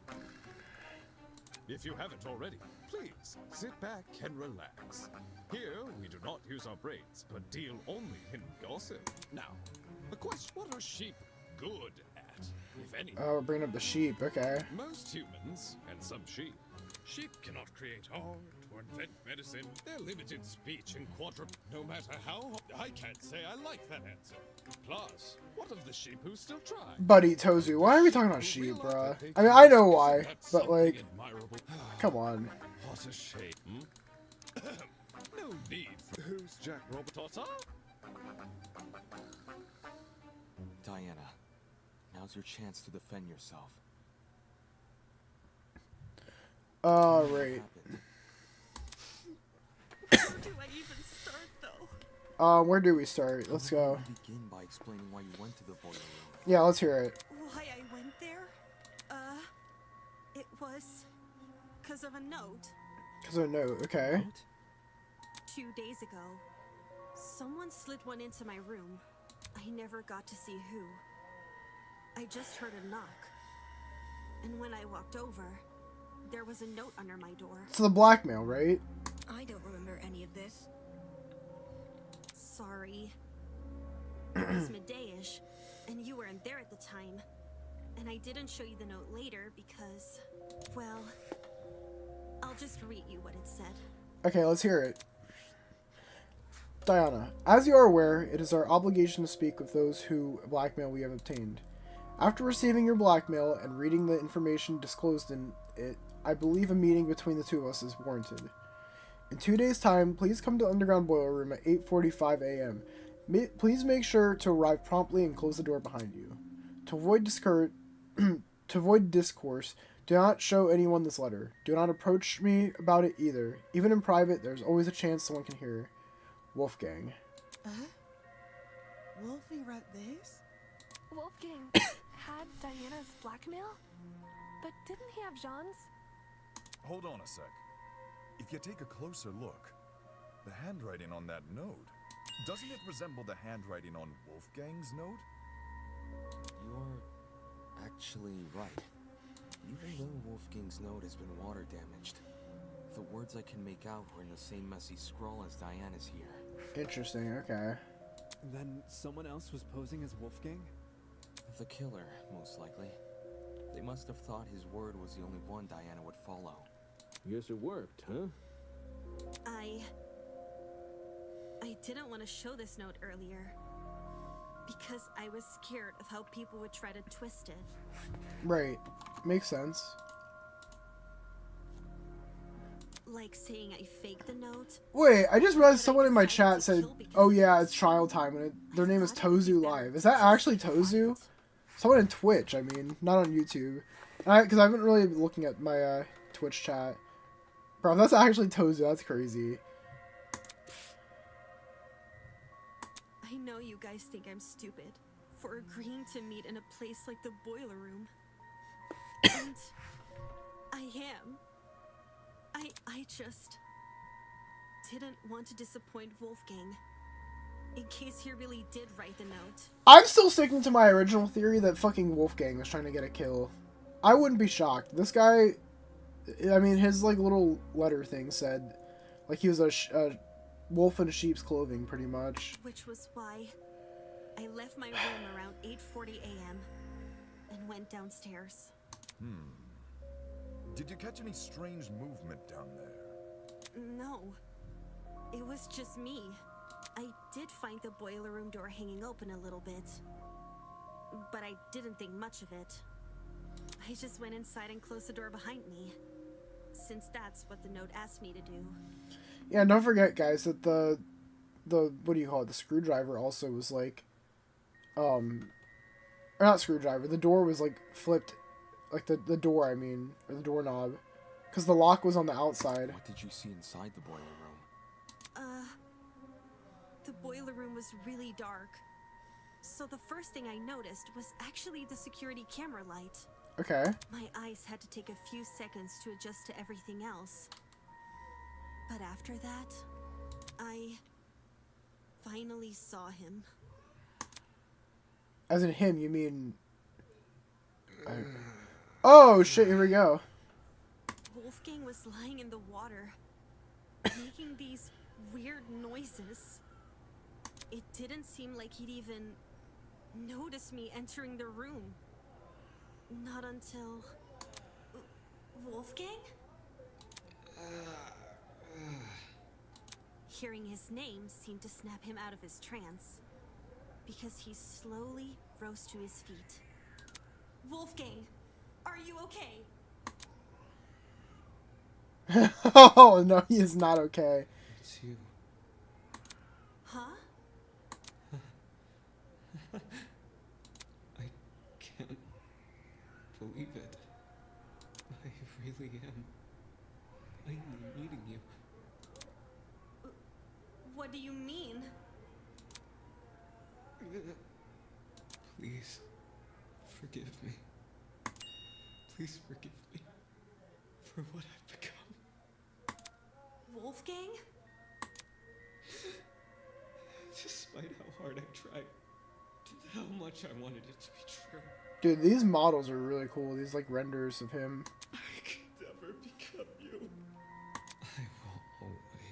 If you haven't already, please sit back and relax. Here, we do not use our brains, but deal only in gossip. Now, the question, what are sheep good at, if any? Oh, we're bringing up the sheep, okay. Most humans, and some sheep, cannot create art or invent medicine. They're limited speech and no matter how, I can't say I like that answer. Plus, what of the sheep who still try? Buddy, Tozu, why are we talking about sheep, bruh? I mean, I know why, but like, come on. What a shame. No need for... Who's Jack Robotota? Diana, now's your chance to defend yourself. Right. Where do I even start, though? Where do we start? Let's go. Begin by explaining why you went to the boiler room. Yeah, let's hear it. Why I went there? It was because of a note. Because of a note, okay. 2 days ago, someone slid one into my room. I never got to see who. I just heard a knock. And when I walked over, there was a note under my door. It's the blackmail, right? I don't remember any of this. Sorry. It was midday-ish, and you weren't there at the time. And I didn't show you the note later because, well, I'll just read you what it said. Okay, let's hear it. Diana, as you are aware, it is our obligation to speak with those who blackmail we have obtained. After receiving your blackmail and reading the information disclosed in it, I believe a meeting between the two of us is warranted. In 2 days' time, please come to the underground boiler room at 8:45 a.m. Please make sure to arrive promptly and close the door behind you. To avoid discourse, do not show anyone this letter. Do not approach me about it either. Even in private, there's always a chance someone can hear. Wolfgang. Wolfie wrote this? Wolfgang had Diana's blackmail? But didn't he have Jean's? Hold on a sec. If you take a closer look, the handwriting on that note, doesn't it resemble the handwriting on Wolfgang's note? You're actually right. Even though Wolfgang's note has been water damaged, the words I can make out were in the same messy scrawl as Diana's here. Interesting, okay. Then someone else was posing as Wolfgang? The killer, most likely. They must have thought his word was the only one Diana would follow. Guess it worked, huh? I didn't want to show this note earlier because I was scared of how people would try to twist it. Right. Makes sense. Like saying I faked the note. Wait, I just realized someone in my chat said, oh yeah, it's trial time, and their name is Tozu Live. Is that actually Tozu? Someone in Twitch, I mean, not on YouTube. Because I haven't really been looking at my Twitch chat. Bro, that's actually Tozu, that's crazy. I know you guys think I'm stupid for agreeing to meet in a place like the boiler room. And I am. I just didn't want to disappoint Wolfgang. In case he really did write the note. I'm still sticking to my original theory that fucking Wolfgang was trying to get a kill. I wouldn't be shocked. This guy, I mean, his like little letter thing said, like he was a wolf in sheep's clothing, pretty much. Which was why I left my room around 8:40 a.m. and went downstairs. Did you catch any strange movement down there? No, it was just me. I did find the boiler room door hanging open a little bit, but I didn't think much of it. I just went inside and closed the door behind me, since that's what the note asked me to do. Yeah, don't forget, guys, that the what do you call it? The screwdriver also was like, or not screwdriver. The door was like flipped, like the door. I mean, or the doorknob, because the lock was on the outside. What did you see inside the boiler room? The boiler room was really dark. So the first thing I noticed was actually the security camera light. Okay. My eyes had to take a few seconds to adjust to everything else. But after that, I finally saw him. As in him, you mean... Oh, shit, here we go. Wolfgang was lying in the water, making these weird noises. It didn't seem like he'd even noticed me entering the room. Not until... Wolfgang? Hearing his name seemed to snap him out of his trance, because he slowly rose to his feet. Wolfgang, are you okay? Oh, no, he is not okay. It's you. Huh? I can't believe it. I really am. I'm meeting you. What do you mean? Please, forgive me. Please forgive me for what I've become. Wolfgang? Despite how hard I tried, how much I wanted it to be true. Dude, these models are really cool. These, like, renders of him. I could never become you. I will always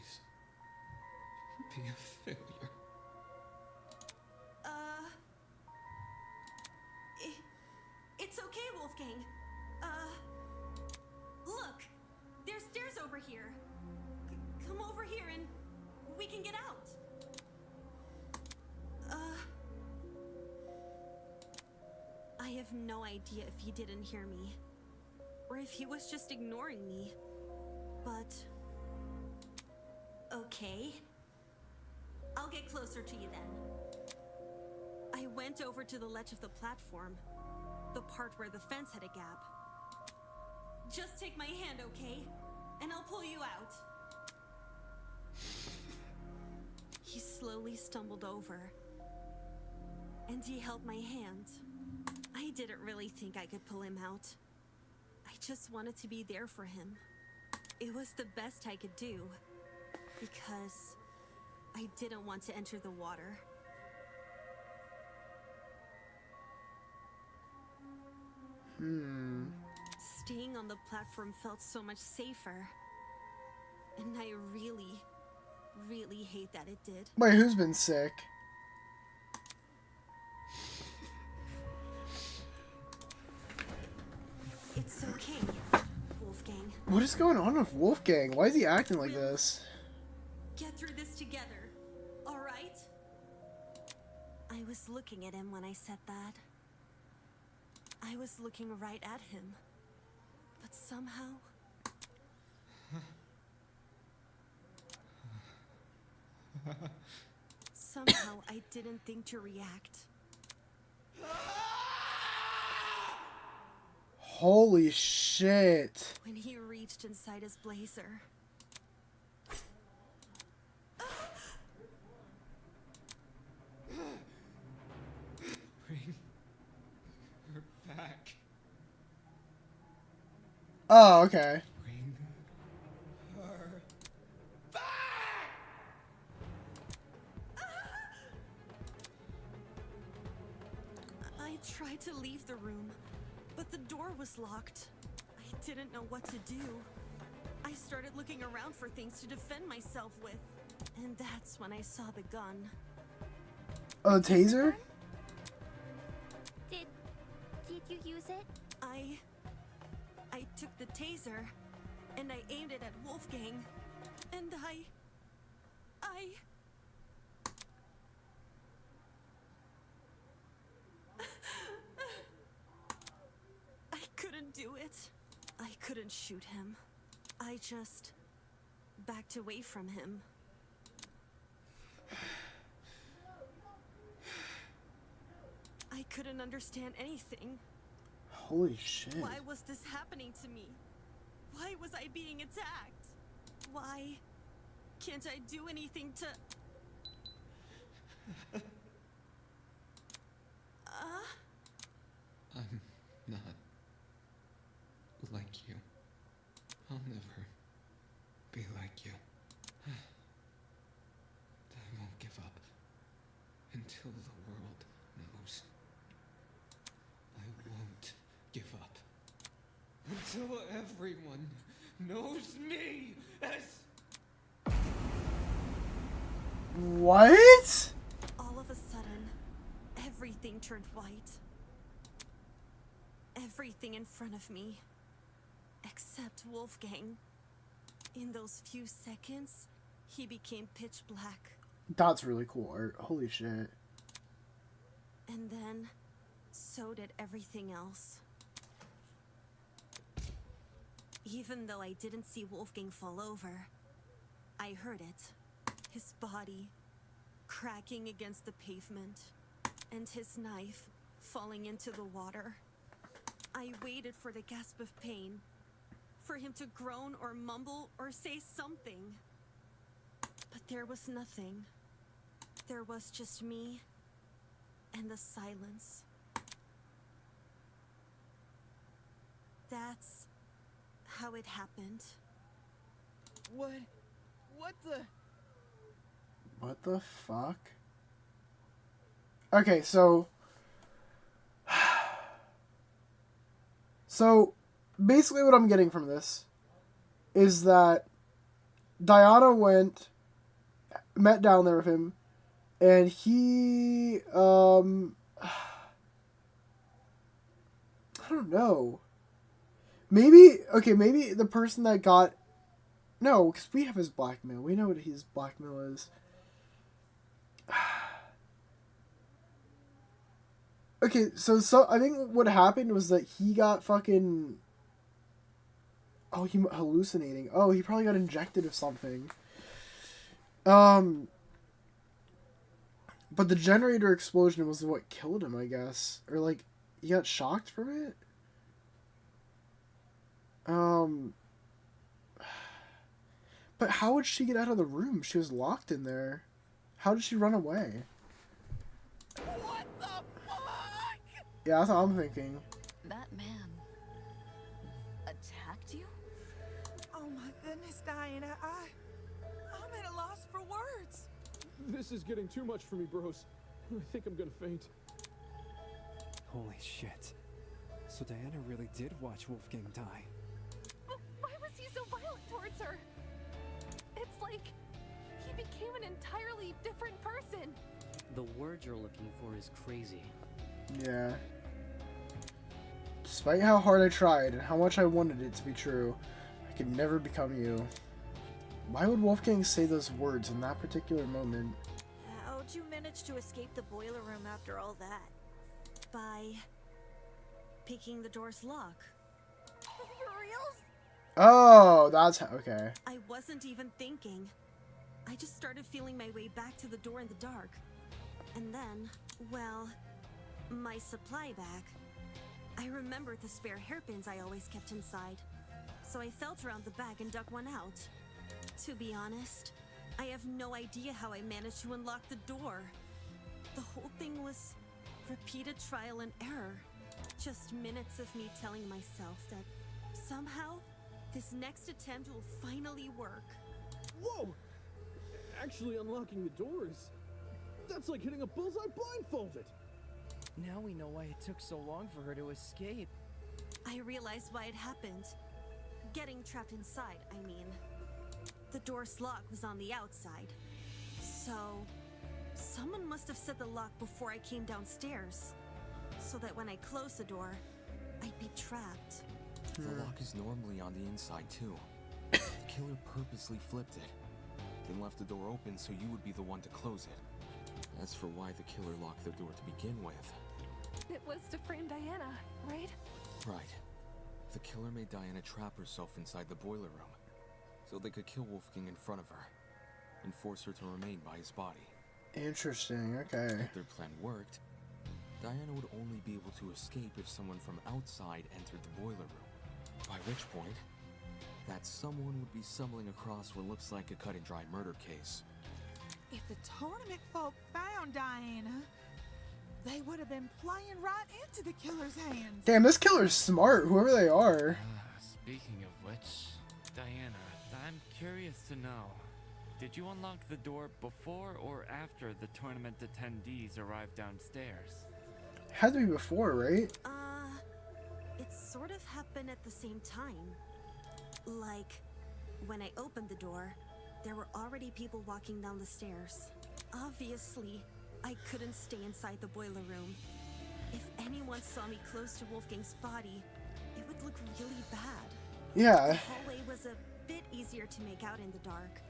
Wolfgang. Look! There's stairs over here. Come over here and we can get out. I have no idea if he didn't hear me, or if he was just ignoring me, but... Okay. I'll get closer to you then. I went over to the ledge of the platform, the part where the fence had a gap. Just take my hand, okay? And I'll pull you out. He slowly stumbled over, and he held my hand. I didn't really think I could pull him out. I just wanted to be there for him. It was the best I could do, because I didn't want to enter the water. Staying on the platform felt so much safer. And I really, really hate that it did. Wait, who's been sick? It's okay, Wolfgang. What is going on with Wolfgang? Why is he acting like this? Get through this together, all right? I was looking at him when I said that. I was looking right at him. But somehow... Somehow I didn't think to react. Holy shit. When he reached inside his blazer. Bring her back. Oh, okay. Bring her back. I tried to leave the room, but the door was locked. I didn't know what to do. I started looking around for things to defend myself with. And that's when I saw the gun. Oh, the taser? Did you use it? I took the taser, and I aimed it at Wolfgang, and I couldn't do it. I couldn't shoot him. I just backed away from him. I couldn't understand anything. Holy shit. Why was this happening to me? Why was I being attacked? Why can't I do anything to... I'm not like you. I'll never be like you. I won't give up until the world knows. I won't give up until everyone knows me as... What? All of a sudden, everything turned white. Everything in front of me. Except Wolfgang. In those few seconds, he became pitch black. That's really cool art. Holy shit. And then, so did everything else. Even though I didn't see Wolfgang fall over, I heard it. His body cracking against the pavement, and his knife falling into the water. I waited for the gasp of pain, for him to groan or mumble or say something. But there was nothing. There was just me and the silence. That's how it happened. What the... What the fuck? Okay, so... So, basically what I'm getting from this is that Diana met down there with him, and he, I don't know. Maybe, okay, maybe the person that got... No, because we have his blackmail. We know what his blackmail is. Okay, so I think what happened was that he got fucking... Oh, he hallucinating. Oh, he probably got injected with something. But the generator explosion was what killed him, I guess. Or, like, he got shocked from it? But how would she get out of the room? She was locked in there. How did she run away? What the fuck? Yeah, that's what I'm thinking. That man attacked you? Oh my goodness, Diana, I'm at a loss for words. This is getting too much for me, bros. I think I'm gonna faint. Holy shit. So Diana really did watch Wolfgang die. But why was he so violent towards her? It's like he became an entirely different person. The word you're looking for is crazy. Yeah. Despite how hard I tried and how much I wanted it to be true, I could never become you. Why would Wolfgang say those words in that particular moment? How'd you manage to escape the boiler room after all that? By picking the door's lock. For reals? Oh, that's how, okay. I wasn't even thinking. I just started feeling my way back to the door in the dark. And then, well, my supply bag. I remembered the spare hairpins I always kept inside. So I felt around the bag and dug one out. To be honest, I have no idea how I managed to unlock the door. The whole thing was repeated trial and error. Just minutes of me telling myself that somehow this next attempt will finally work. Whoa! Actually unlocking the doors. That's like hitting a bullseye blindfolded. Now we know why it took so long for her to escape. I realized why it happened. Getting trapped inside, I mean. The door's lock was on the outside. So, someone must have set the lock before I came downstairs. So that when I closed the door, I'd be trapped. The lock is normally on the inside too. The killer purposely flipped it, then left the door open so you would be the one to close it. As for why the killer locked the door to begin with... It was to frame Diana, right? Right. The killer made Diana trap herself inside the boiler room, so they could kill Wolfgang in front of her, and force her to remain by his body. Interesting, okay. If their plan worked, Diana would only be able to escape if someone from outside entered the boiler room. By which point, that someone would be stumbling across what looks like a cut-and-dry murder case. If the tournament folk found Diana, they would have been playing right into the killer's hands. Damn, this killer's smart, whoever they are. Speaking of which, Diana, I'm curious to know, did you unlock the door before or after the tournament attendees arrived downstairs? Had to be before, right? It sort of happened at the same time. Like, when I opened the door, there were already people walking down the stairs. Obviously, I couldn't stay inside the boiler room. If anyone saw me close to Wolfgang's body, it would look really bad. Yeah. The hallway was a bit easier to make out in the dark.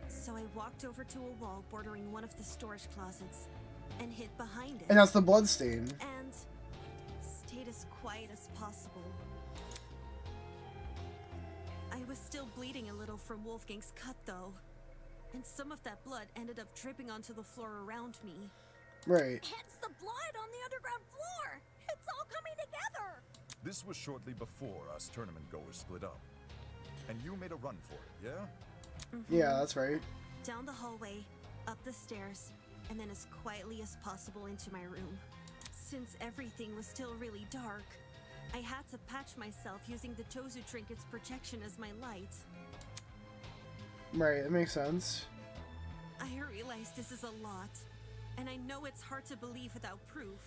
So I walked over to a wall bordering one of the storage closets and hid behind it. And that's the bloodstain. And stayed as quiet as possible. I was still bleeding a little from Wolfgang's cut though. And some of that blood ended up dripping onto the floor around me. Right. It's the blood on the underground floor! It's all coming together! This was shortly before us tournament goers split up. And you made a run for it, yeah? Yeah, that's right. Down the hallway, up the stairs, and then as quietly as possible into my room. Since everything was still really dark, I had to patch myself using the Tozu trinket's protection as my light. Right, that makes sense. I realize this is a lot, and I know it's hard to believe without proof.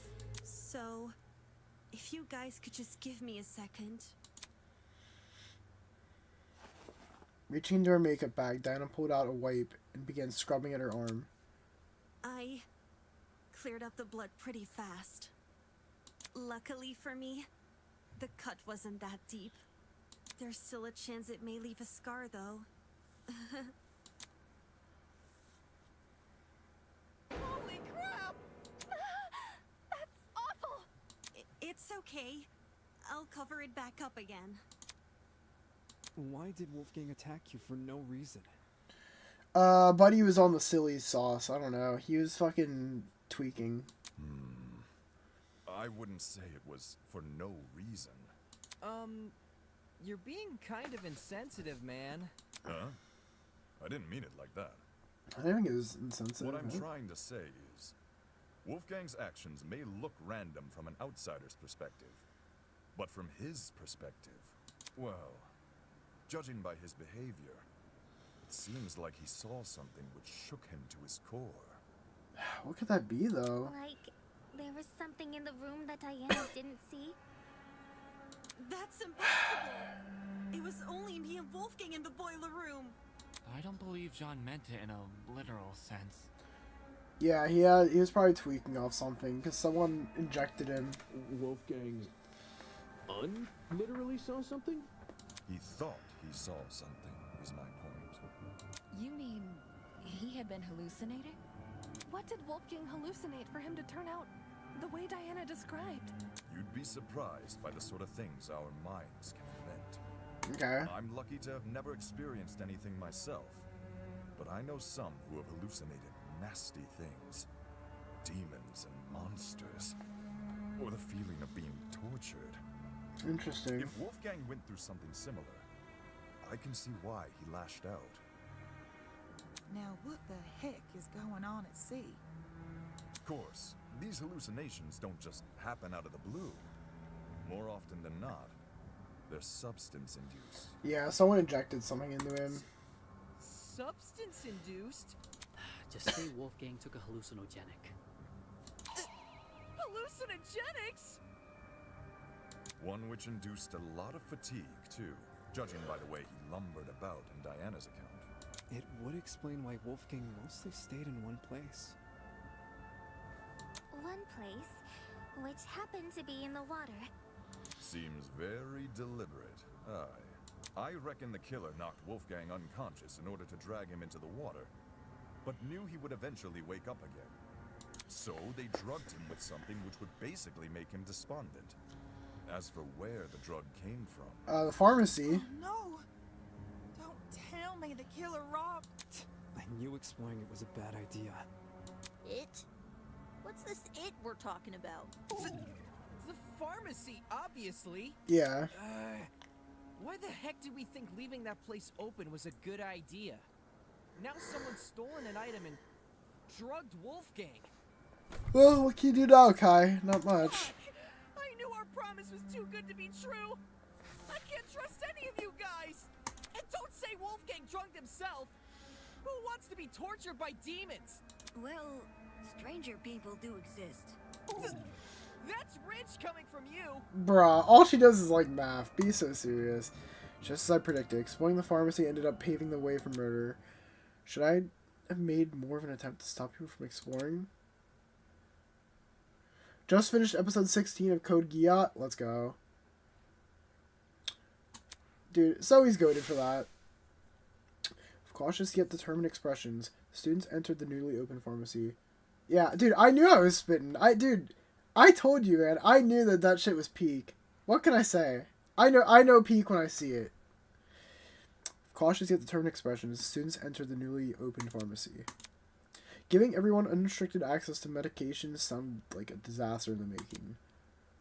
So, if you guys could just give me a second. Reaching into her makeup bag, Diana pulled out a wipe and began scrubbing at her arm. I cleared up the blood pretty fast. Luckily for me, The cut wasn't that deep. There's still a chance it may leave a scar, though. Holy crap! That's awful! It's okay. I'll cover it back up again. Why did Wolfgang attack you for no reason? Buddy was on the silly sauce. I don't know. He was fucking tweaking. I wouldn't say it was for no reason. You're being kind of insensitive, man. Huh? I didn't mean it like that. I think it was insensitive. What I'm trying to say is, Wolfgang's actions may look random from an outsider's perspective, but from his perspective, well, judging by his behavior, it seems like he saw something which shook him to his core. What could that be, though? Like, there was something in the room that Diana didn't see? That's impossible! It was only me and Wolfgang in the boiler room. I don't believe John meant it in a literal sense. Yeah, he was probably tweaking off something, because someone injected him. Wolfgang literally saw something? He thought he saw something, is my point. You mean he had been hallucinating? What did Wolfgang hallucinate for him to turn out the way Diana described? You'd be surprised by the sort of things our minds can invent. Okay. I'm lucky to have never experienced anything myself, but I know some who have hallucinated nasty things. Demons and monsters. Or the feeling of being tortured. Interesting. If Wolfgang went through something similar, I can see why he lashed out. Now, what the heck is going on at sea? Of course, these hallucinations don't just happen out of the blue. More often than not, they're substance-induced. Yeah, someone injected something into him. Substance-induced? Just say Wolfgang took a hallucinogenic. Hallucinogenics? One which induced a lot of fatigue, too, judging by the way he lumbered about in Diana's account. It would explain why Wolfgang mostly stayed in one place. One place, which happened to be in the water. Seems very deliberate. Aye. I reckon the killer knocked Wolfgang unconscious in order to drag him into the water, but knew he would eventually wake up again. So they drugged him with something which would basically make him despondent. As for where the drug came from... the pharmacy. Oh, no! Don't tell me the killer robbed... I knew exploring it was a bad idea. It? What's this it we're talking about? The pharmacy, obviously. Yeah. Why the heck did we think leaving that place open was a good idea? Now someone's stolen an item and drugged Wolfgang. Well, what can you do now, Kai? Not much. Fuck. I knew our promise was too good to be true. I can't trust any of you guys. And don't say Wolfgang drugged himself. Who wants to be tortured by demons? Well, stranger people do exist. That's rich coming from you. Bruh, all she does is like math. Be so serious. Just as I predicted, exploring the pharmacy ended up paving the way for murder. Should I have made more of an attempt to stop people from exploring? Just finished episode 16 of Code Geass. Let's go. Dude, Zoe's goated for that. With cautious yet determined expressions, students entered the newly opened pharmacy. Yeah, dude, I knew I was spitting. I told you, man. I knew that shit was peak. What can I say? I know peak when I see it. With cautious yet determined expressions, students entered the newly opened pharmacy. Giving everyone unrestricted access to medications sounded like a disaster in the making.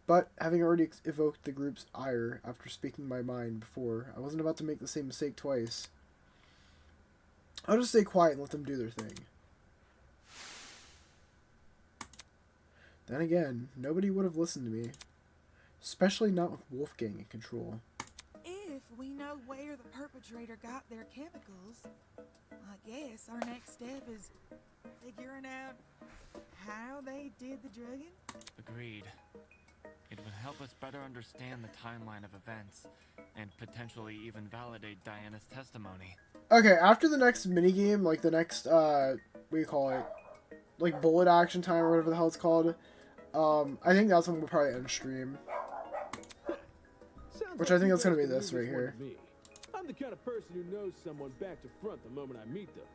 But, having already evoked the group's ire after speaking my mind before, I wasn't about to make the same mistake twice. I'll just stay quiet and let them do their thing. Then again, nobody would have listened to me. Especially not with Wolfgang in control. If we know where the perpetrator got their chemicals, I guess our next step is figuring out how they did the drugging. Agreed. It would help us better understand the timeline of events, and potentially even validate Diana's testimony. Okay, after the next minigame, like the next, what do you call it? Like bullet action time or whatever the hell it's called. I think that's when we'll probably end stream. Which like I think you that's gonna guys be can this leave right one here. to me. I'm the kind of person who knows someone back to front the moment I meet them.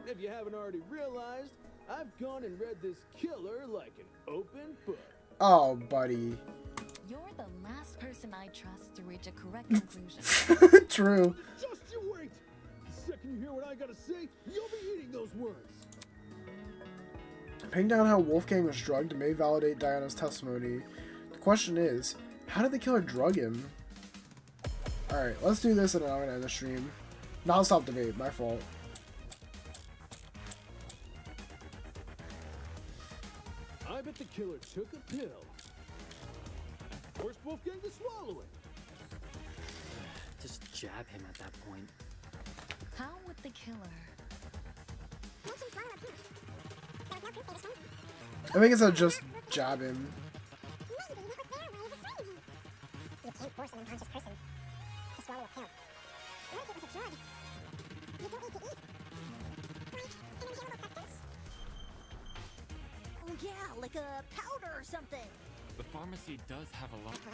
If you haven't already realized, I've gone and read this killer like an open book. Oh, buddy. You're the last person I trust to reach a correct conclusion. True. Just you wait! The second you hear what I gotta say, you'll be eating those words. Pinning down how Wolfgang was drugged may validate Diana's testimony. The question is, how did the killer drug him? Alright, let's do this and then I'm gonna end the stream. Non-stop debate, my fault. I bet the killer took a pill. Forced Wolfgang to swallow it. Just jab him at that point. How would the killer? I think it's a just jab him. You can't force an unconscious person to swallow a pill. Or if it was a drug, you don't need to eat. Like an inhalable substance? Oh yeah, like a powder or something. The pharmacy does have a lot. I've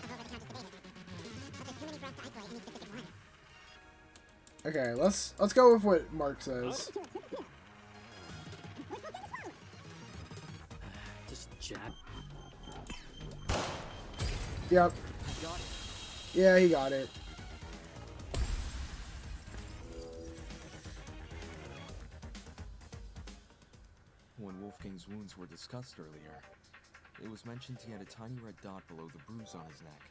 already counted the days. But there's too many drugs to isolate any specific one. Okay, let's go with what Mark says. Just jab. Yep. Yeah, he got it. When Wolfgang's wounds were discussed earlier, it was mentioned he had a tiny red dot below the bruise on his neck.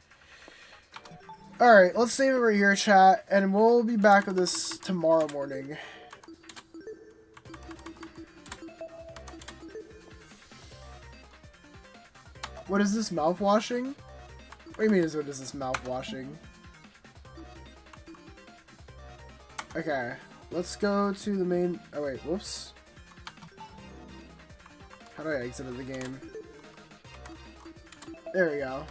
Alright, let's save it right here, chat, and we'll be back with this tomorrow morning. What is this, mouthwashing? What do you mean, what is this mouthwashing? Okay, let's go to the main... Oh wait, whoops. How do I exit the game? There we go.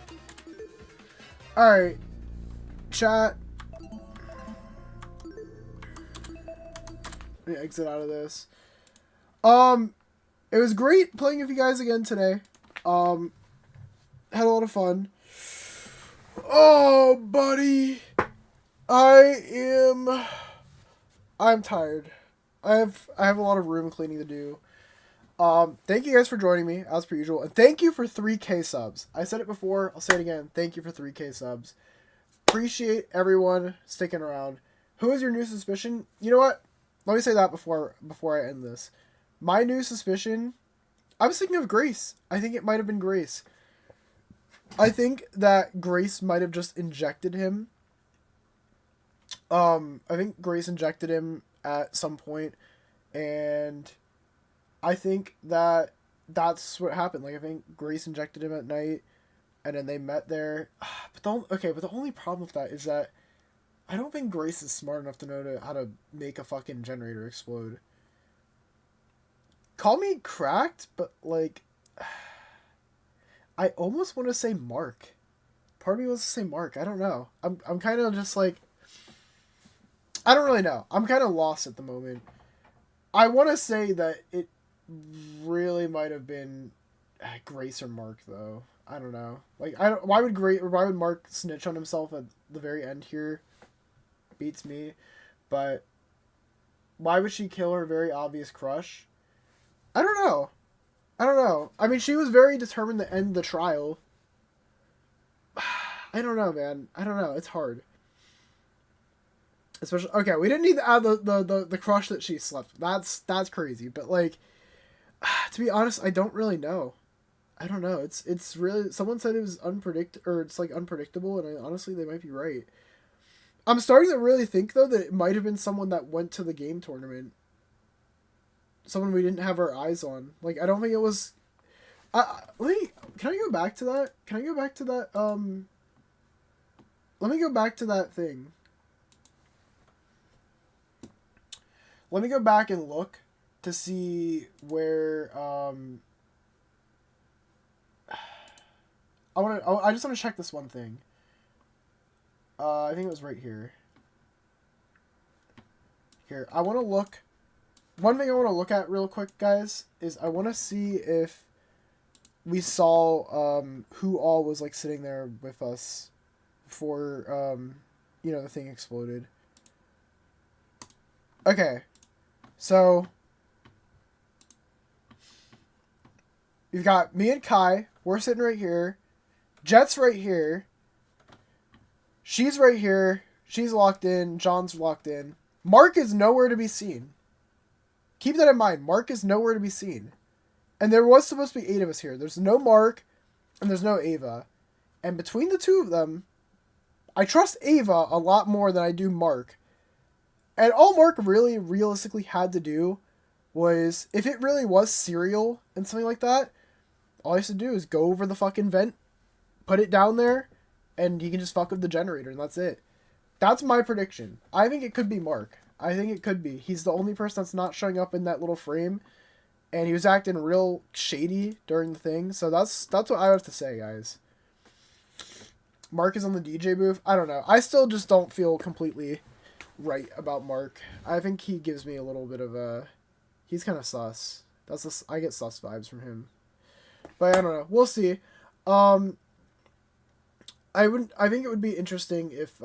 Alright. Chat. Let me exit out of this. It was great playing with you guys again today. Had a lot of fun. Oh, buddy. I'm tired. I have a lot of room cleaning to do. Thank you guys for joining me, as per usual. And thank you for 3K subs. I said it before, I'll say it again. Thank you for 3K subs. Appreciate everyone sticking around. Who is your new suspicion? You know what? Let me say that before I end this. My new suspicion, I was thinking of Grace. I think it might have been Grace. I think that Grace might have just injected him. I think Grace injected him at some point, and I think that that's what happened. Like, I think Grace injected him at night, and then they met there. But the only problem with that is that I don't think Grace is smart enough to know how to make a fucking generator explode. Call me cracked, but like, I almost want to say Mark. Part of me wants to say Mark. I don't know. I'm kind of just like, I don't really know. I'm kind of lost at the moment. I want to say that it really might have been Grace or Mark, though. I don't know. Like, why would Mark snitch on himself at the very end here? Beats me. But why would she kill her very obvious crush? I don't know. I mean, she was very determined to end the trial. I don't know, man. I don't know. It's hard. Especially, okay, we didn't need to add the crush that she slept. That's crazy. But like, to be honest, I don't really know. I don't know. It's really, someone said it was it's like unpredictable, and honestly, they might be right. I'm starting to really think though that it might have been someone that went to the game tournament. Someone we didn't have our eyes on. Like, I don't think it was. Can I go back to that? Can I go back to that? Let me go back to that thing. Let me go back and look to see where I just want to check this one thing. I think it was right here. Here, I want to look. One thing I want to look at real quick, guys, is I want to see if we saw who all was like sitting there with us before you know, the thing exploded. Okay, so you've got me and Kai. We're sitting right here. Jet's right here. She's right here. She's locked in. John's locked in. Mark is nowhere to be seen. Keep that in mind. Mark is nowhere to be seen. And there was supposed to be 8 of us here. There's no Mark, and there's no Ava. And between the two of them, I trust Ava a lot more than I do Mark. And all Mark really realistically had to do was, if it really was cereal and something like that, all he has to do is go over the fucking vent, put it down there, and he can just fuck with the generator, and that's it. That's my prediction. I think it could be Mark. I think it could be. He's the only person that's not showing up in that little frame, and he was acting real shady during the thing, so that's what I have to say, guys. Mark is on the DJ booth. I don't know. I still just don't feel completely right about Mark. I think he gives me a little bit of a... He's kind of sus. I get sus vibes from him. But I don't know. We'll see. I think it would be interesting if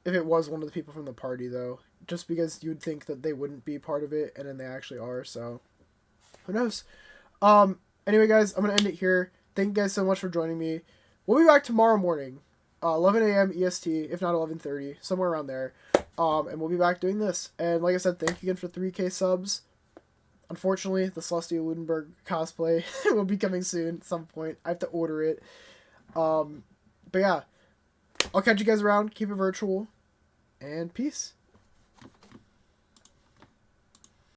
it was one of the people from the party, though. Just because you'd think that they wouldn't be part of it, and then they actually are, so... Who knows? Anyway, guys, I'm going to end it here. Thank you guys so much for joining me. We'll be back tomorrow morning. 11 a.m. EST, if not 11:30, somewhere around there. And we'll be back doing this. And like I said, thank you again for 3K subs. Unfortunately, the Celestia Ludenberg cosplay will be coming soon at some point. I have to order it. But yeah, I'll catch you guys around. Keep it virtual. And peace.